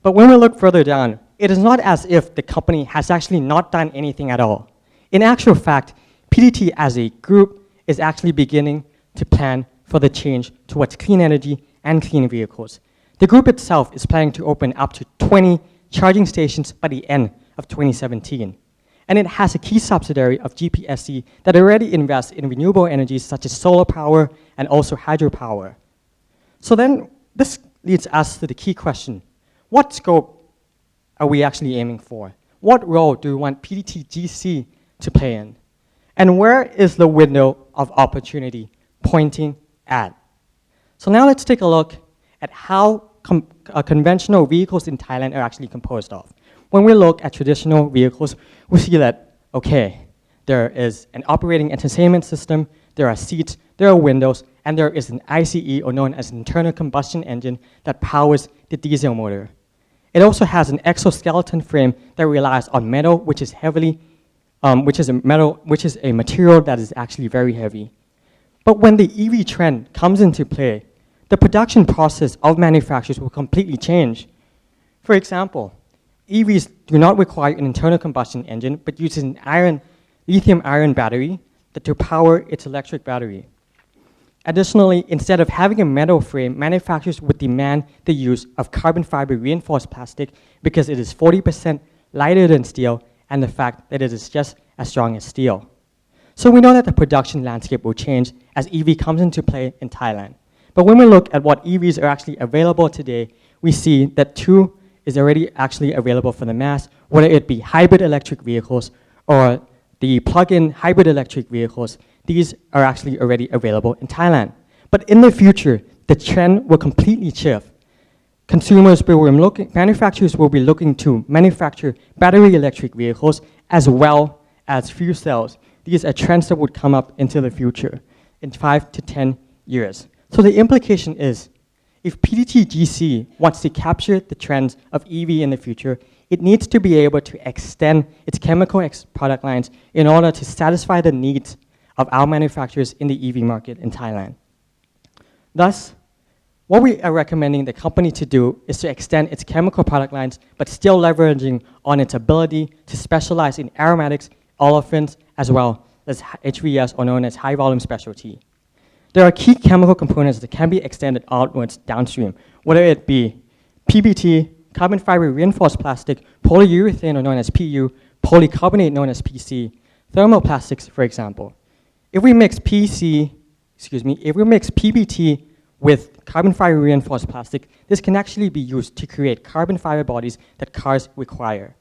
[SPEAKER 9] But when we look further down, it is not as if the company has actually not done anything at all. In actual fact, PTT as a group is actually beginning to plan for the change towards clean energy and clean vehicles. The group itself is planning to open up to 20 charging stations by the end of 2017. And it has a key subsidiary of GPSC that already invests in renewable energies such as solar power and also hydropower. So then this leads us to the key question: what scope are we actually aiming for? What role do we want PTTGC to play in? And where is the window of opportunity pointing at? So now let's take a look at how conventional vehicles in Thailand are actually composed of. When we look at traditional vehicles, we see that, okay, there is an operating entertainment system, there are seats, there are windows, and there is an ICE, or known as internal combustion engine, that powers the diesel motor. It also has an exoskeleton frame that relies on metal, which is a material that is actually very heavy. But when the EV trend comes into play, the production process of manufacturers will completely change. For example, EVs do not require an internal combustion engine, but uses an lithium iron battery to power its electric battery. Additionally, instead of having a metal frame, manufacturers would demand the use of carbon fiber reinforced plastic because it is 40% lighter than steel, and the fact that it is just as strong as steel. So we know that the production landscape will change as EV comes into play in Thailand. But when we look at what EVs are actually available today, we see that two is already actually available for the mass, whether it be hybrid electric vehicles or the plug-in hybrid electric vehicles. These are actually already available in Thailand. But in the future, the trend will completely shift. Manufacturers will be looking to manufacture battery electric vehicles as well as fuel cells. These are trends that would come up into the future in 5 to 10 years. So the implication is, if PTTGC wants to capture the trends of EV in the future, it needs to be able to extend its chemical product lines in order to satisfy the needs of our manufacturers in the EV market in Thailand. Thus, what we are recommending the company to do is to extend its chemical product lines, but still leveraging on its ability to specialize in aromatics, olefins, as well as HVS, or known as high volume specialty. There are key chemical components that can be extended outwards downstream, whether it be PBT, carbon fiber reinforced plastic, polyurethane, or known as PU, polycarbonate, known as PC, thermoplastics, for example. If we mix PBT with carbon fiber reinforced plastic, this can actually be used to create carbon fiber bodies that cars require.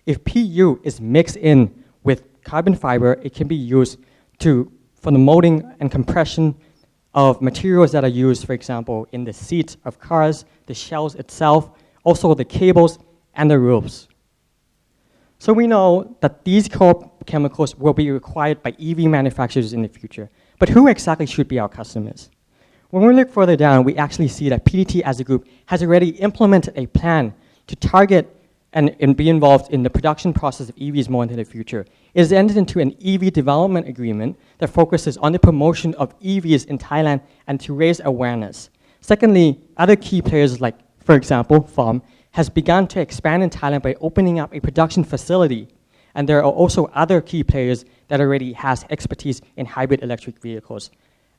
[SPEAKER 9] If PU is mixed in with carbon fiber, it can be used for the molding and compression of materials that are used, for example, in the seats of cars, the shells itself, also the cables and the roofs. So we know that these core chemicals will be required by EV manufacturers in the future. But who exactly should be our customers? When we look further down, we actually see that PTT as a group has already implemented a plan to target and be involved in the production process of EVs more into the future. It has entered into an EV development agreement that focuses on the promotion of EVs in Thailand and to raise awareness. Secondly, other key players like, for example, FARM, has begun to expand in Thailand by opening up a production facility. And there are also other key players that already has expertise in hybrid electric vehicles.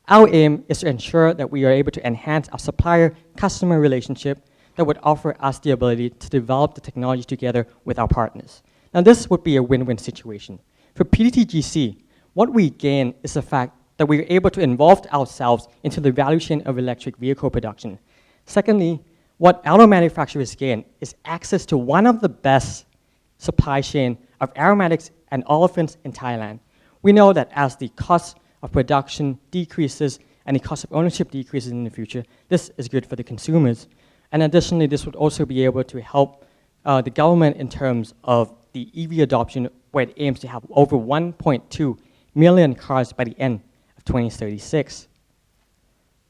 [SPEAKER 9] Our aim is to ensure that we are able to enhance our supplier-customer relationship that would offer us the ability to develop the technology together with our partners. Now this would be a win-win situation. For PTTGC, what we gain is the fact that we are able to involve ourselves into the value chain of electric vehicle production. Secondly, what auto manufacturers gain is access to one of the best supply chain of aromatics and olefins in Thailand. We know that as the cost of production decreases and the cost of ownership decreases in the future, this is good for the consumers. And additionally, this would also be able to help the government in terms of the EV adoption, where it aims to have over 1.2 million cars by the end of 2036.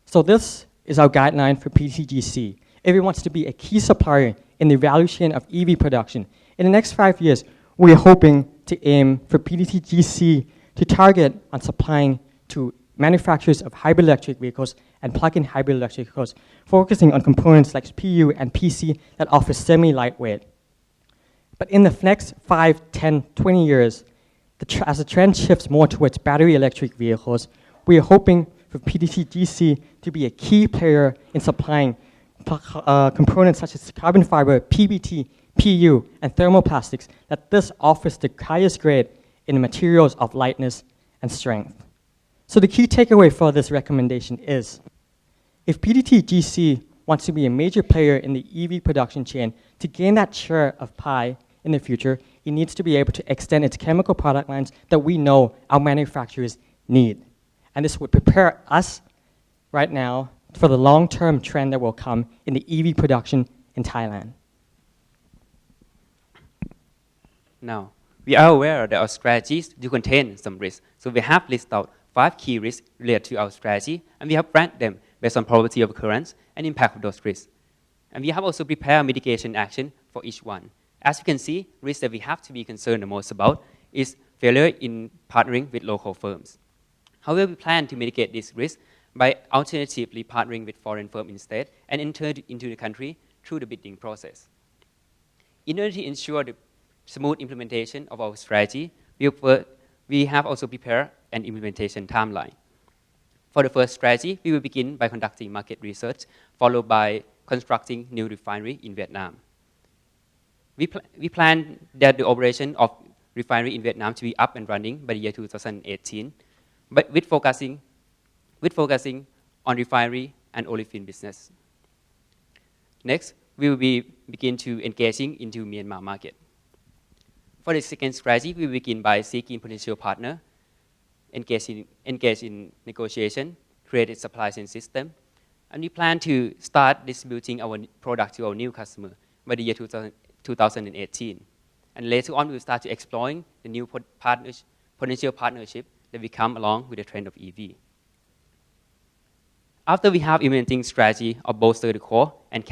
[SPEAKER 9] So this is our guideline for PTTGC. If it wants to be a key supplier in the value chain of EV production, in the next 5 years, we are hoping to aim for PTTGC to target on supplying to manufacturers of hybrid electric vehicles and plug-in hybrid electric vehicles, focusing on components like PU and PC that offer semi-lightweight. But in the next 5, 10, 20 years, as the trend shifts more towards battery electric vehicles, we are hoping for PTTGC to be a key player in supplying components such as carbon fiber, PBT, PU, and thermoplastics, that this offers the highest grade in the materials of lightness and strength. So the key takeaway for this recommendation is, if PTTGC wants to be a major player in the EV production chain to gain that share of pie in the future, it needs to be able to extend its chemical product lines that we know our manufacturers need. And this would prepare us right now for the long-term trend that will come in the EV production in Thailand.
[SPEAKER 10] Now, we are aware that our strategies do contain some risks. So we have listed out 5 key risks related to our strategy, and we have ranked them based on probability of occurrence and impact of those risks. And we have also prepared mitigation action for each one. As you can see, risks that we have to be concerned the most about is failure in partnering with local firms. However, we plan to mitigate this risk by alternatively partnering with foreign firms instead and enter into the country through the bidding process. In order to ensure the smooth implementation of our strategy, we have also prepared an implementation timeline. For the first strategy, we will begin by conducting market research, followed by constructing new refinery in Vietnam. We plan that the operation of refinery in Vietnam to be up and running by the year 2018, but with focusing on refinery and olefin business. Next, we will begin to engaging into Myanmar market. For the second strategy, we will begin by seeking potential partner, engage in negotiation, create a supply chain system, and we plan to start distributing our product to our new customer by the year 2018. And later on, we will start to exploring the new potential partnership that will come along with the trend of EV. After we have implementing strategy of bolster the core and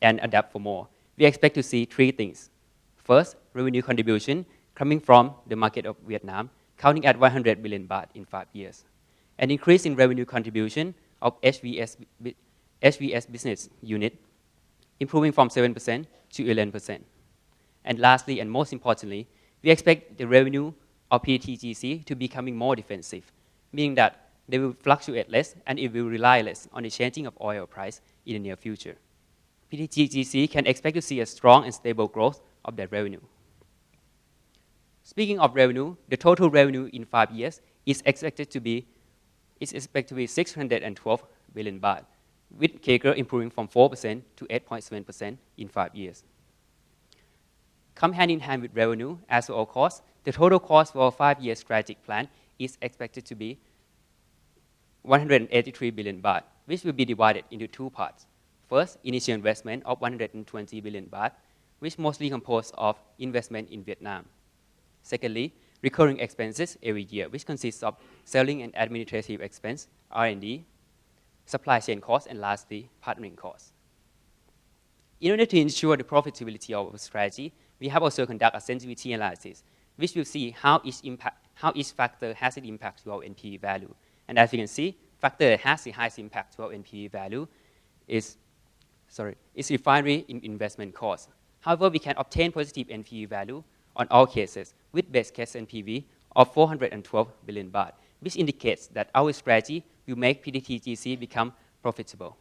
[SPEAKER 10] adapt for more, we expect to see 3 things. First, revenue contribution coming from the market of Vietnam, counting at 100 billion baht in 5 years. An increase in revenue contribution of HVS business unit, improving from 7% to 11%. And lastly, and most importantly, we expect the revenue of PTTGC to becoming more defensive, meaning that they will fluctuate less and it will rely less on the changing of oil price in the near future. PTTGC can expect to see a strong and stable growth of their revenue. Speaking of revenue, the total revenue in 5 years is expected to be 612 billion baht, with CAGR improving from 4% to 8.7% in 5 years. Come hand in hand with revenue as well as cost, the total cost for our 5-year strategic plan is expected to be 183 billion baht, which will be divided into two parts. First, initial investment of 120 billion baht, which mostly composed of investment in Vietnam. Secondly, recurring expenses every year, which consists of selling and administrative expense, R&D, supply chain costs, and lastly, partnering costs. In order to ensure the profitability of our strategy, we have also conducted a sensitivity analysis, which will see how each factor has an impact to our NPV value. And as you can see, factor that has the highest impact to our NPV value is refinery investment cost. However, we can obtain positive NPV value on all cases with best case NPV of 412 billion baht, which indicates that our strategy will make PTTGC become profitable.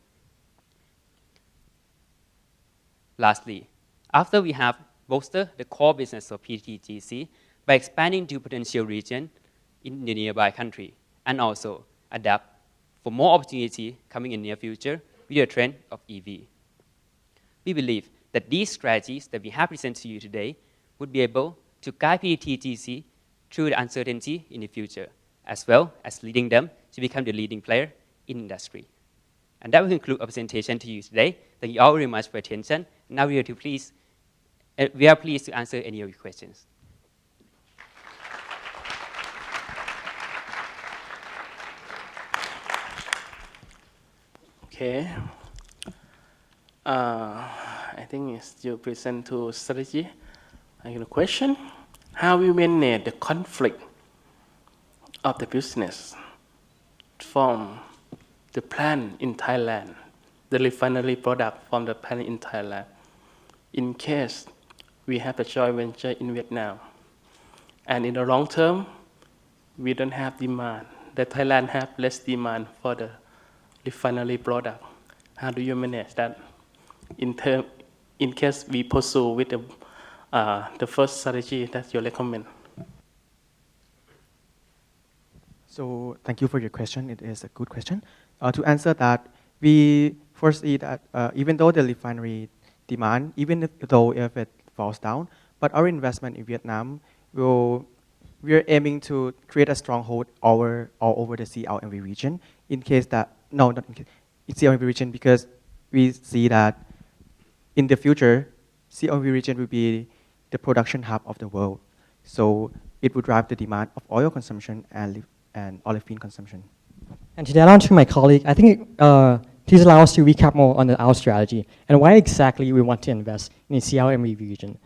[SPEAKER 10] Lastly, after we have bolstered the core business of PTTGC by expanding to potential region in the nearby country and also adapt for more opportunity coming in near future with the trend of EV. We believe that these strategies that we have presented to you today would be able to guide PTTGC through the uncertainty in the future, as well as leading them to become the leading player in industry. And that will conclude our presentation to you today. Thank you all very much for attention. Now we are pleased to answer any of your questions.
[SPEAKER 12] Okay. I think it's you present to strategy. I have a question. How we manage the conflict of the business from the plant in Thailand, the refinery product from the plant in Thailand, in case we have a joint venture in Vietnam, and in the long term, we don't have demand. The Thailand have less demand for the refinery product. How do you manage that? In case we pursue with the first strategy that you recommend.
[SPEAKER 8] So thank you for your question. It is a good question. To answer that, we foresee that even though the refinery demand, if it falls down, but our investment in Vietnam we are aiming to create a stronghold all over the CLMV region. In case that not in case, it's CLMV region, because we see that in the future, CLMV region will be the production hub of the world. So it would drive the demand of oil consumption and olefin consumption.
[SPEAKER 9] And to add on to my colleague, I think please allow us to recap more on our strategy and why exactly we want to invest in the CLMV region.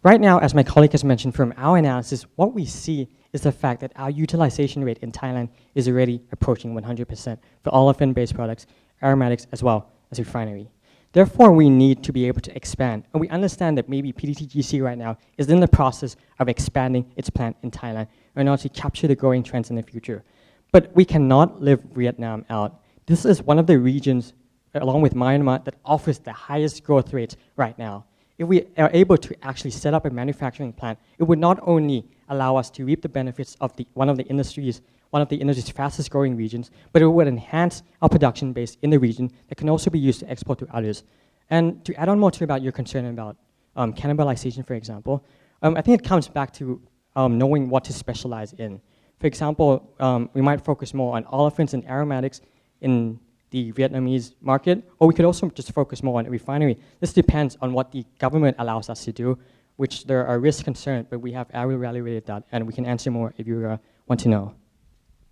[SPEAKER 9] Right now, as my colleague has mentioned from our analysis, what we see is the fact that our utilization rate in Thailand is already approaching 100% for olefin-based products, aromatics, as well as refinery. Therefore, we need to be able to expand. And we understand that maybe PTTGC right now is in the process of expanding its plant in Thailand in order to capture the growing trends in the future. But we cannot leave Vietnam out. This is one of the regions, along with Myanmar, that offers the highest growth rates right now. If we are able to actually set up a manufacturing plant, it would not only allow us to reap the benefits of one of the industry's fastest growing regions, but it would enhance our production base in the region that can also be used to export to others. And to add on more to about your concern about cannibalization, for example, I think it comes back to knowing what to specialize in. For example, we might focus more on olefins and aromatics in the Vietnamese market, or we could also just focus more on refinery. This depends on what the government allows us to do, which there are risks concerned, but we have evaluated that, and we can answer more if you want to know.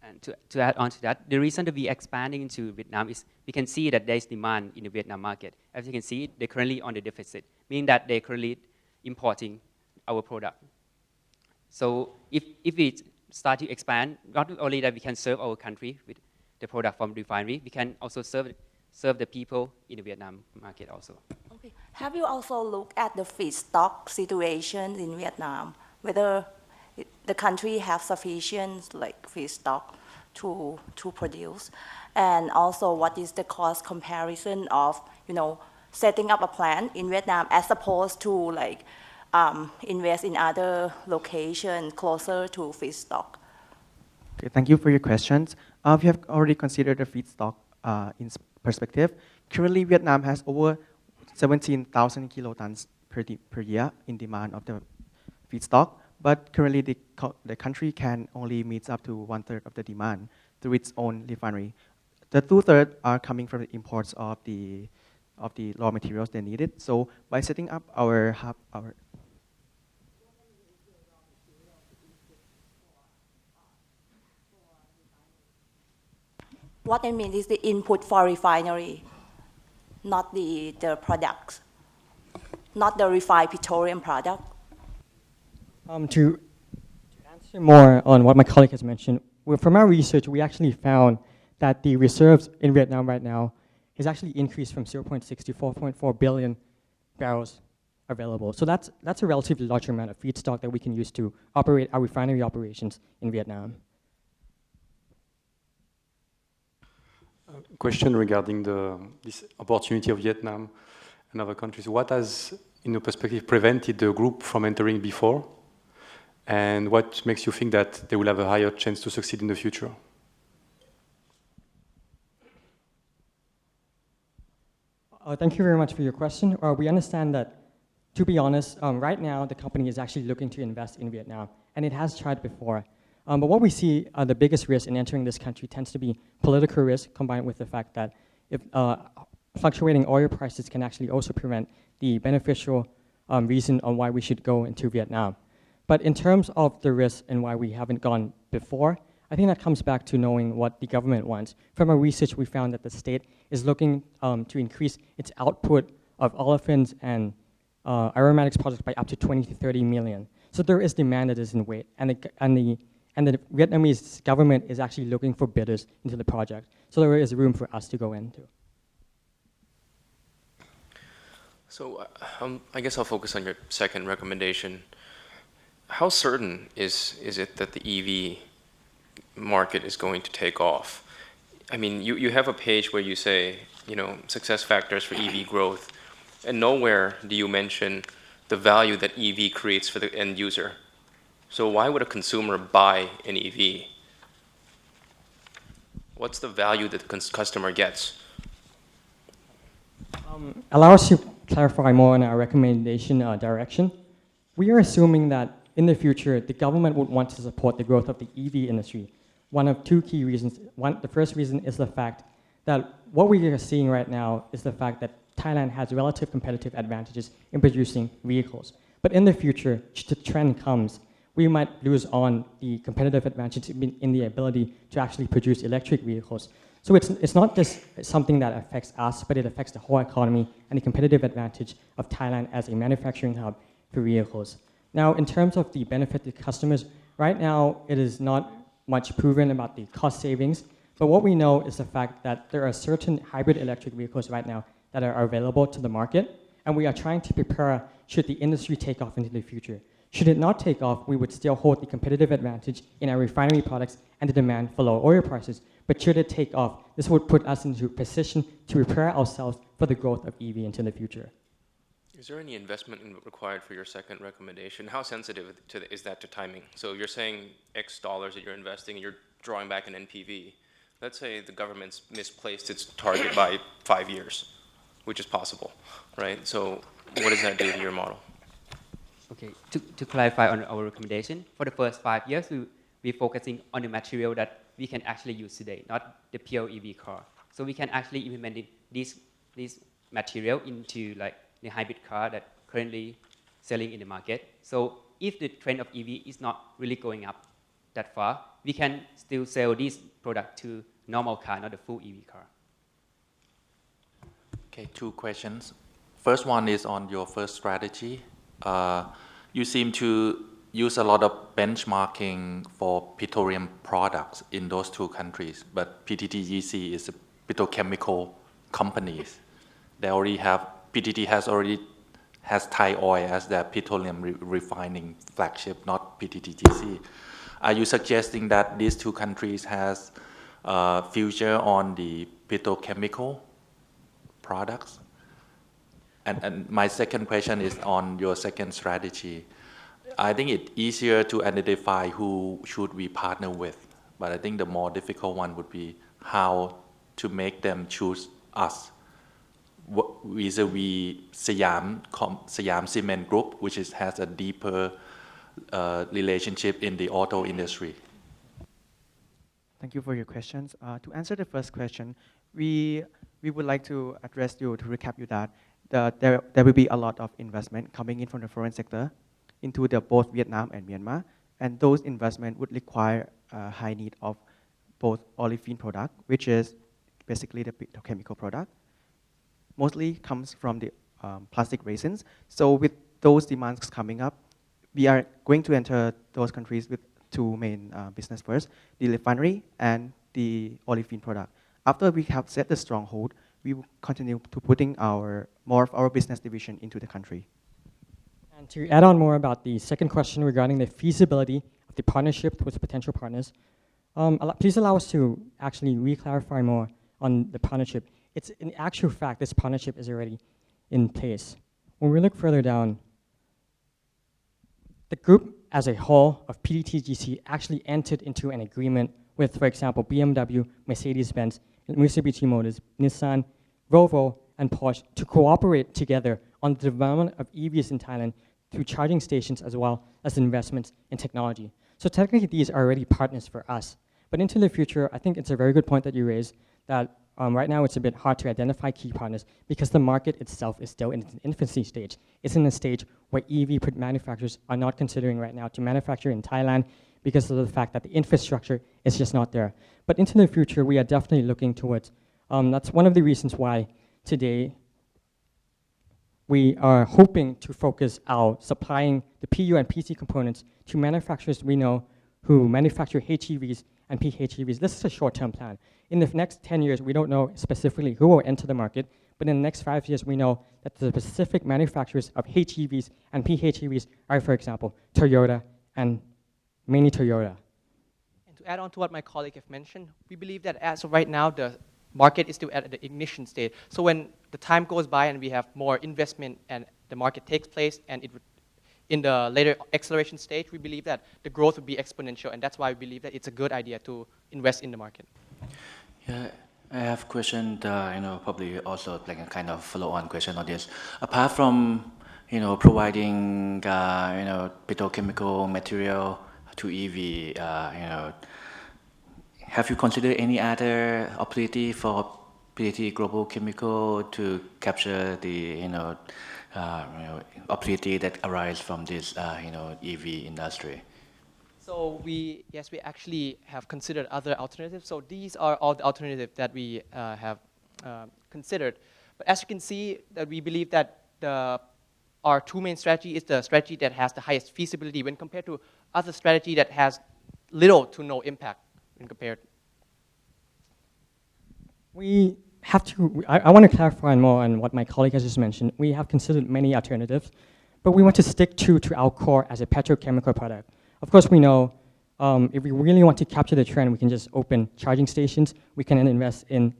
[SPEAKER 10] And to add on to that, the reason that we are expanding into Vietnam is we can see that there is demand in the Vietnam market. As you can see, they're currently on the deficit, meaning that they're currently importing our product. So if we start to expand, not only that we can serve our country with the product from refinery, we can also serve the people in the Vietnam market also.
[SPEAKER 19] Okay. Have you also looked at the feedstock situation in Vietnam, whether the country have sufficient feedstock to produce, and also what is the cost comparison of setting up a plant in Vietnam as opposed to invest in other locations closer to feedstock?
[SPEAKER 8] Okay, thank you for your questions. We have already considered the feedstock in perspective. Currently, Vietnam has over 17,000 kilotons per year in demand of the feedstock, but currently the country can only meet up to 1/3 of the demand. through its own refinery. The 2/3 are coming from the imports of the raw materials they needed. So by setting up our hub,
[SPEAKER 19] What I mean is the input for refinery, not the products, not the refined petroleum product.
[SPEAKER 9] To answer more on what my colleague has mentioned, from our research, we actually found that the reserves in Vietnam right now has actually increased from 0.6 to 4.4 billion barrels available. So that's a relatively large amount of feedstock that we can use to operate our refinery operations in Vietnam.
[SPEAKER 21] Question regarding this opportunity of Vietnam and other countries. What has, in your perspective, prevented the group from entering before? And what makes you think that they will have a higher chance to succeed in the future?
[SPEAKER 9] Thank you very much for your question. We understand that, to be honest, right now the company is actually looking to invest in Vietnam, and it has tried before. But what we see the biggest risk in entering this country tends to be political risk, combined with the fact that if fluctuating oil prices can actually also prevent the beneficial reason on why we should go into Vietnam. But in terms of the risk and why we haven't gone before, I think that comes back to knowing what the government wants. From our research, we found that the state is looking to increase its output of olefins and aromatics products by up to 20 to 30 million. So there is demand that is in wait, and the Vietnamese government is actually looking for bidders into the project. So there is room for us to go into.
[SPEAKER 17] So I guess I'll focus on your second recommendation. How certain is it that the EV market is going to take off? I mean, you have a page where you say, success factors for EV growth, and nowhere do you mention the value that EV creates for the end user. So why would a consumer buy an EV? What's the value that the customer gets?
[SPEAKER 9] Allow us to clarify more on our recommendation direction. We are assuming that in the future, the government would want to support the growth of the EV industry. One of two key reasons. The first reason is the fact that what we are seeing right now is the fact that Thailand has relative competitive advantages in producing vehicles. But in the future, should the trend comes, we might lose on the competitive advantage in the ability to actually produce electric vehicles. So it's not just something that affects us, but it affects the whole economy and the competitive advantage of Thailand as a manufacturing hub for vehicles. Now, in terms of the benefit to customers, right now it is not much proven about the cost savings, but what we know is the fact that there are certain hybrid electric vehicles right now that are available to the market, and we are trying to prepare should the industry take off into the future. Should it not take off, we would still hold the competitive advantage in our refinery products and the demand for low oil prices. But should it take off, this would put us into a position to prepare ourselves for the growth of EV into the future.
[SPEAKER 17] Is there any investment required for your second recommendation? How sensitive is that to timing? So you're saying X dollars that you're investing and you're drawing back an NPV. Let's say the government's misplaced its target by 5 years, which is possible, right? So what does that do to your model?
[SPEAKER 10] Okay, to clarify on our recommendation, for the first 5 years, we're focusing on the material that we can actually use today, not the pure EV car. So we can actually implement this material into like the hybrid car that currently selling in the market. So if the trend of EV is not really going up that far, we can still sell this product to normal car, not the full EV car.
[SPEAKER 18] Okay, 2 questions. First one is on your first strategy. You seem to use a lot of benchmarking for petroleum products in those 2 countries, but PTTGC is a petrochemical company. They already have, PTT has Thai Oil as their petroleum refining flagship, not PTTGC. Are you suggesting that these 2 countries has future on the petrochemical products? And my second question is on your second strategy. I think it's easier to identify who should we partner with, but I think the more difficult one would be how to make them choose us vis-a-vis Siam Cement Group, which has a deeper relationship in the auto industry.
[SPEAKER 8] Thank you for your questions. To answer the first question, we would like to address you, to recap you that there will be a lot of investment coming in from the foreign sector into both Vietnam and Myanmar, and those investment would require a high need of both olefin product, which is basically the petrochemical product, mostly comes from the plastic resins. So with those demands coming up, we are going to enter those countries with two main business first, the refinery and the olefin product. After we have set the stronghold, we will continue to putting more of our business division into the country.
[SPEAKER 9] And to add on more about the second question regarding the feasibility of the partnership with potential partners, please allow us to actually re-clarify more on the partnership. It's in actual fact, this partnership is already in place. When we look further down, the group as a whole of PTTGC actually entered into an agreement with, for example, BMW, Mercedes-Benz, Mitsubishi Motors, Nissan, Volvo, and Porsche to cooperate together on the development of EVs in Thailand through charging stations as well as investments in technology. So technically, these are already partners for us. But into the future, I think it's a very good point that you raised that right now it's a bit hard to identify key partners because the market itself is still in its infancy stage. It's in a stage where EV manufacturers are not considering right now to manufacture in Thailand because of the fact that the infrastructure is just not there. But into the future, we are definitely looking towards, that's one of the reasons why today we are hoping to focus our supplying the PU and PC components to manufacturers we know who manufacture HEVs and PHEVs. This is a short-term plan. In the next 10 years, we don't know specifically who will enter the market, but in the next 5 years, we know that the specific manufacturers of HEVs and PHEVs are, for example, Toyota and mainly Toyota.
[SPEAKER 7] And to add on to what my colleague have mentioned, we believe that as of right now, the market is still at the ignition stage. So when the time goes by and we have more investment and the market takes place and it would in the later acceleration stage, we believe that the growth would be exponential, and that's why we believe that it's a good idea to invest in the market.
[SPEAKER 20] Yeah, I have a question, probably also like a kind of follow-on question on this. Apart from, providing, petrochemical material to EV, have you considered any other opportunity for PTT Global Chemical to capture the, opportunity that arise from this, EV industry?
[SPEAKER 7] So we actually have considered other alternatives. So these are all the alternatives that we have considered. But as you can see, that we believe that our two main strategy is the strategy that has the highest feasibility when compared to other strategy that has little to no impact when compared.
[SPEAKER 9] We have to, I want to clarify more on what my colleague has just mentioned. We have considered many alternatives, but we want to stick true to our core as a petrochemical product. Of course, we know if we really want to capture the trend, we can just open charging stations. We can invest in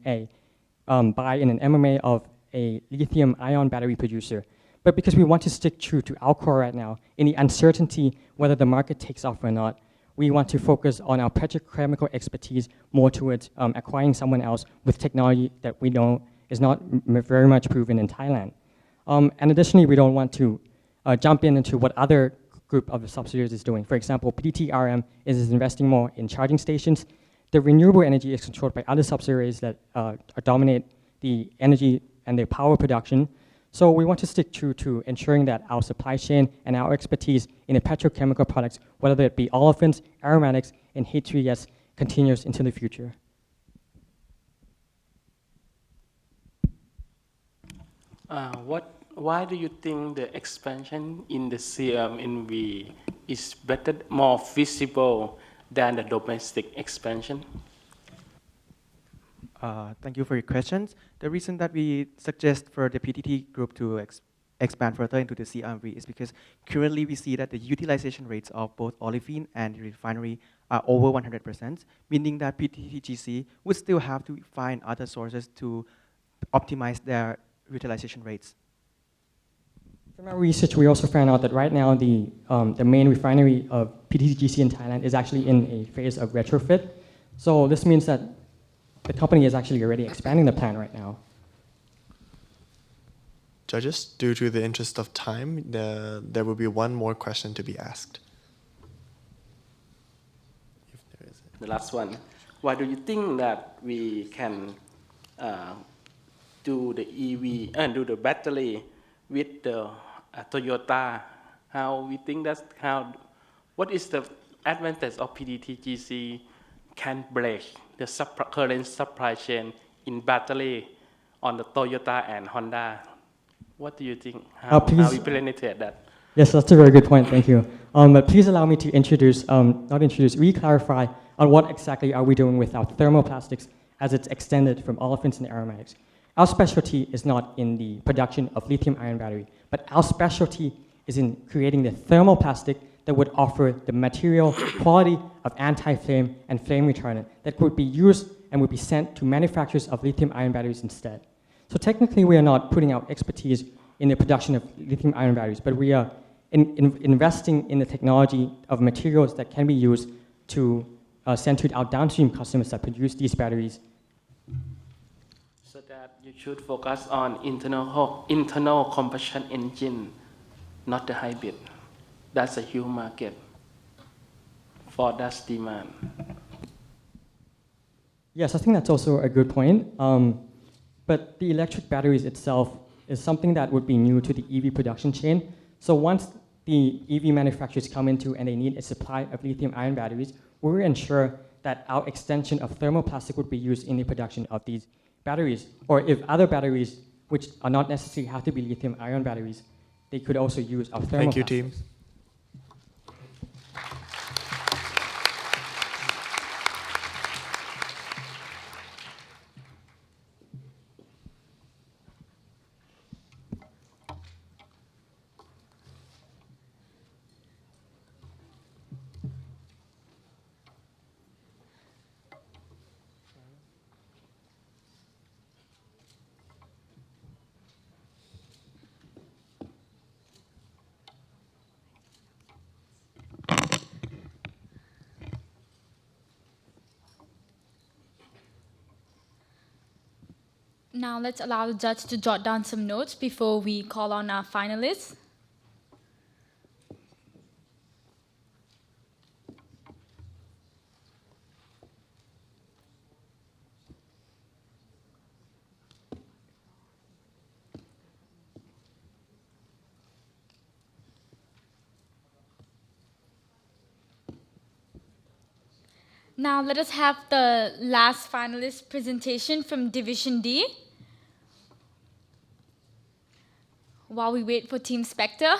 [SPEAKER 9] buy in an MMA of a lithium-ion battery producer. But because we want to stick true to our core right now, in the uncertainty whether the market takes off or not, we want to focus on our petrochemical expertise more towards acquiring someone else with technology that we know is not very much proven in Thailand. And additionally, we don't want to jump into what other group of the subsidiaries is doing. For example, PTTRM is investing more in charging stations. The renewable energy is controlled by other subsidiaries that dominate the energy and the power production. So we want to stick true to ensuring that our supply chain and our expertise in the petrochemical products, whether it be olefins, aromatics, and H3S, continues into the future.
[SPEAKER 12] Why do you think the expansion in the CMNV is better, more feasible than the domestic expansion?
[SPEAKER 8] Thank you for your questions. The reason that we suggest for the PTT group to expand further into the CRV is because currently we see that the utilization rates of both olefin and refinery are over 100%, meaning that PTTGC would still have to find other sources to optimize their utilization rates.
[SPEAKER 9] From our research, we also found out that right now the main refinery of PTTGC in Thailand is actually in a phase of retrofit. So this means that the company is actually already expanding the plant right now.
[SPEAKER 4] Judges, due to the interest of time, there will be one more question to be asked.
[SPEAKER 12] The last one. why do you think that we can do the EV and do the battery with the Toyota? How we think that's how, what is the advantage of PTTGC can break the current supply chain in battery on the Toyota and Honda? What do you think? How we penetrate that?
[SPEAKER 9] Yes, that's a very good point. Thank you. But please allow me to re-clarify on what exactly are we doing with our thermoplastics as it's extended from olefins and aromatics. Our specialty is not in the production of lithium-ion battery, but our specialty is in creating the thermoplastic that would offer the material quality of anti-flame and flame retardant that could be used and would be sent to manufacturers of lithium-ion batteries instead. So technically, we are not putting our expertise in the production of lithium-ion batteries, but we are investing in the technology of materials that can be used to send to our downstream customers that produce these batteries.
[SPEAKER 12] So that you should focus on internal combustion engine, not the hybrid. That's a huge market for that demand.
[SPEAKER 9] Yes, I think that's also a good point. But the electric batteries itself is something that would be new to the EV production chain. So once the EV manufacturers come into and they need a supply of lithium-ion batteries, we will ensure that our extension of thermoplastic would be used in the production of these batteries. Or if other batteries, which are not necessarily have to be lithium-ion batteries, they could also use our thermoplastics.
[SPEAKER 4] Thank you, team.
[SPEAKER 5] Now let's allow the judge to jot down some notes before we call on our finalists. Now let us have the last finalist presentation from Division D. While we wait for Team Spectre.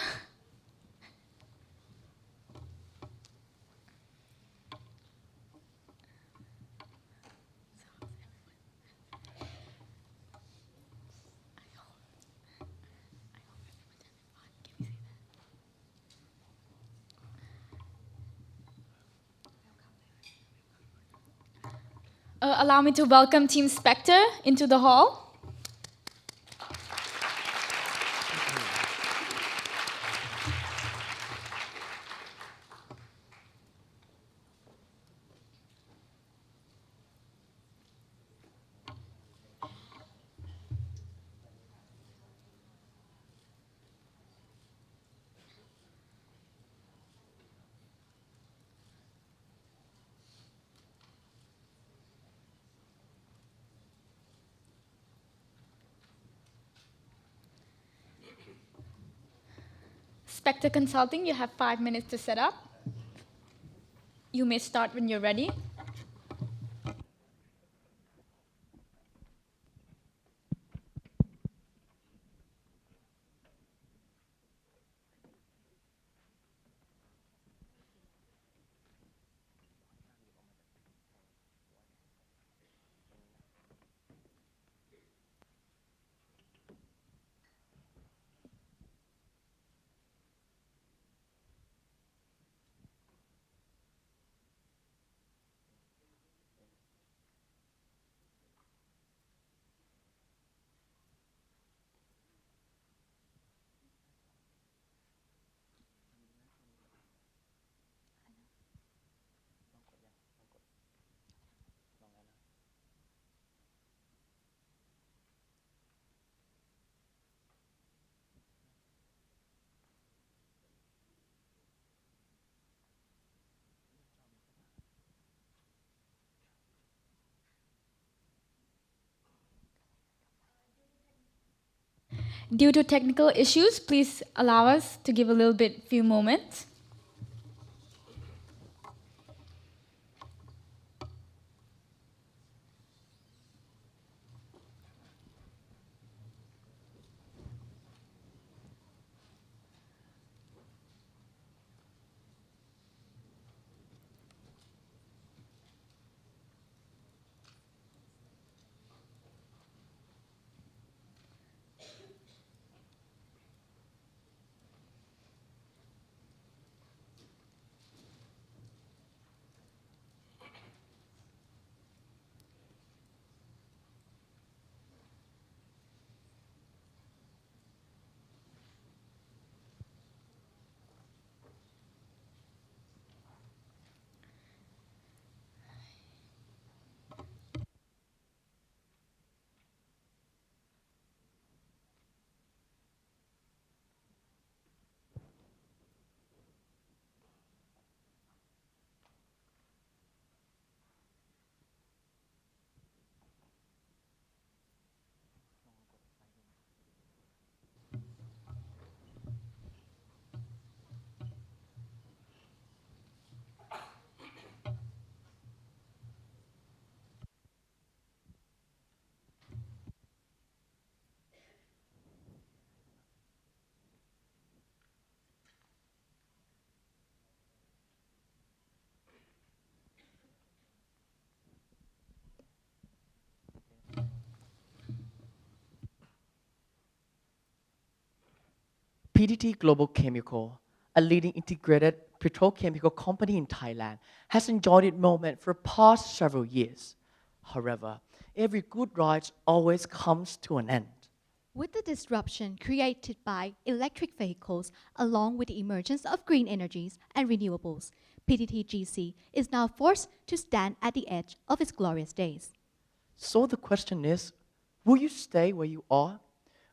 [SPEAKER 5] Allow me to welcome Team Spectre into the hall. Spectre Consulting, you have 5 minutes to set up. You may start when you're ready. Due to technical issues, please allow us to give a little bit, few moments.
[SPEAKER 11] PTT Global Chemical, a leading integrated petrochemical company in Thailand, has enjoyed its moment for the past several years. However, every good ride always comes to an end.
[SPEAKER 15] With the disruption created by electric vehicles, along with the emergence of green energies and renewables, PTTGC is now forced to stand at the edge of its glorious days.
[SPEAKER 11] So the question is, will you stay where you are,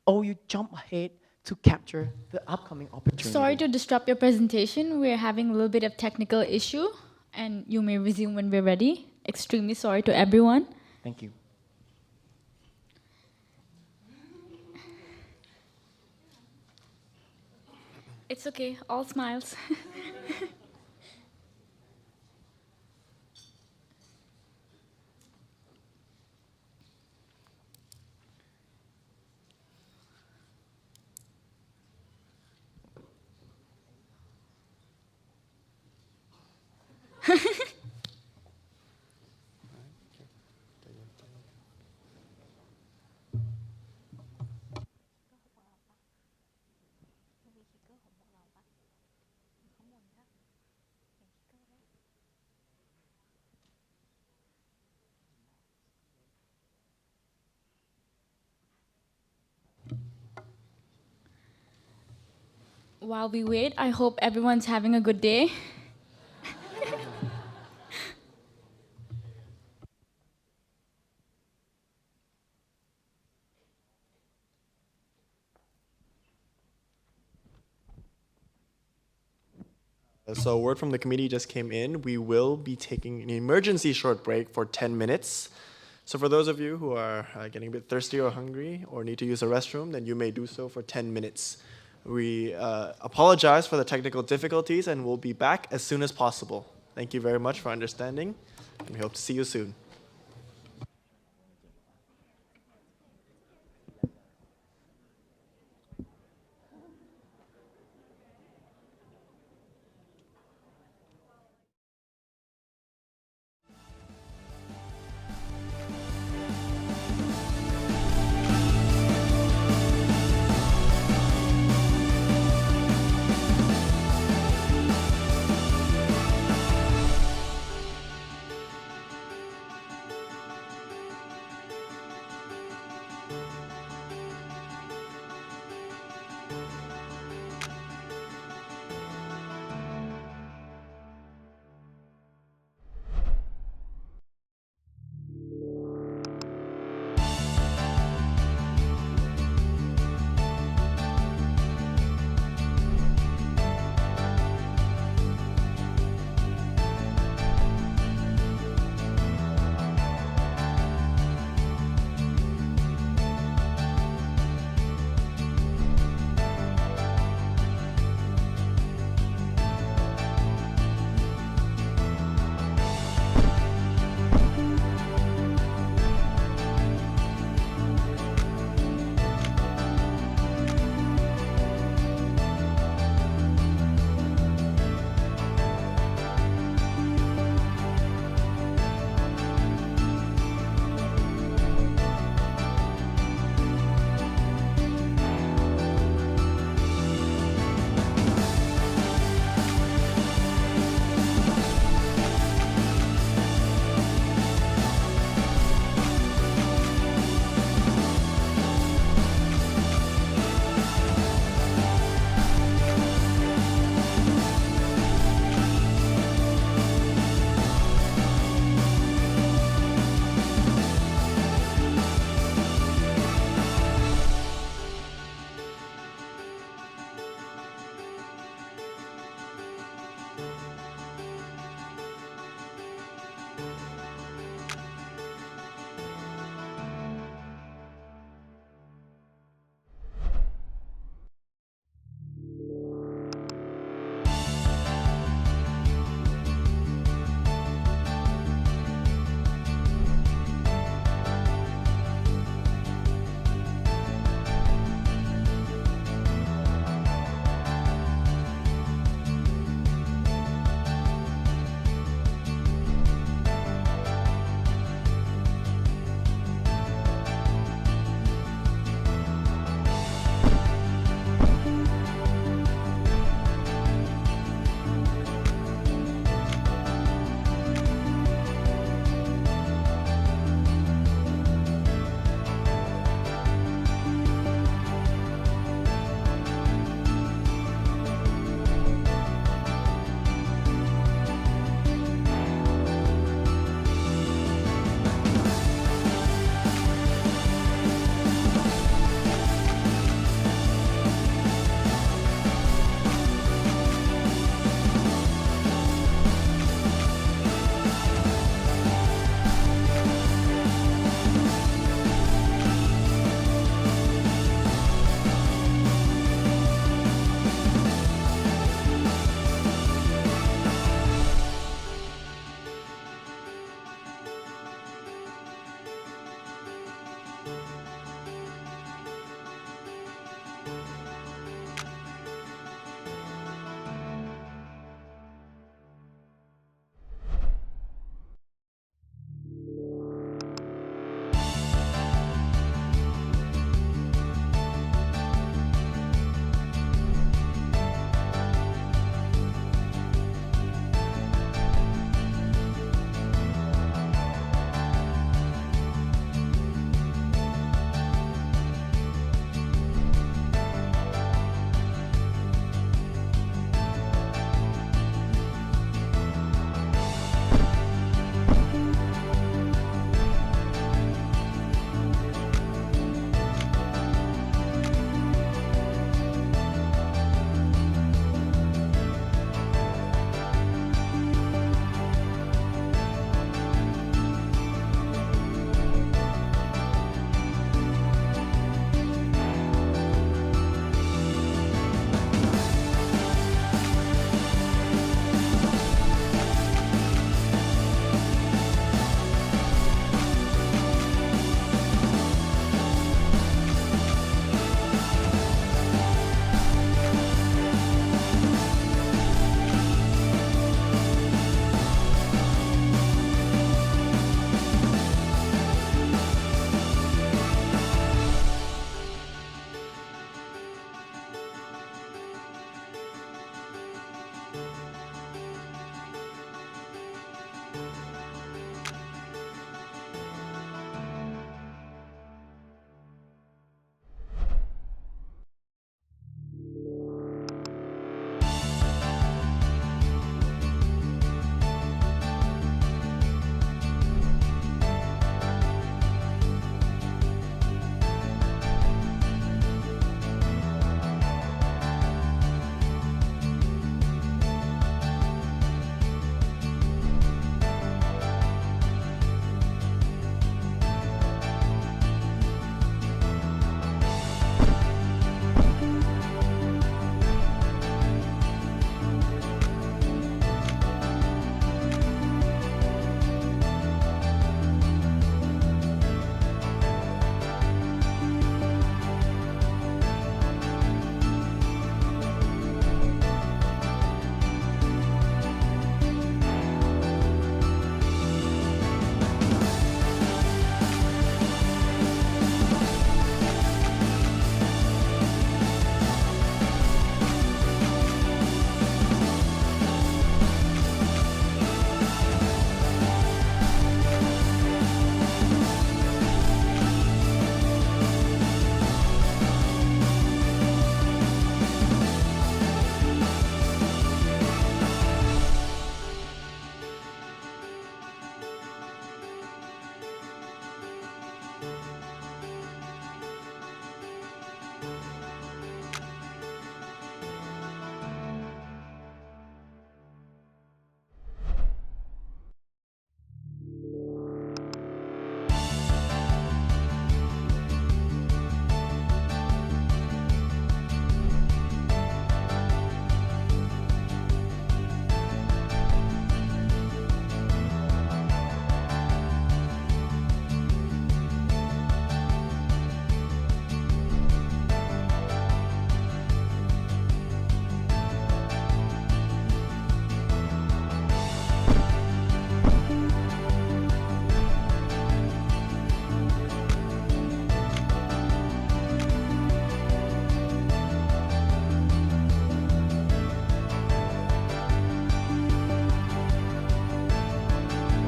[SPEAKER 11] or will you jump ahead to capture the upcoming opportunity?
[SPEAKER 5] Sorry to disrupt your presentation. We're having a little bit of technical issue, and you may resume when we're ready. Extremely sorry to everyone.
[SPEAKER 11] Thank you.
[SPEAKER 5] It's okay, all smiles. While we wait, I hope everyone's having a good day.
[SPEAKER 4] So word from the committee just came in. We will be taking an emergency short break for 10 minutes. So for those of you who are getting a bit thirsty or hungry or need to use a restroom, then you may do so for 10 minutes. We apologize for the technical difficulties and we'll be back as soon as possible. Thank you very much for understanding, and we hope to see you soon.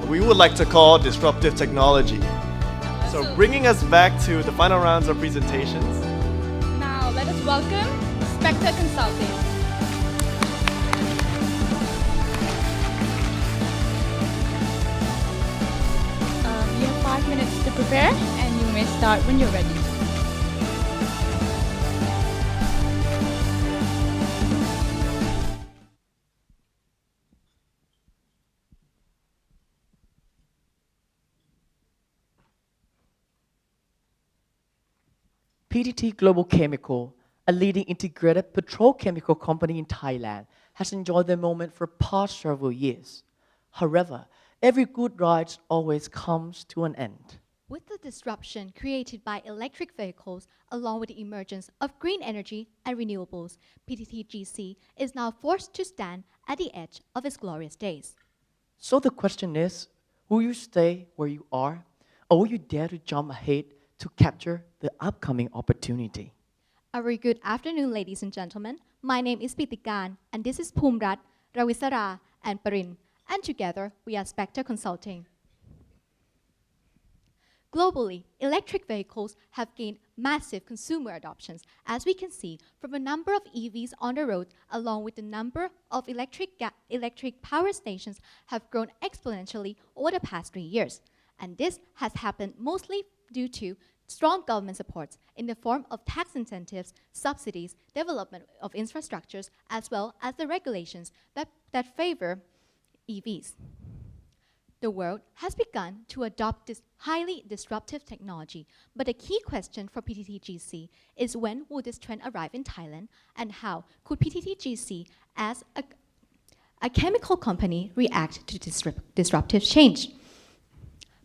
[SPEAKER 4] We would like to call disruptive technology. So bringing us back to the final rounds of presentations.
[SPEAKER 5] Now let us welcome Spectre Consulting. You have 5 minutes to prepare and you may start when you're ready.
[SPEAKER 11] PTT Global Chemical, a leading integrated petrochemical company in Thailand, has enjoyed the moment for past several years. However, every good ride always comes to an end.
[SPEAKER 15] With the disruption created by electric vehicles, along with the emergence of green energy and renewables, PTTGC is now forced to stand at the edge of its glorious days.
[SPEAKER 11] So the question is, will you stay where you are, or will you dare to jump ahead to capture the upcoming opportunity?
[SPEAKER 15] A very good afternoon, ladies and gentlemen. My name is Pitikan, and this is Phumrat, Ravisara, and Parin, and together we are Spectre Consulting. Globally, electric vehicles have gained massive consumer adoptions, as we can see from a number of EVs on the road, along with the number of electric power stations have grown exponentially over the past 3 years. And this has happened mostly due to strong government supports in the form of tax incentives, subsidies, development of infrastructures, as well as the regulations that favor EVs. The world has begun to adopt this highly disruptive technology, but the key question for PTTGC is when will this trend arrive in Thailand, and how could PTTGC as a chemical company react to disruptive change?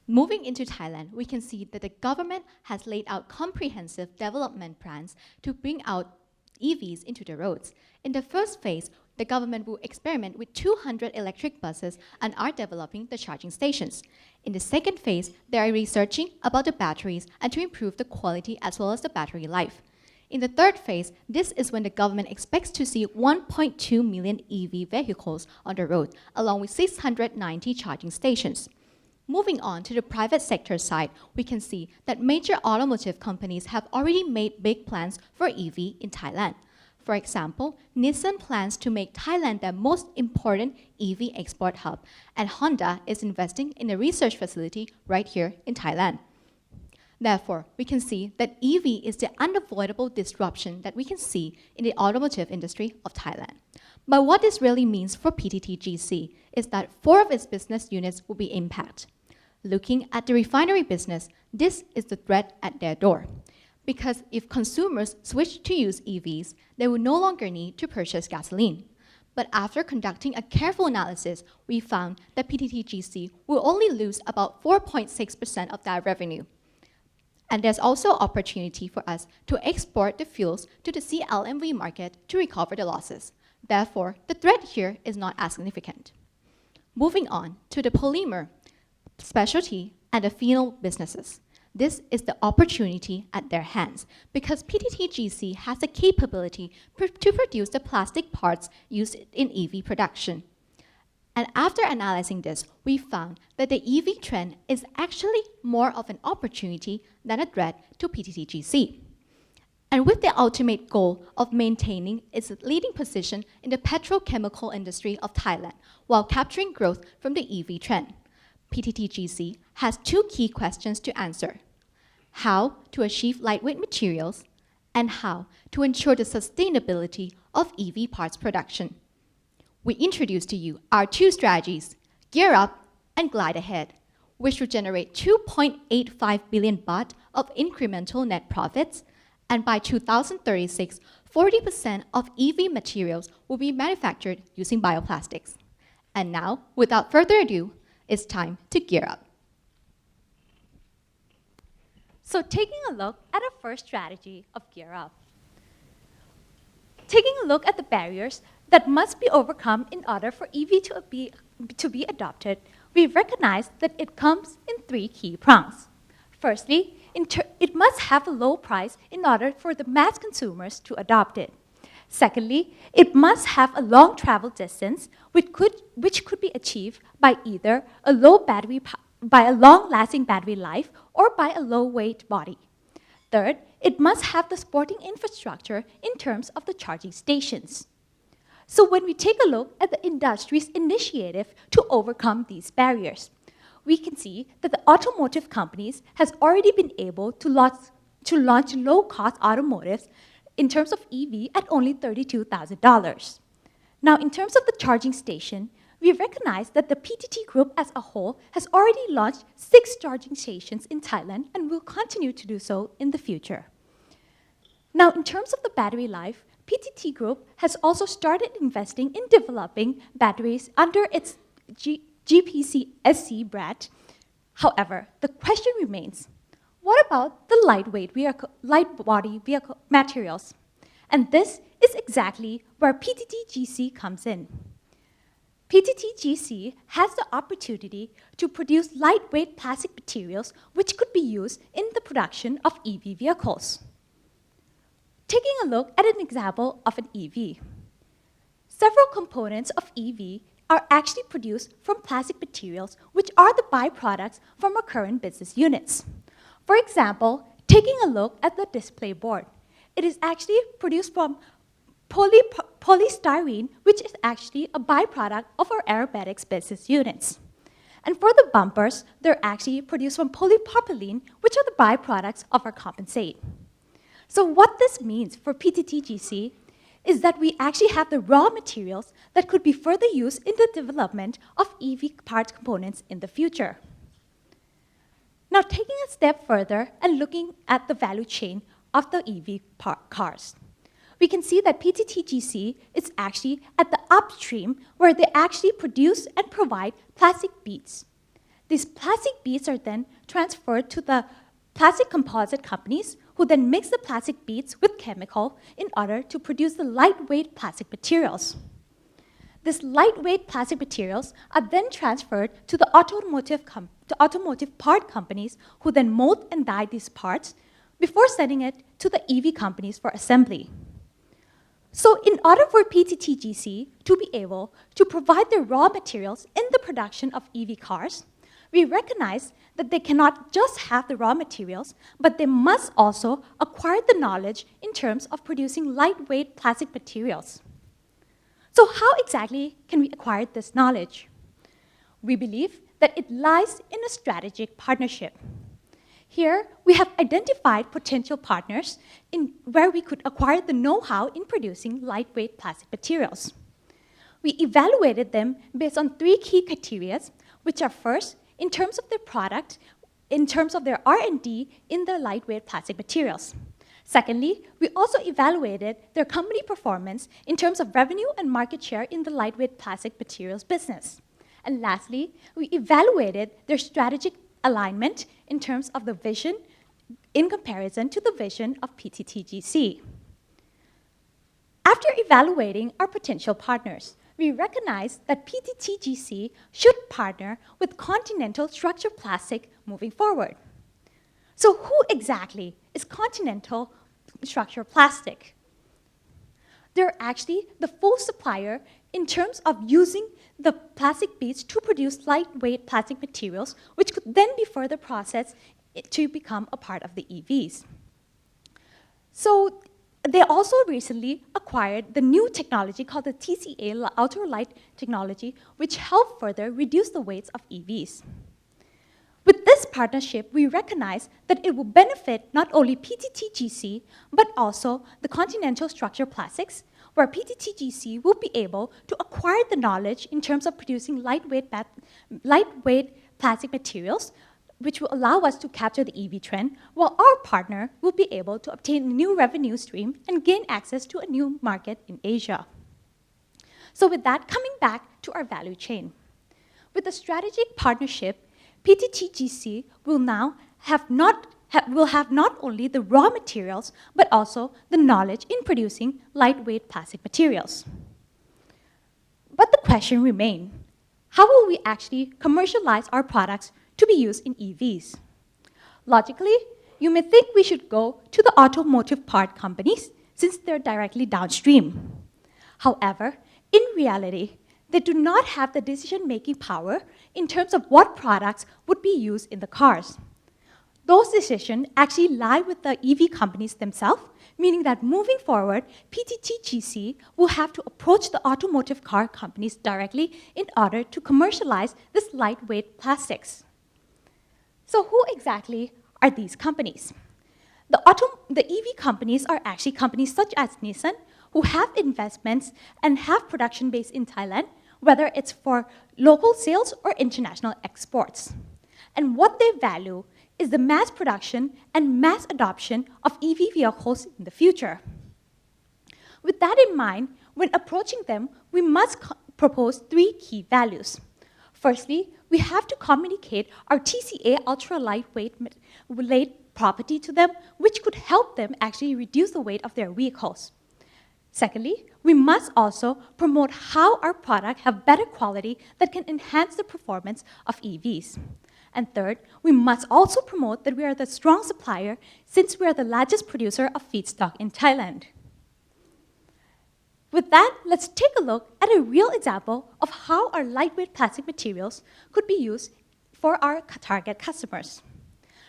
[SPEAKER 15] Moving into Thailand, we can see that the government has laid out comprehensive development plans to bring out EVs into the roads. In the first phase, the government will experiment with 200 electric buses and are developing the charging stations. In the second phase, they are researching about the batteries and to improve the quality as well as the battery life. In the third phase, this is when the government expects to see 1.2 million EV vehicles on the road, along with 690 charging stations. Moving on to the private sector side, we can see that major automotive companies have already made big plans for EV in Thailand. For example, Nissan plans to make Thailand their most important EV export hub, and Honda is investing in a research facility right here in Thailand. Therefore, we can see that EV is the unavoidable disruption that we can see in the automotive industry of Thailand. But what this really means for PTTGC is that 4 of its business units will be impacted. Looking at the refinery business, this is the threat at their door. Because if consumers switch to use EVs, they will no longer need to purchase gasoline. But after conducting a careful analysis, we found that PTTGC will only lose about 4.6% of that revenue. And there's also opportunity for us to export the fuels to the CLMV market to recover the losses. Therefore, the threat here is not as significant. Moving on to the polymer, specialty, and the phenol businesses. This is the opportunity at their hands because PTTGC has the capability to produce the plastic parts used in EV production. And after analyzing this, we found that the EV trend is actually more of an opportunity than a threat to PTTGC. And with the ultimate goal of maintaining its leading position in the petrochemical industry of Thailand while capturing growth from the EV trend, PTTGC has 2 key questions to answer: how to achieve lightweight materials, and how to ensure the sustainability of EV parts production. We introduce to you our two strategies, Gear Up and Glide Ahead, which will generate 2.85 billion baht of incremental net profits, and by 2036, 40% of EV materials will be manufactured using bioplastics. And now, without further ado, it's time to gear up.
[SPEAKER 3] So taking a look at our first strategy of Gear Up. Taking a look at the barriers that must be overcome in order for EV to be adopted, we recognize that it comes in three key prongs. Firstly, it must have a low price in order for the mass consumers to adopt it. Secondly, it must have a long travel distance, which could be achieved by either a long-lasting battery life or by a low-weight body. Third, it must have the supporting infrastructure in terms of the charging stations. So when we take a look at the industry's initiative to overcome these barriers, we can see that the automotive companies has already been able to launch low-cost automotives in terms of EV at only $32,000. Now, in terms of the charging station, we recognize that the PTT Group as a whole has already launched 6 charging stations in Thailand and will continue to do so in the future. Now, in terms of the battery life, PTT Group has also started investing in developing batteries under its GPCSC brand. However, the question remains, what about the light body vehicle materials? And this is exactly where PTTGC comes in. PTTGC has the opportunity to produce lightweight plastic materials which could be used in the production of EV vehicles. Taking a look at an example of an EV. Several components of EV are actually produced from plastic materials which are the byproducts from our current business units. For example, taking a look at the display board. It is actually produced from polystyrene, which is actually a byproduct of our aerobatics business units. And for the bumpers, they're actually produced from polypropylene, which are the byproducts of our compensate. So what this means for PTTGC is that we actually have the raw materials that could be further used in the development of EV parts components in the future. Now, taking a step further and looking at the value chain of the EV cars, we can see that PTTGC is actually at the upstream where they actually produce and provide plastic beads. These plastic beads are then transferred to the plastic composite companies who then mix the plastic beads with chemical in order to produce the lightweight plastic materials. These lightweight plastic materials are then transferred to the automotive part companies who then mold and dye these parts before sending it to the EV companies for assembly. So in order for PTTGC to be able to provide the raw materials in the production of EV cars, we recognize that they cannot just have the raw materials, but they must also acquire the knowledge in terms of producing lightweight plastic materials. So how exactly can we acquire this knowledge? We believe that it lies in a strategic partnership. Here, we have identified potential partners where we could acquire the know-how in producing lightweight plastic materials. We evaluated them based on 3 key criteria, which are first, in terms of their product, in terms of their R&D in the lightweight plastic materials. Secondly, we also evaluated their company performance in terms of revenue and market share in the lightweight plastic materials business. And lastly, we evaluated their strategic alignment in terms of the vision in comparison to the vision of PTTGC. After evaluating our potential partners, we recognize that PTTGC should partner with Continental Structured Plastic moving forward. So who exactly is Continental Structured Plastic? They're actually the full supplier in terms of using the plastic beads to produce lightweight plastic materials, which could then be further processed to become a part of the EVs. So they also recently acquired the new technology called the TCA, ultralight technology, which helped further reduce the weights of EVs. With this
[SPEAKER 14] partnership, we recognize that it will benefit not only PTTGC, but also the Continental Structure Plastics, where PTTGC will be able to acquire the knowledge in terms of producing lightweight plastic materials, which will allow us to capture the EV trend, while our partner will be able to obtain a new revenue stream and gain access to a new market in Asia. So with that, coming back to our value chain. With a strategic partnership, PTTGC will now have not only the raw materials, but also the knowledge in producing lightweight plastic materials. But the question remains, how will we actually commercialize our products to be used in EVs? Logically, you may think we should go to the automotive part companies since they're directly downstream. However, in reality, they do not have the decision-making power in terms of what products would be used in the cars. Those decisions actually lie with the EV companies themselves, meaning that moving forward, PTTGC will have to approach the automotive car companies directly in order to commercialize this lightweight plastics. So who exactly are these companies? The EV companies are actually companies such as Nissan, who have investments and have production base in Thailand, whether it's for local sales or international exports. And what they value is the mass production and mass adoption of EV vehicles in the future. With that in mind, when approaching them, we must propose 3 key values. Firstly, we have to communicate our TCA ultra-lightweight property to them, which could help them actually reduce the weight of their vehicles. Secondly, we must also promote how our products have better quality that can enhance the performance of EVs. And third, we must also promote that we are the strong supplier since we are the largest producer of feedstock in Thailand. With that, let's take a look at a real example of how our lightweight plastic materials could be used for our target customers.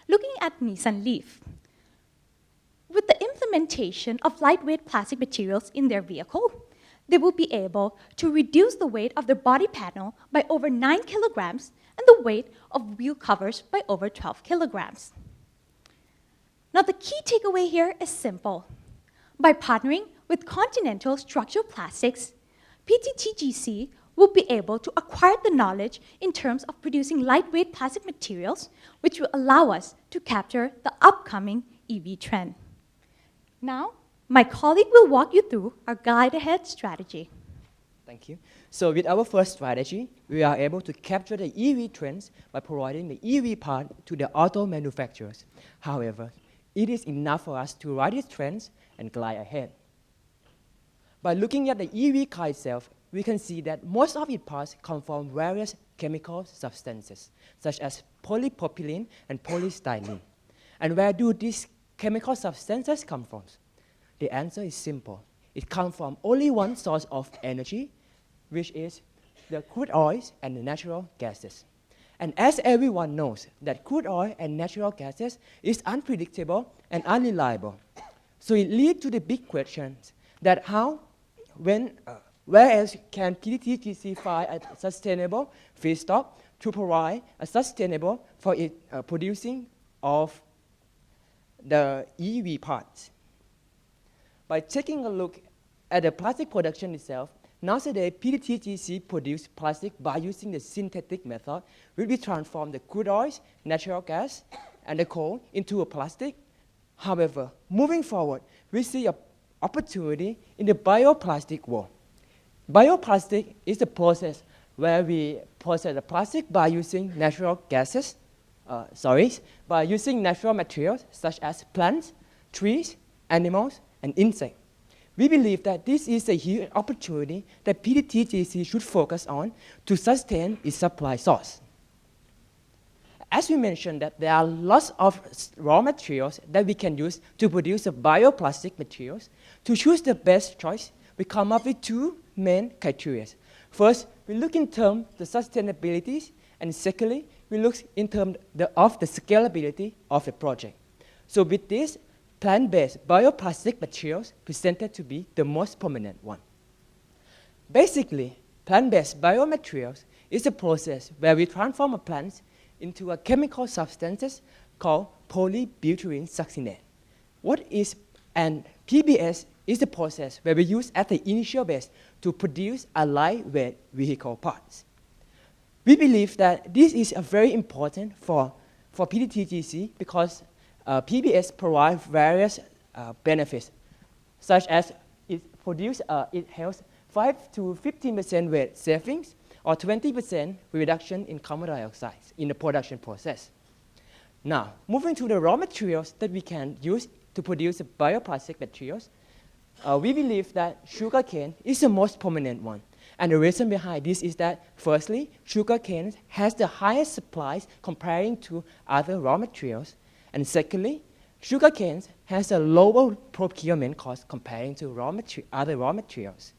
[SPEAKER 14] Looking at Nissan Leaf. With the implementation of lightweight plastic materials in their vehicle, they will be able to reduce the weight of their body panel by over 9 kilograms and the weight of wheel covers by over 12 kilograms. Now the key takeaway here is simple. By partnering with Continental Structural Plastics, PTTGC will be able to acquire the knowledge in terms of producing lightweight plastic materials, which will allow us to capture the upcoming EV trend. Now, my colleague will walk you through our guide-ahead strategy.
[SPEAKER 16] Thank you. So with our first strategy, we are able to capture the EV trends by providing the EV part to the auto manufacturers. However, it is enough for us to ride these trends and glide ahead. By looking at the EV car itself, we can see that most of its parts come from various chemical substances, such as polypropylene and polystyrene. And where do these chemical substances come from? The answer is simple. It comes from only one source of energy, which is the crude oils and the natural gases. And as everyone knows, that crude oil and natural gases is unpredictable and unreliable. So it leads to the big questions that where else can PTTGC find a sustainable feedstock to provide a sustainable for producing of the EV parts? By taking a look at the plastic production itself, nowadays PTTGC produce plastic by using the synthetic method, where we transform the crude oils, natural gas, and the coal into a plastic. However, moving forward, we see an opportunity in the bioplastic world. Bioplastic is a process where we process the plastic by using natural gases, by using natural materials such as plants, trees, animals, and insects. We believe that this is a huge opportunity that PTTGC should focus on to sustain its supply source. As we mentioned, that there are lots of raw materials that we can use to produce the bioplastic materials. To choose the best choice, we come up with 2 main criteria. First, we look in terms of the sustainability, and secondly, we look in terms of the scalability of the project. So with this, plant-based bioplastic materials presented to be the most prominent one. Basically, plant-based biomaterials is a process where we transform a plant into a chemical substances called polybutyrene succinate. And PBS is the process where we use as the initial base to produce a lightweight vehicle parts. We believe that this is a very important for PTTGC because PBS provides various benefits, such as it helps 5 to 15% weight savings or 20% reduction in carbon dioxide in the production process. Now, moving to the raw materials that we can use to produce bioplastic materials, we believe that sugarcane is the most prominent one. And the reason behind this is that, firstly, sugarcane has the highest supplies comparing to other raw materials. And secondly, sugarcane has a lower procurement cost comparing to other raw materials.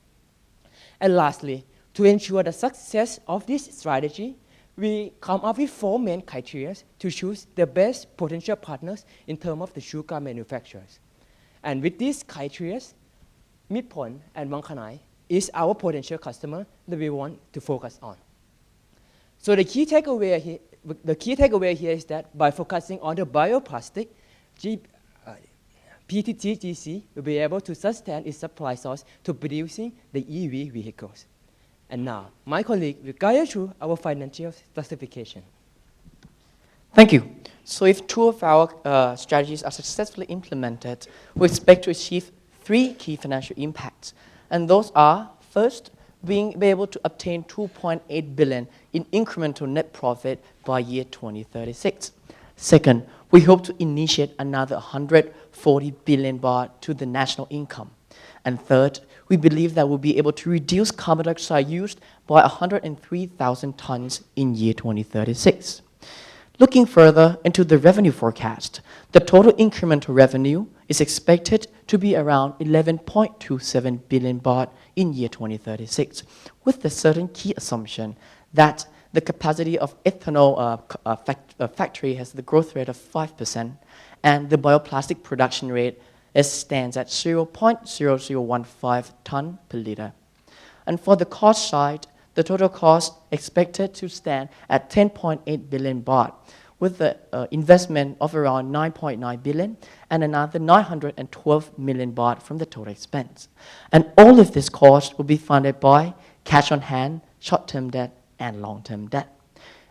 [SPEAKER 16] And lastly, to ensure the success of this strategy, we come up with 4 main criteria to choose the best potential partners in terms of the sugar manufacturers. And with these criteria, Midpon and Mangkhanai is our potential customer that we want to focus on. So the key takeaway here is that by focusing on the bioplastic, PTTGC will be able to sustain its supply source to producing the EV vehicles. And now, my colleague will guide you through our financial justification.
[SPEAKER 11] Thank you. So if 2 of our strategies are successfully implemented, we expect to achieve 3 key financial impacts. And those are, first, being able to obtain 2.8 billion in incremental net profit by year 2036. Second, we hope to initiate another 140 billion baht to the national income. And third, we believe that we'll be able to reduce carbon dioxide used by 103,000 tons in year 2036. Looking further into the revenue forecast, the total incremental revenue is expected to be around 11.27 billion baht in year 2036, with the certain key assumption that the capacity of ethanol factory has the growth rate of 5%, and the bioplastic production rate stands at 0.0015 ton per liter. And for the cost side, the total cost expected to stand at 10.8 billion baht, with the investment of around 9.9 billion and another 912 million baht from the total expense. And all of this cost will be funded by cash on hand, short-term debt, and long-term debt.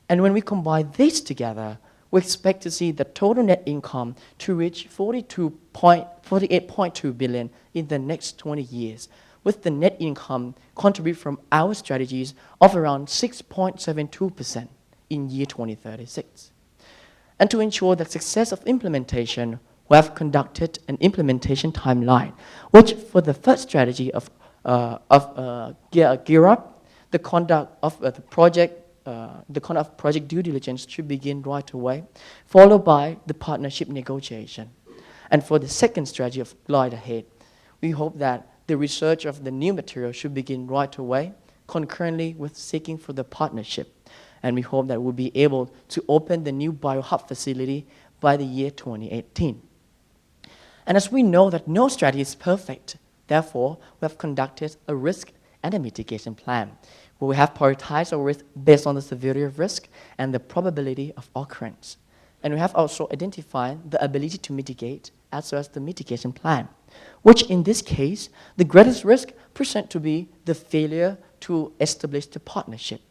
[SPEAKER 11] And when we combine these together, we expect to see the total net income to reach 48.2 billion in the next 20 years, with the net income contribute from our strategies of around 6.72% in year 2036. And to ensure the success of implementation, we have conducted an implementation timeline, which for the first strategy of Gear Up, the conduct of project due diligence should begin right away, followed by the partnership negotiation. And for the second strategy of Glide Ahead, we hope that the research of the new material should begin right away, concurrently with seeking for the partnership. And we hope that we'll be able to open the new biohub facility by the year 2018. And as we know that no strategy is perfect, therefore, we have conducted a risk and a mitigation plan, where we have prioritized our risk based on the severity of risk and the probability of occurrence. And we have also identified the ability to mitigate as well as the mitigation plan, which in this case, the greatest risk present to be the failure to establish the partnership,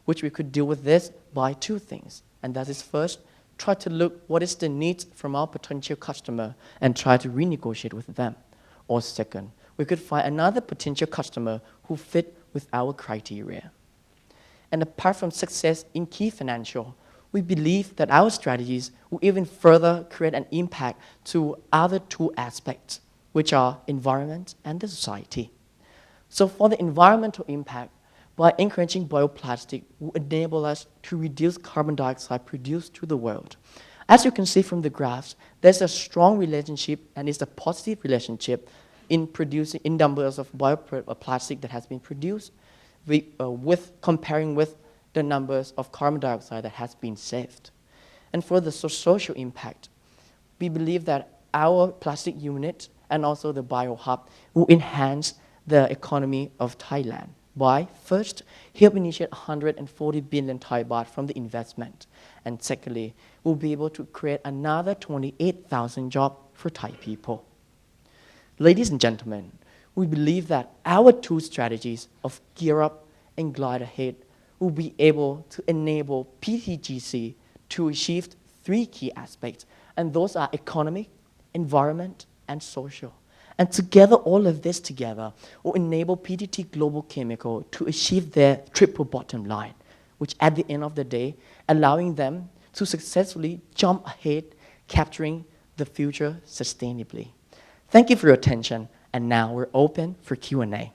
[SPEAKER 11] which we could deal with this by 2 things. And that is first, try to look what is the needs from our potential customer and try to renegotiate with them. Or second, we could find another potential customer who fit with our criteria. And apart from success in key financial, we believe that our strategies will even further create an impact to other 2 aspects, which are environment and the society. So for the environmental impact, by encouraging bioplastic will enable us to reduce carbon dioxide produced to the world. As you can see from the graphs, there's a strong relationship and it's a positive relationship in numbers of bioplastic that has been produced comparing with the numbers of carbon dioxide that has been saved. And for the social impact, we believe that our plastic unit and also the biohub will enhance the economy of Thailand by, first, help initiate 140 billion Thai baht from the investment. And secondly, we'll be able to create another 28,000 jobs for Thai people. Ladies and gentlemen, we believe that our two strategies of Gear Up and Glide Ahead will be able to enable PTTGC to achieve three key aspects, and those are economic, environment, and social. And together, all of this together will enable PTT Global Chemical to achieve their triple bottom line, which at the end of the day, allowing them to successfully jump ahead, capturing the future sustainably. Thank you for your attention, and now we're open for Q&A.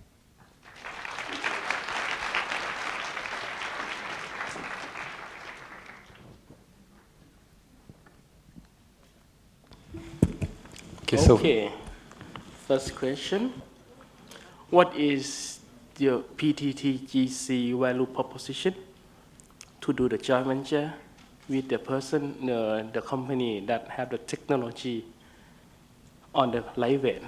[SPEAKER 12] Okay. First question. What is the PTTGC value proposition to do the joint venture with the person, the company that have the technology on the lightweight?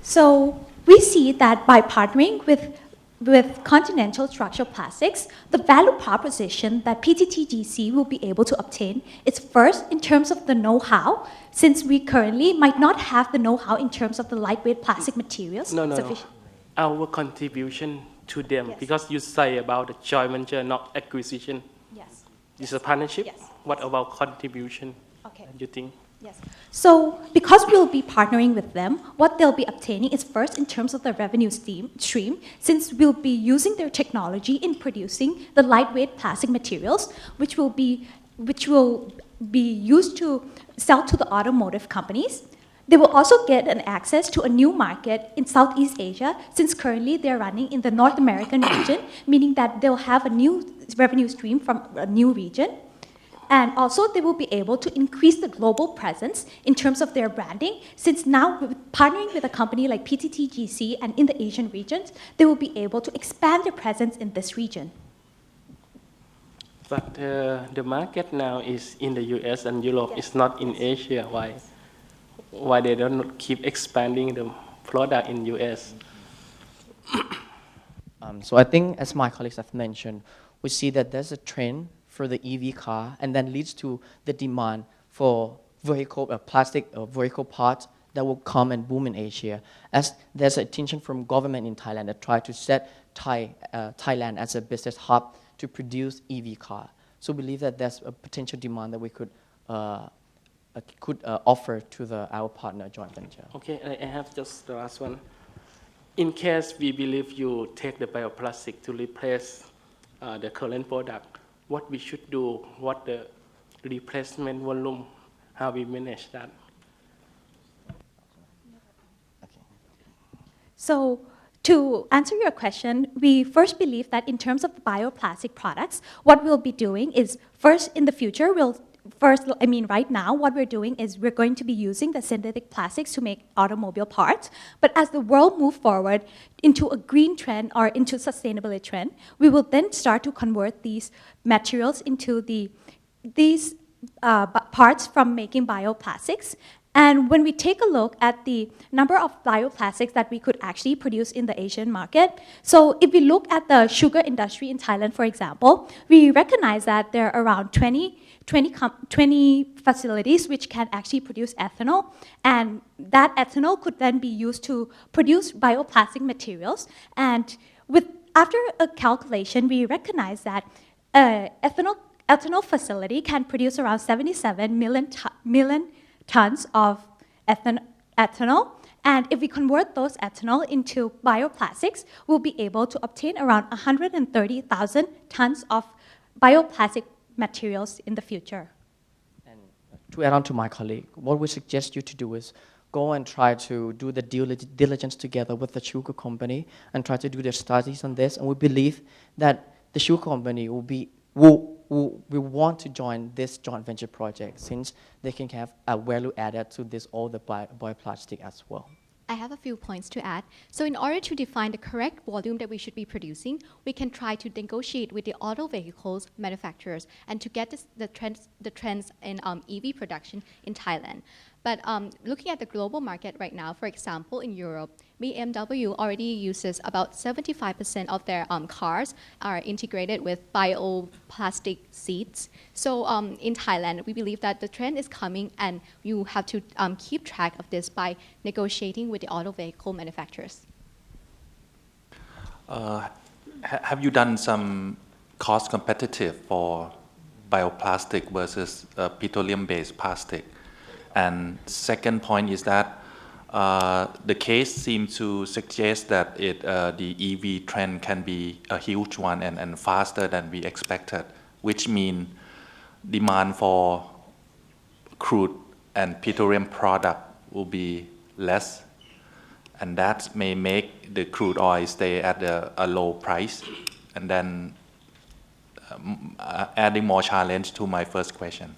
[SPEAKER 14] So we see that by partnering with Continental Structural Plastics, the value proposition that PTTGC will be able to obtain is first in terms of the know-how, since we currently might not have the know-how in terms of the lightweight plastic materials.
[SPEAKER 12] No. Our contribution to them, because you say about the joint venture, not acquisition.
[SPEAKER 14] Yes.
[SPEAKER 12] It's a partnership.
[SPEAKER 14] Yes.
[SPEAKER 12] What about contribution?
[SPEAKER 14] Okay.
[SPEAKER 12] You think?
[SPEAKER 14] Yes. So because we'll be partnering with them, what they'll be obtaining is first in terms of the revenue stream, since we'll be using their technology in producing the lightweight plastic materials, which will be used to sell to the automotive companies. They will also get an access to a new market in Southeast Asia, since currently they're running in the North American region, meaning that they'll have a new revenue stream from a new region. And also, they will be able to increase the global presence in terms of their branding, since now, partnering with a company like PTTGC and in the Asian regions, they will be able to expand their presence in this region.
[SPEAKER 12] But the market now is in the US and Europe. It's not in Asia. Why? Why they don't keep expanding the product in US?
[SPEAKER 11] So I think, as my colleagues have mentioned, we see that there's a trend for the EV car, and then leads to the demand for vehicle plastic vehicle parts that will come and boom in Asia, as there's attention from government in Thailand that try to set Thailand as a business hub to produce EV car. So we believe that there's a potential demand that we could offer to our partner joint venture.
[SPEAKER 12] Okay, I have just the last one. In case we believe you take the bioplastic to replace the current product, what we should do, what the replacement volume, how we manage that?
[SPEAKER 14] So to answer your question, we first believe that in terms of bioplastic products, what we'll be doing is first in the future, right now, what we're doing is we're going to be using the synthetic plastics to make automobile parts. But as the world moves forward into a green trend or into sustainability trend, we will then start to convert these materials into these parts from making bioplastics. And when we take a look at the number of bioplastics that we could actually produce in the Asian market, so if we look at the sugar industry in Thailand, for example, we recognize that there are around 20 facilities which can actually produce ethanol, and that ethanol could then be used to produce bioplastic materials. And after a calculation, we recognize that ethanol facility can produce around 77 million tons of ethanol. And if we convert those ethanol into bioplastics, we'll be able to obtain around 130,000 tons of bioplastic materials in the future.
[SPEAKER 11] And to add on to my colleague, what we suggest you to do is go and try to do the due diligence together with the sugar company and try to do their studies on this. And we believe that the sugar company will want to join this joint venture project, since they can have a value added to all the bioplastic as well.
[SPEAKER 15] I have a few points to add. So in order to define the correct volume that we should be producing, we can try to negotiate with the auto vehicles manufacturers and to get the trends in EV production in Thailand. But looking at the global market right now, for example, in Europe, BMW already uses about 75% of their cars are integrated with bioplastic seats. So in Thailand, we believe that the trend is coming, and you have to keep track of this by negotiating with the auto vehicle manufacturers.
[SPEAKER 18] Have you done some cost competitive for bioplastic versus petroleum-based plastic? And second point is that the case seems to suggest that the EV trend can be a huge one and faster than we expected, which means demand for crude and petroleum product will be less, and that may make the crude oil stay at a low price, and then adding more challenge to my first question.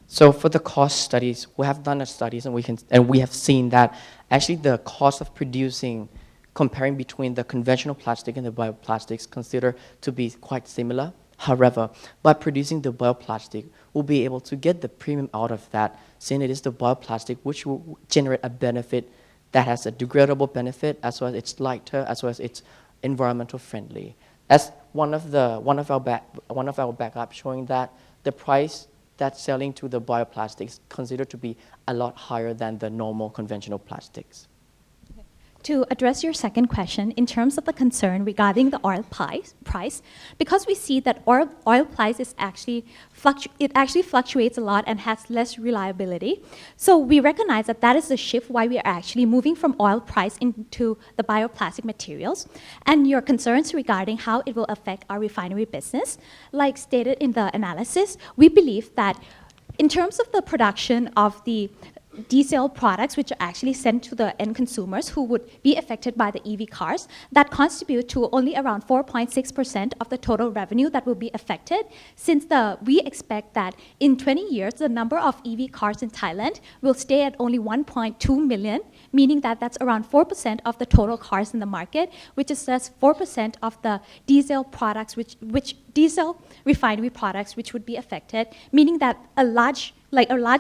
[SPEAKER 11] So for the cost studies, we have done the studies, and we have seen that actually the cost of producing, comparing between the conventional plastic and the bioplastics, considered to be quite similar. However, by producing the bioplastic, we'll be able to get the premium out of that, since it is the bioplastic which will generate a benefit that has a degradable benefit, as well as it's lighter, as well as it's environmental friendly. That's one of our backup showing that the price that's selling to the bioplastics considered to be a lot higher than the normal conventional plastics.
[SPEAKER 14] To address your second question, in terms of the concern regarding the oil price, because we see that oil price is actually fluctuates a lot and has less reliability. So we recognize that that is the shift why we are actually moving from oil price into the bioplastic materials. And your concerns regarding how it will affect our refinery business, like stated in the analysis, we believe that in terms of the production of the diesel products, which are actually sent to the end consumers who would be affected by the EV cars, that contribute to only around 4.6% of the total revenue that will be affected, since we expect that in 20 years, the number of EV cars in Thailand will stay at only 1.2 million, meaning that that's around 4% of the total cars in the market, which is just 4% of the diesel products, which diesel refinery products, which would be affected, meaning that a large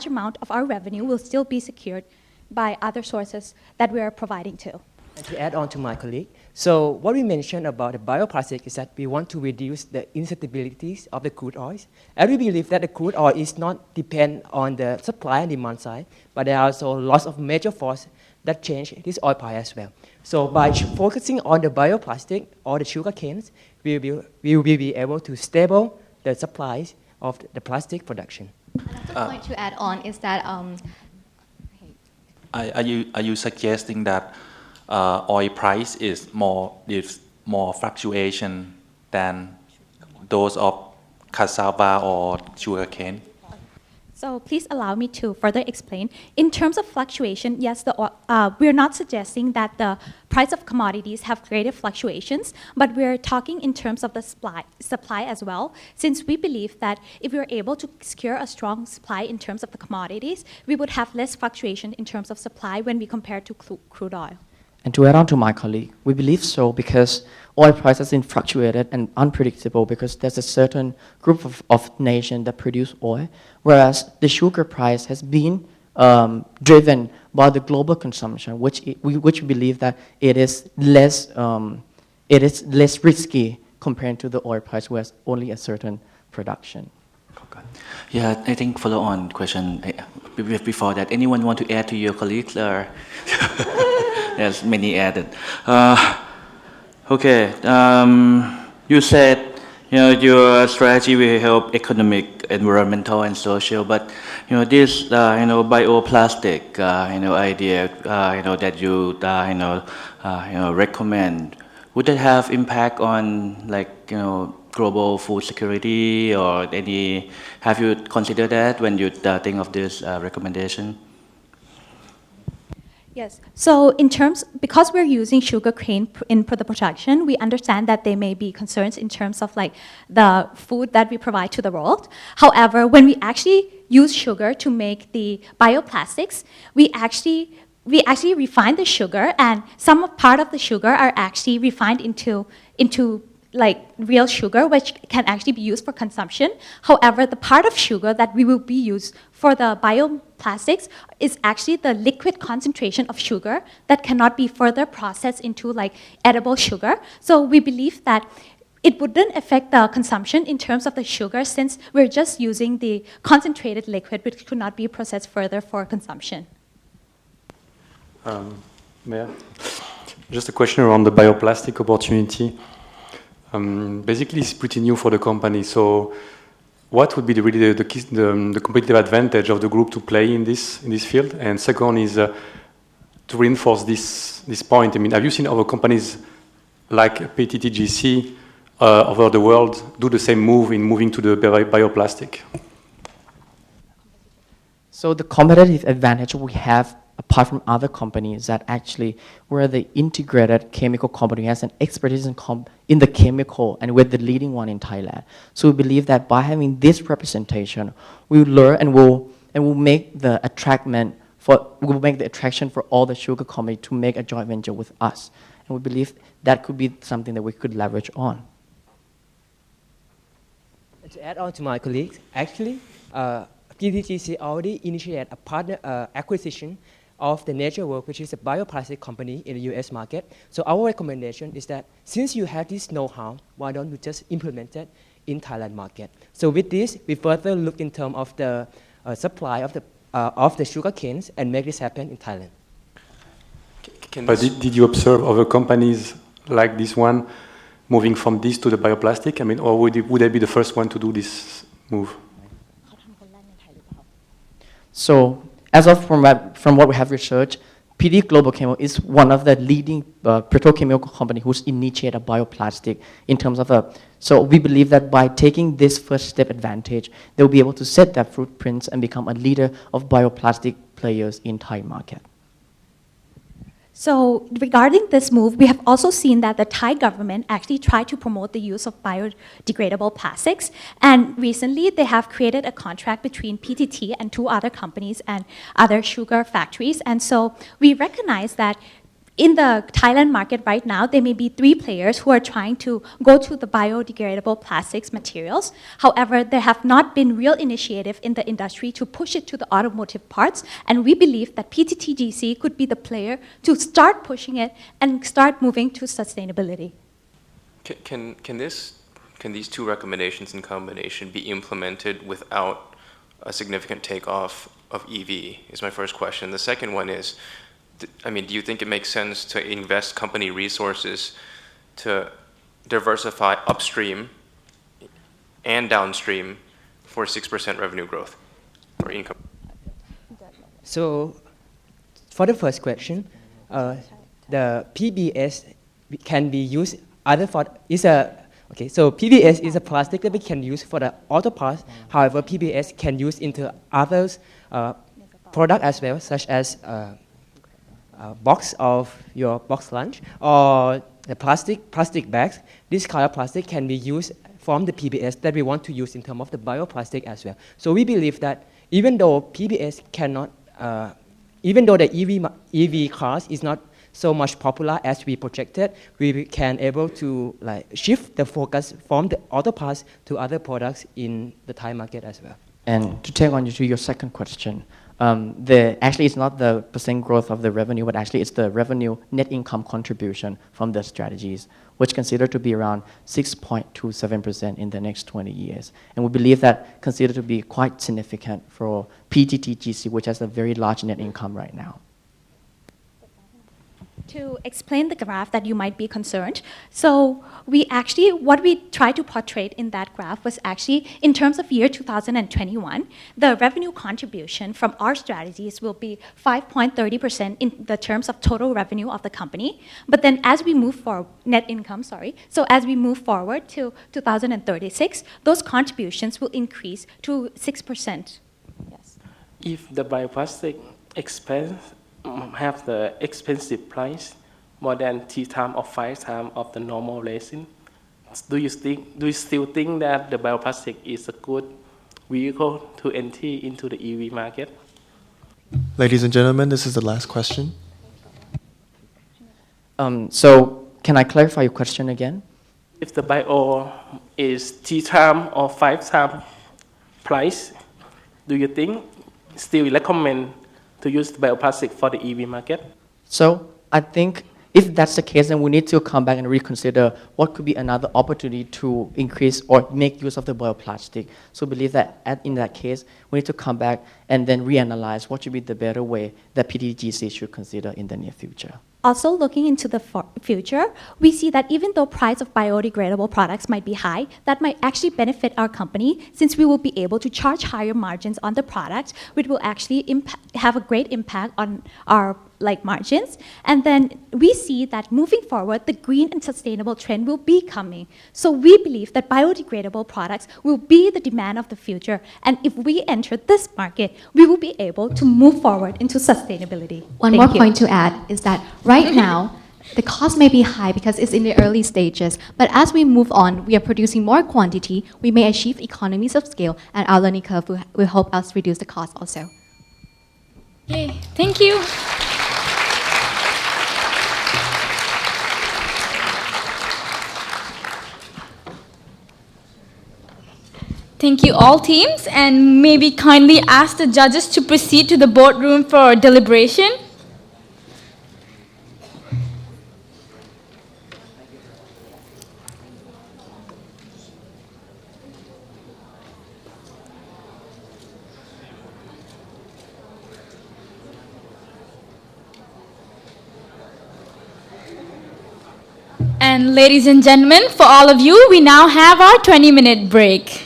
[SPEAKER 14] amount of our revenue will still be secured by other sources that we are providing to.
[SPEAKER 16] And to add on to my colleague, so what we mentioned about the bioplastic is that we want to reduce the instabilities of the crude oils. And we believe that the crude oil is not depend on the supply and demand side, but there are also lots of major forces that change this oil price as well. So by focusing on the bioplastic or the sugar canes, we will be able to stable the supplies of the plastic production.
[SPEAKER 15] Another point to add on is that
[SPEAKER 18] are you suggesting that oil price is more fluctuation than those of cassava or sugarcane?
[SPEAKER 14] So please allow me to further explain. In terms of fluctuation, yes, we're not suggesting that the price of commodities have greater fluctuations, but we're talking in terms of the supply as well, since we believe that if we are able to secure a strong supply in terms of the commodities, we would have less fluctuation in terms of supply when we compare to crude oil.
[SPEAKER 11] And to add on to my colleague, we believe so because oil price has been fluctuated and unpredictable because there's a certain group of nations that produce oil, whereas the sugar price has been driven by the global consumption, which we believe that it is less risky compared to the oil price, where it's only a certain production.
[SPEAKER 20] Yeah, I think follow-on question before that. Anyone want to add to your colleagues? There's many added. Okay, you said your strategy will help economic, environmental, and social. But this bioplastic idea that you recommend, would that have impact on global food security or any? Have you considered that when you think of this recommendation?
[SPEAKER 14] Yes. So because we're using sugar cane for the production, we understand that there may be concerns in terms of the food that we provide to the world. However, when we actually use sugar to make the bioplastics, we actually refine the sugar, and part of the sugar are actually refined into like real sugar, which can actually be used for consumption. However, the part of sugar that we will be used for the bioplastics is actually the liquid concentration of sugar that cannot be further processed into like edible sugar. So we believe that it wouldn't affect the consumption in terms of the sugar, since we're just using the concentrated liquid, which could not be processed further for consumption.
[SPEAKER 21] May I? Just a question around the bioplastic opportunity. Basically, it's pretty new for the company. So, what would be really the competitive advantage of the group to play in this field? And second is to reinforce this point. I mean, have you seen other companies like PTTGC over the world do the same move in moving to the bioplastic?
[SPEAKER 11] So the competitive advantage we have, apart from other companies, that actually we're the integrated chemical company who has an expertise in the chemical, and we're the leading one in Thailand. So we believe that by having this representation, we will learn and we'll make the attraction for all the sugar company to make a joint venture with us. And we believe that could be something that we could leverage on.
[SPEAKER 16] To add on to my colleagues, actually, PTTGC already initiated a partner acquisition of the Nature World, which is a bioplastic company in the US market. So our recommendation is that since you have this know-how, why don't you just implement it in Thailand market? So with this, we further look in terms of the supply of the sugar canes and make this happen in Thailand.
[SPEAKER 21] But did you observe other companies like this one moving from this to the bioplastic? I mean, or would they be the first one to do this move?
[SPEAKER 11] So, as of from what we have researched, PT Global Chemical is one of the leading petrochemical company who's initiated a bioplastic in terms of so we believe that by taking this first step advantage, they'll be able to set their footprints and become a leader of bioplastic players in Thai market.
[SPEAKER 14] So regarding this move, we have also seen that the Thai government actually tried to promote the use of biodegradable plastics. And recently, they have created a contract between PTT and 2 other companies and other sugar factories. And so we recognize that in the Thailand market right now, there may be 3 players who are trying to go to the biodegradable plastics materials. However, there have not been real initiative in the industry to push it to the automotive parts. And we believe that PTTGC could be the player to start pushing it and start moving to sustainability.
[SPEAKER 17] Can these 2 recommendations in combination be implemented without a significant takeoff of EV, is my first question. The second one is, I mean, do you think it makes sense to invest company resources to diversify upstream and downstream for 6% revenue growth or income?
[SPEAKER 16] So, for the first question, the PBS can be used either for so PBS is a plastic that we can use for the auto parts. However, PBS can use into others product as well, such as box of your box lunch or the plastic bags. This kind of plastic can be used from the PBS that we want to use in terms of the bioplastic as well. So we believe that even though PBS cannot, even though the EV cars is not so much popular as we projected, we can able to shift the focus from the auto parts to other products in the Thai market as well.
[SPEAKER 11] And to take on to your second question, actually it's not the percent growth of the revenue, but actually it's the revenue net income contribution from the strategies, which considered to be around 6.27% in the next 20 years. And we believe that considered to be quite significant for PTTGC, which has a very large net income right now.
[SPEAKER 14] To explain the graph that you might be concerned, so what we tried to portray in that graph was actually in terms of year 2021, the revenue contribution from our strategies will be 5.30% in the terms of total revenue of the company. But then as we move forward, net income, so as we move forward to 2036, those contributions will increase to 6%. Yes.
[SPEAKER 12] If the bioplastic have the expensive price more than 3 times or 5 times of the normal resin, do you still think that the bioplastic is a good vehicle to enter into the EV market?
[SPEAKER 4] Ladies and gentlemen, this is the last question.
[SPEAKER 11] So can I clarify your question again?
[SPEAKER 12] if the bio is 3 times or 5 times price, do you think still recommend to use the bioplastic for the EV market?
[SPEAKER 11] So I think if that's the case, then we need to come back and reconsider what could be another opportunity to increase or make use of the bioplastic. So I believe that in that case, we need to come back and then reanalyze what should be the better way that PTTGC should consider in the near future.
[SPEAKER 14] Also, looking into the future, we see that even though price of biodegradable products might be high, that might actually benefit our company since we will be able to charge higher margins on the product, which will actually have a great impact on our margins. And then we see that moving forward, the green and sustainable trend will be coming. So we believe that biodegradable products will be the demand of the future. And if we enter this market, we will be able to move forward into sustainability.
[SPEAKER 15] One more point to add is that right now, the cost may be high because it's in the early stages, but as we move on, we are producing more quantity, we may achieve economies of scale, and our learning curve will help us reduce the cost also.
[SPEAKER 5] Yay, thank you. Thank you all teams, and maybe kindly ask the judges to proceed to the boardroom for deliberation. And ladies and gentlemen, for all of you, we now have our 20-minute break.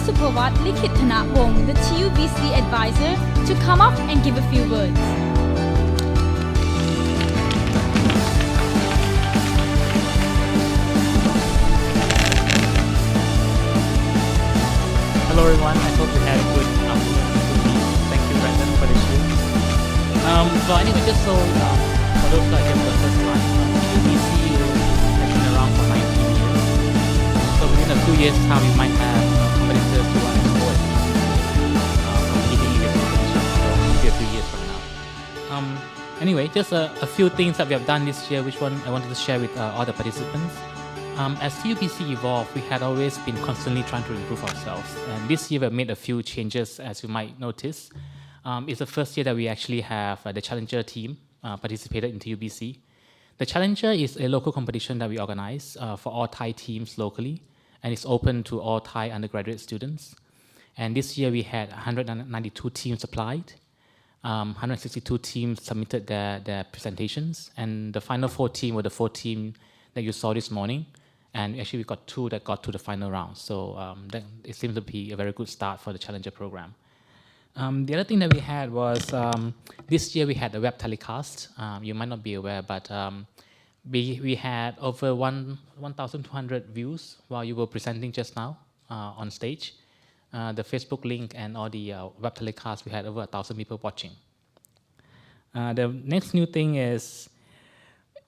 [SPEAKER 5] Supawat Likhit Thanawong, the TUBC advisor, to come up and give a few words.
[SPEAKER 1] Hello everyone, I hope you had a good afternoon. Thank you Brandon for the show. So I need to just for those who are here for the first time, TUBC has been around for 19 years. So within a few years time we might have competitors who are employed competing in this competition. So maybe a few years from now. Anyway, just a few things that we have done this year, which one I wanted to share with all the participants. As TUBC evolved, we had always been constantly trying to improve ourselves. And this year we have made a few changes, as you might notice. It's the first year that we actually have the Challenger team participated in TUBC. The Challenger is a local competition that we organize for all Thai teams locally, and it's open to all Thai undergraduate students. And this year we had 192 teams applied. 162 teams submitted their presentations, and the final 4 teams were the 4 teams that you saw this morning. And actually, we got 2 that got to the final round. So it seems to be a very good start for the Challenger program. The other thing that we had was this year we had a web telecast. You might not be aware, but we had over 1,200 views while you were presenting just now on stage. The Facebook link and all the web telecast, we had over 1,000 people watching. The next new thing is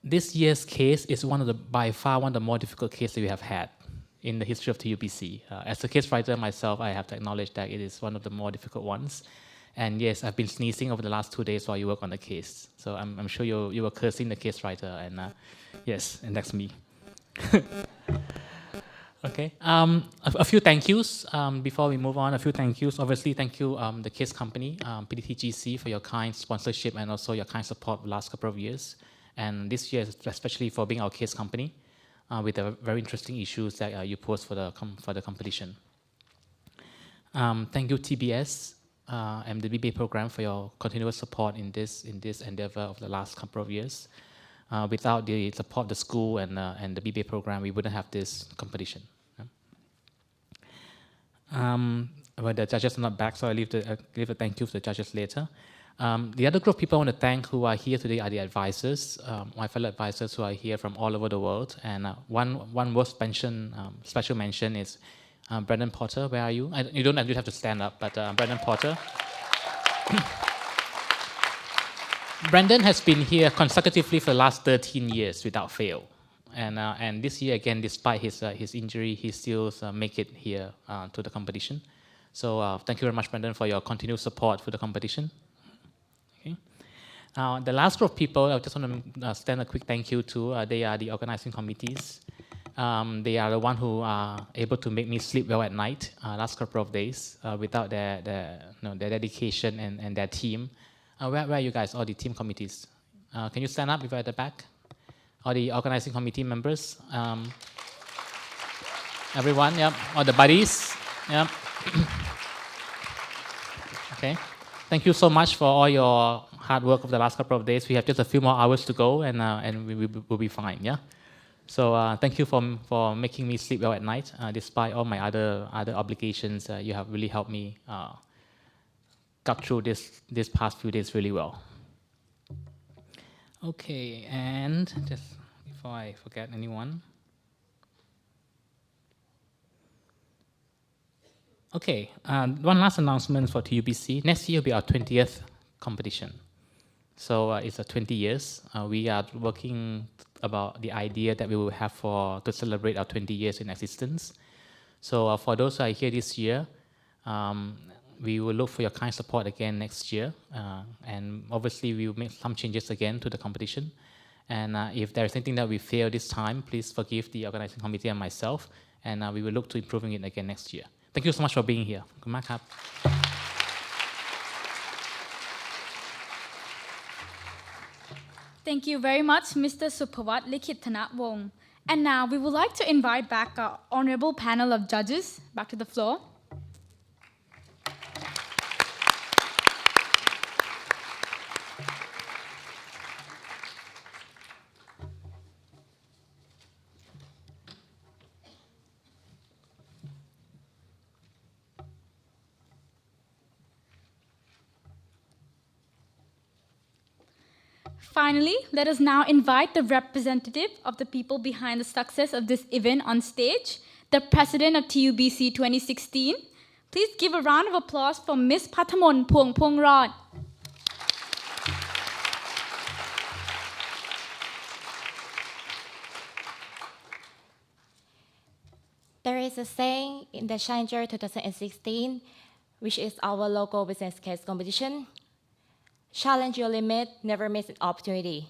[SPEAKER 1] this year's case is by far one of the more difficult cases that we have had in the history of TUBC. As a case writer myself, I have to acknowledge that it is one of the more difficult ones. And yes, I've been sneezing over the last 2 days while you work on the case. So I'm sure you were cursing the case writer, and yes, and that's me. Okay, a few thank yous before we move on. A few thank yous. Obviously, thank you the case company, PTTGC, for your kind sponsorship and also your kind support the last couple of years. And this year, especially for being our case company, with the very interesting issues that you posed for the competition. Thank you TBS and the BBA program for your continuous support in this endeavor of the last couple of years. Without the support of the school and the BBA program, we wouldn't have this competition. But the judges are not back, so I leave the thank you to the judges later. The other group of people I want to thank who are here today are the advisors, my fellow advisors who are here from all over the world. And one special mention is Brandon Potter. Where are you? You don't have to stand up, but Brandon Potter. Brandon has been here consecutively for the last 13 years without fail. And this year, again, despite his injury, he still make it here to the competition. So thank you very much, Brandon, for your continued support for the competition. Okay. The last group of people, I just want to extend a quick thank you to. They are the organizing committees. They are the one who are able to make me sleep well at night last couple of days. Without their dedication and their team. Where are you guys, all the team committees? Can you stand up if you're at the back? All the organizing committee members. Everyone, yep. All the buddies, yep. Okay. Thank you so much for all your hard work over the last couple of days. We have just a few more hours to go, and we will be fine, yeah? So thank you for making me sleep well at night. Despite all my other obligations, you have really helped me got through this past few days really well. Okay, and just before I forget anyone. Okay, one last announcement for TUBC. Next year will be our 20th competition. So it's 20 years. We are working about the idea that we will have to celebrate our 20 years in existence. So for those who are here this year, we will look for your kind support again next year. And obviously, we will make some changes again to the competition. And if there is anything that we fail this time, please forgive the organizing committee and myself. And we will look to improving it again next year. Thank you so much for being here. Good luck.
[SPEAKER 5] Thank you very much, Mr. Supawat Likhit Thanawong. And now we would like to invite back our honorable panel of judges back to the floor. Finally, let us now invite the representative of the people behind the success of this event on stage, the president of TUBC 2016. Please give a round of applause for Ms. Pathamon Phuongphuongrod.
[SPEAKER 13] There is a saying in the Challenger 2016, which is our local business case competition: challenge your limit, never miss an opportunity.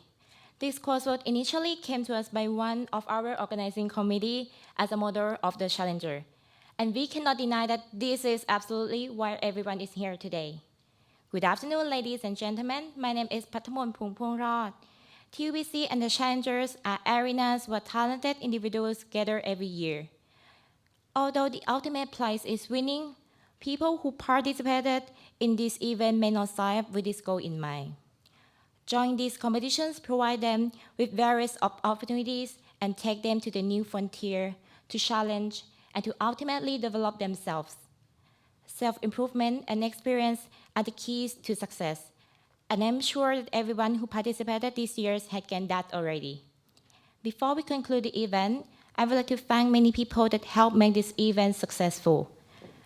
[SPEAKER 13] This quote initially came to us by one of our organizing committee as a model of the Challenger. And we cannot deny that this is absolutely why everyone is here today. Good afternoon, ladies and gentlemen. My name is Pathamon Phuongphuongrod. TUBC and the Challengers are arenas where talented individuals gather every year. Although the ultimate prize is winning, people who participated in this event may not sign up with this goal in mind. Joining these competitions provide them with various opportunities and take them to the new frontier to challenge and to ultimately develop themselves. Self-improvement and experience are the keys to success, and I'm sure that everyone who participated this year had gained that already. Before we conclude the event, I would like to thank many people that helped make this event successful.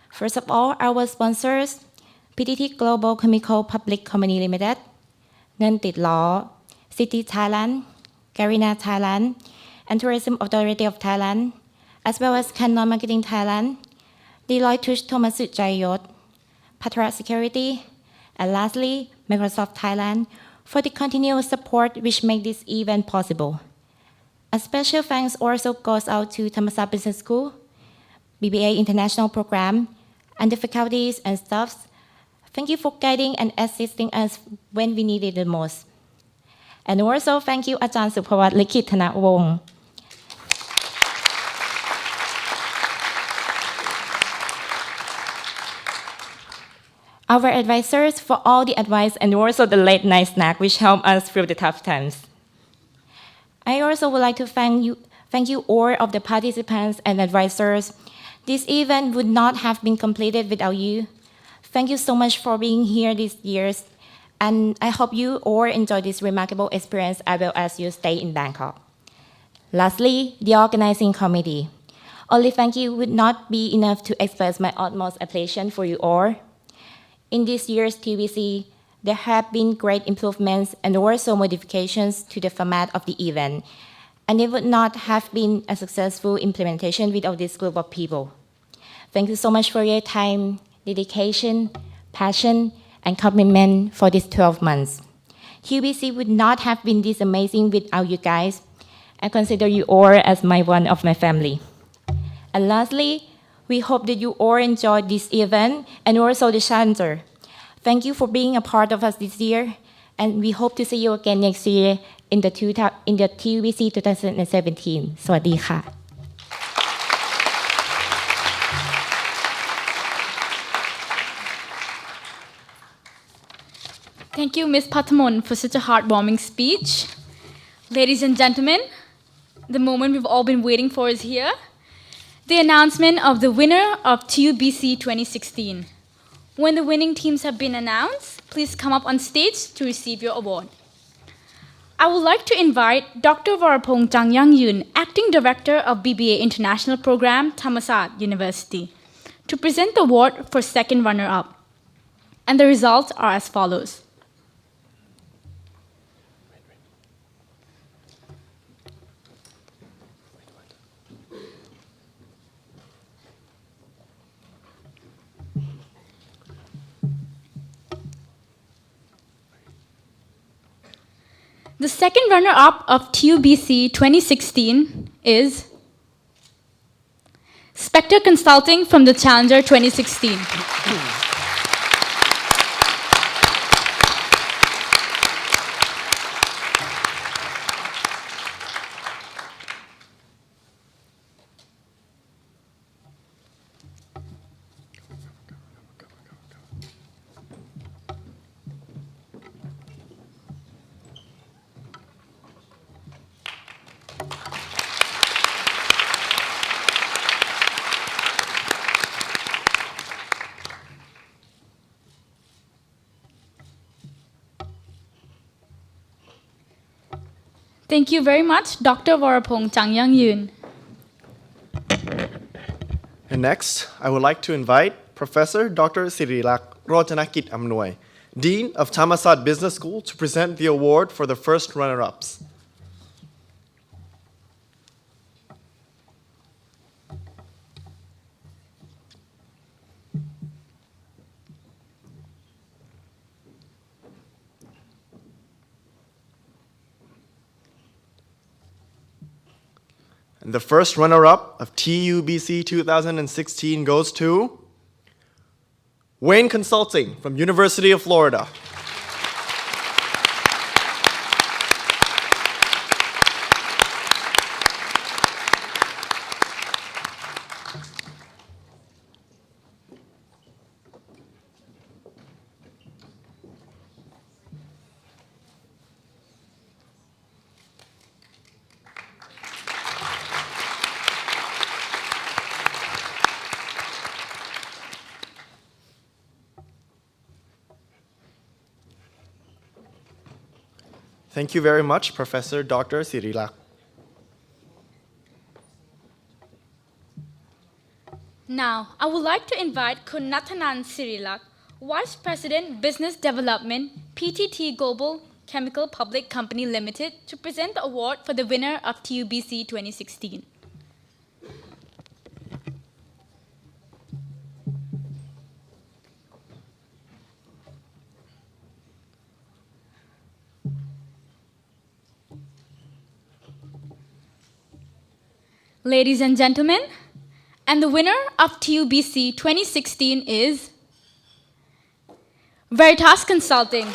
[SPEAKER 13] First of all, our sponsors, PTT Global Chemical Public Company Limited, Ngern Tid Lor, City Thailand, Garena Thailand, and Tourism Authority of Thailand, as well as Canon Marketing Thailand, Deloitte Touche Thomasut Jayot, Patra Security, and lastly, Microsoft Thailand, for the continuous support which make this event possible. A special thanks also goes out to Thammasat Business School, BBA International Program, and the faculties and staffs. Thank you for guiding and assisting us when we needed it the most. And also thank you, Ajahn Supawat Likhit Thanawong. Our advisors for all the advice and also the late night snack which helped us through the tough times. I also would like to thank you all of the participants and advisors. This event would not have been completed without you. Thank you so much for being here these years, and I hope you all enjoy this remarkable experience as well as you stay in Bangkok. Lastly, the organizing committee. Only thank you would not be enough to express my utmost appreciation for you all. In this year's TBC, there have been great improvements and also modifications to the format of the event, and it would not have been a successful implementation without this group of people. Thank you so much for your time, dedication, passion, and commitment for these 12 months. TBC would not have been this amazing without you guys. I consider you all as one of my family. And lastly, we hope that you all enjoyed this event and also the Challenger. Thank you for being a part of us this year, and we hope to see you again next year in the TUBC 2017. สวัสดีค่ะ
[SPEAKER 5] Thank you, Ms. Pathamon, for such a heartwarming speech. Ladies and gentlemen, the moment we've all been waiting for is here. The announcement of the winner of TUBC 2016. When the winning teams have been announced, please come up on stage to receive your award. I would like to invite Dr. Varapong Changyang Yun, Acting Director of BBA International Program, Thammasat University, to present the award for second runner-up. And the results are as follows. The second runner-up of TUBC 2016 is Spectre Consulting from the Challenger 2016. Thank you very much, Dr. Vorapong Changyang Yoon.
[SPEAKER 4] And next, I would like to invite Professor Dr. Sirilak Rojanakit Amnoy, Dean of Thammasat Business School, to present the award for the first runner-ups. And the first runner-up of TUBC 2016 goes to Wayne Consulting from University of Florida. Thank you very much, Professor Dr. Sirilak.
[SPEAKER 5] Now, I would like to invite Kunnathanan Sirilak, Vice President, Business Development, PTT Global Chemical Public Company Limited, to present the award for the winner of TUBC 2016. Ladies and gentlemen, and the winner of TUBC 2016 is Veritas Consulting.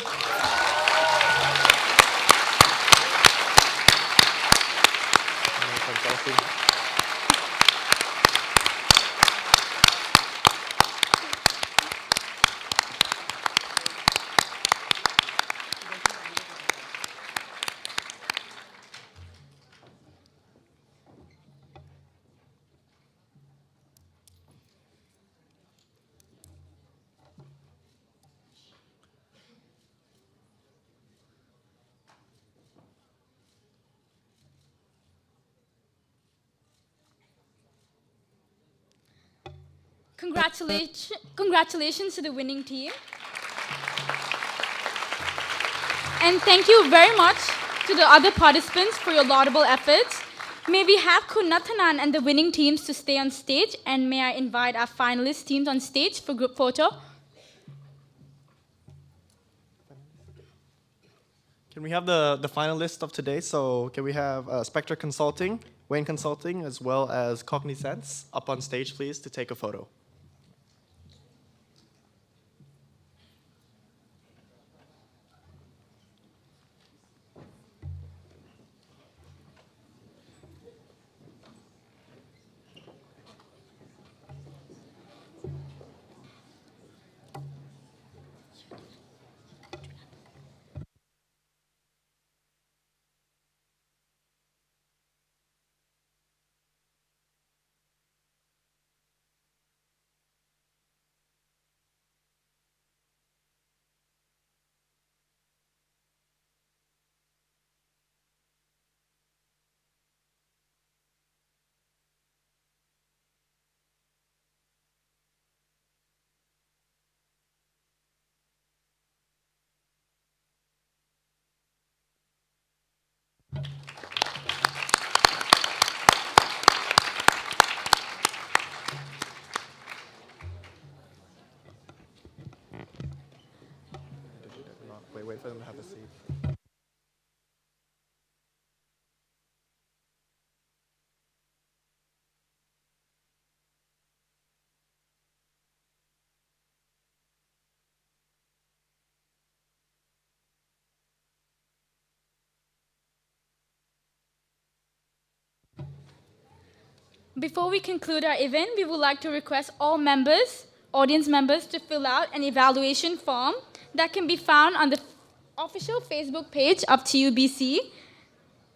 [SPEAKER 5] Congratulations to the winning team. And thank you very much to the other participants for your laudable efforts. May we have Kunnathanan and the winning teams to stay on stage, and may I invite our finalist teams on stage for group photo.
[SPEAKER 4] Can we have the finalists of today? So can we have Spectre Consulting, Wayne Consulting, as well as Cognizance up on stage, please, to take a photo. Wait for them to have a seat.
[SPEAKER 5] Before we conclude our event, we would like to request all members, audience members, to fill out an evaluation form that can be found on the official Facebook page of TUBC,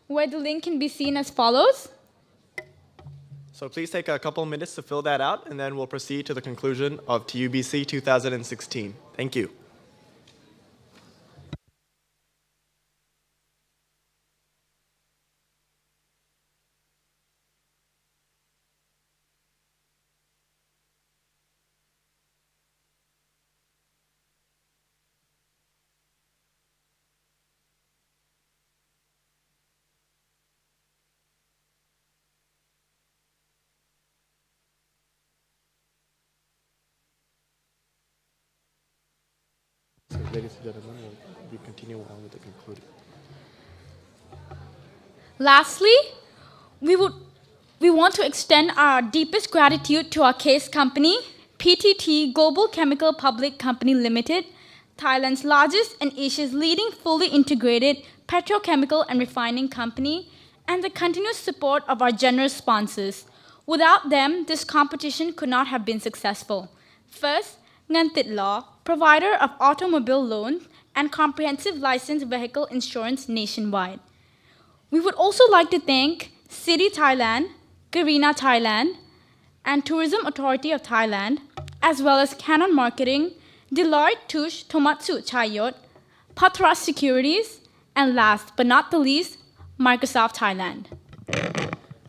[SPEAKER 5] where the link can be seen as follows.
[SPEAKER 4] So please take a couple minutes to fill that out, and then we'll proceed to the conclusion of TUBC 2016. Thank you. ladies and gentlemen, we continue on with the concluding.
[SPEAKER 5] Lastly, we want to extend our deepest gratitude to our case company, PTT Global Chemical Public Company Limited, Thailand's largest and Asia's leading fully integrated petrochemical and refining company, and the continuous support of our generous sponsors. Without them, this competition could not have been successful. First, Ngern Tid Lor, provider of automobile loans and comprehensive licensed vehicle insurance nationwide. We would also like to thank City Thailand, Garena Thailand, and Tourism Authority of Thailand, as well as Canon Marketing, Deloitte Touche Tomatsu Chayot, Patras Securities, and last but not the least, Microsoft Thailand.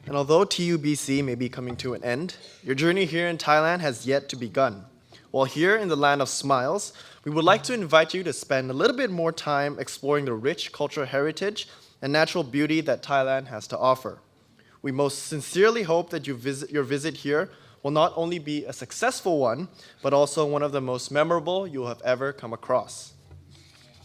[SPEAKER 4] And although TUBC may be coming to an end, your journey here in Thailand has yet to begun. While here in the land of smiles, we would like to invite you to spend a little bit more time exploring the rich cultural heritage and natural beauty that Thailand has to offer. We most sincerely hope that your visit here will not only be a successful one, but also one of the most memorable you'll have ever come across.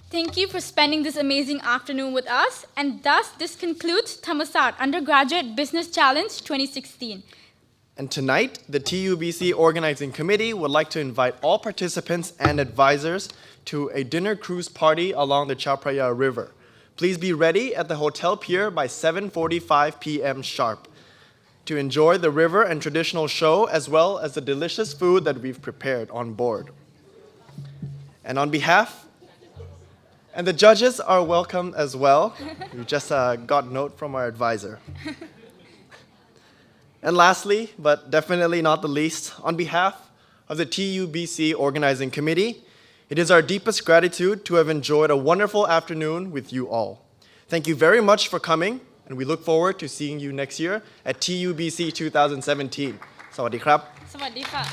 [SPEAKER 5] Thank you for spending this amazing afternoon with us, and thus this concludes Thammasat Undergraduate Business Challenge 2016.
[SPEAKER 4] And tonight, the TUBC Organizing Committee would like to invite all participants and advisors to a dinner cruise party along the Chao Phraya River. Please be ready at the hotel pier by 7:45 p.m. sharp to enjoy the river and traditional show, as well as the delicious food that we've prepared on board. And on behalf, and the judges are welcome as well. We just got a note from our advisor. And lastly, but definitely not the least, on behalf of the TUBC Organizing Committee, it is our deepest gratitude to have enjoyed a wonderful afternoon with you all. Thank you very much for coming, and we look forward to seeing you next year at TUBC 2017. สวัสดีครับ
[SPEAKER 5] สวัสดีค่ะ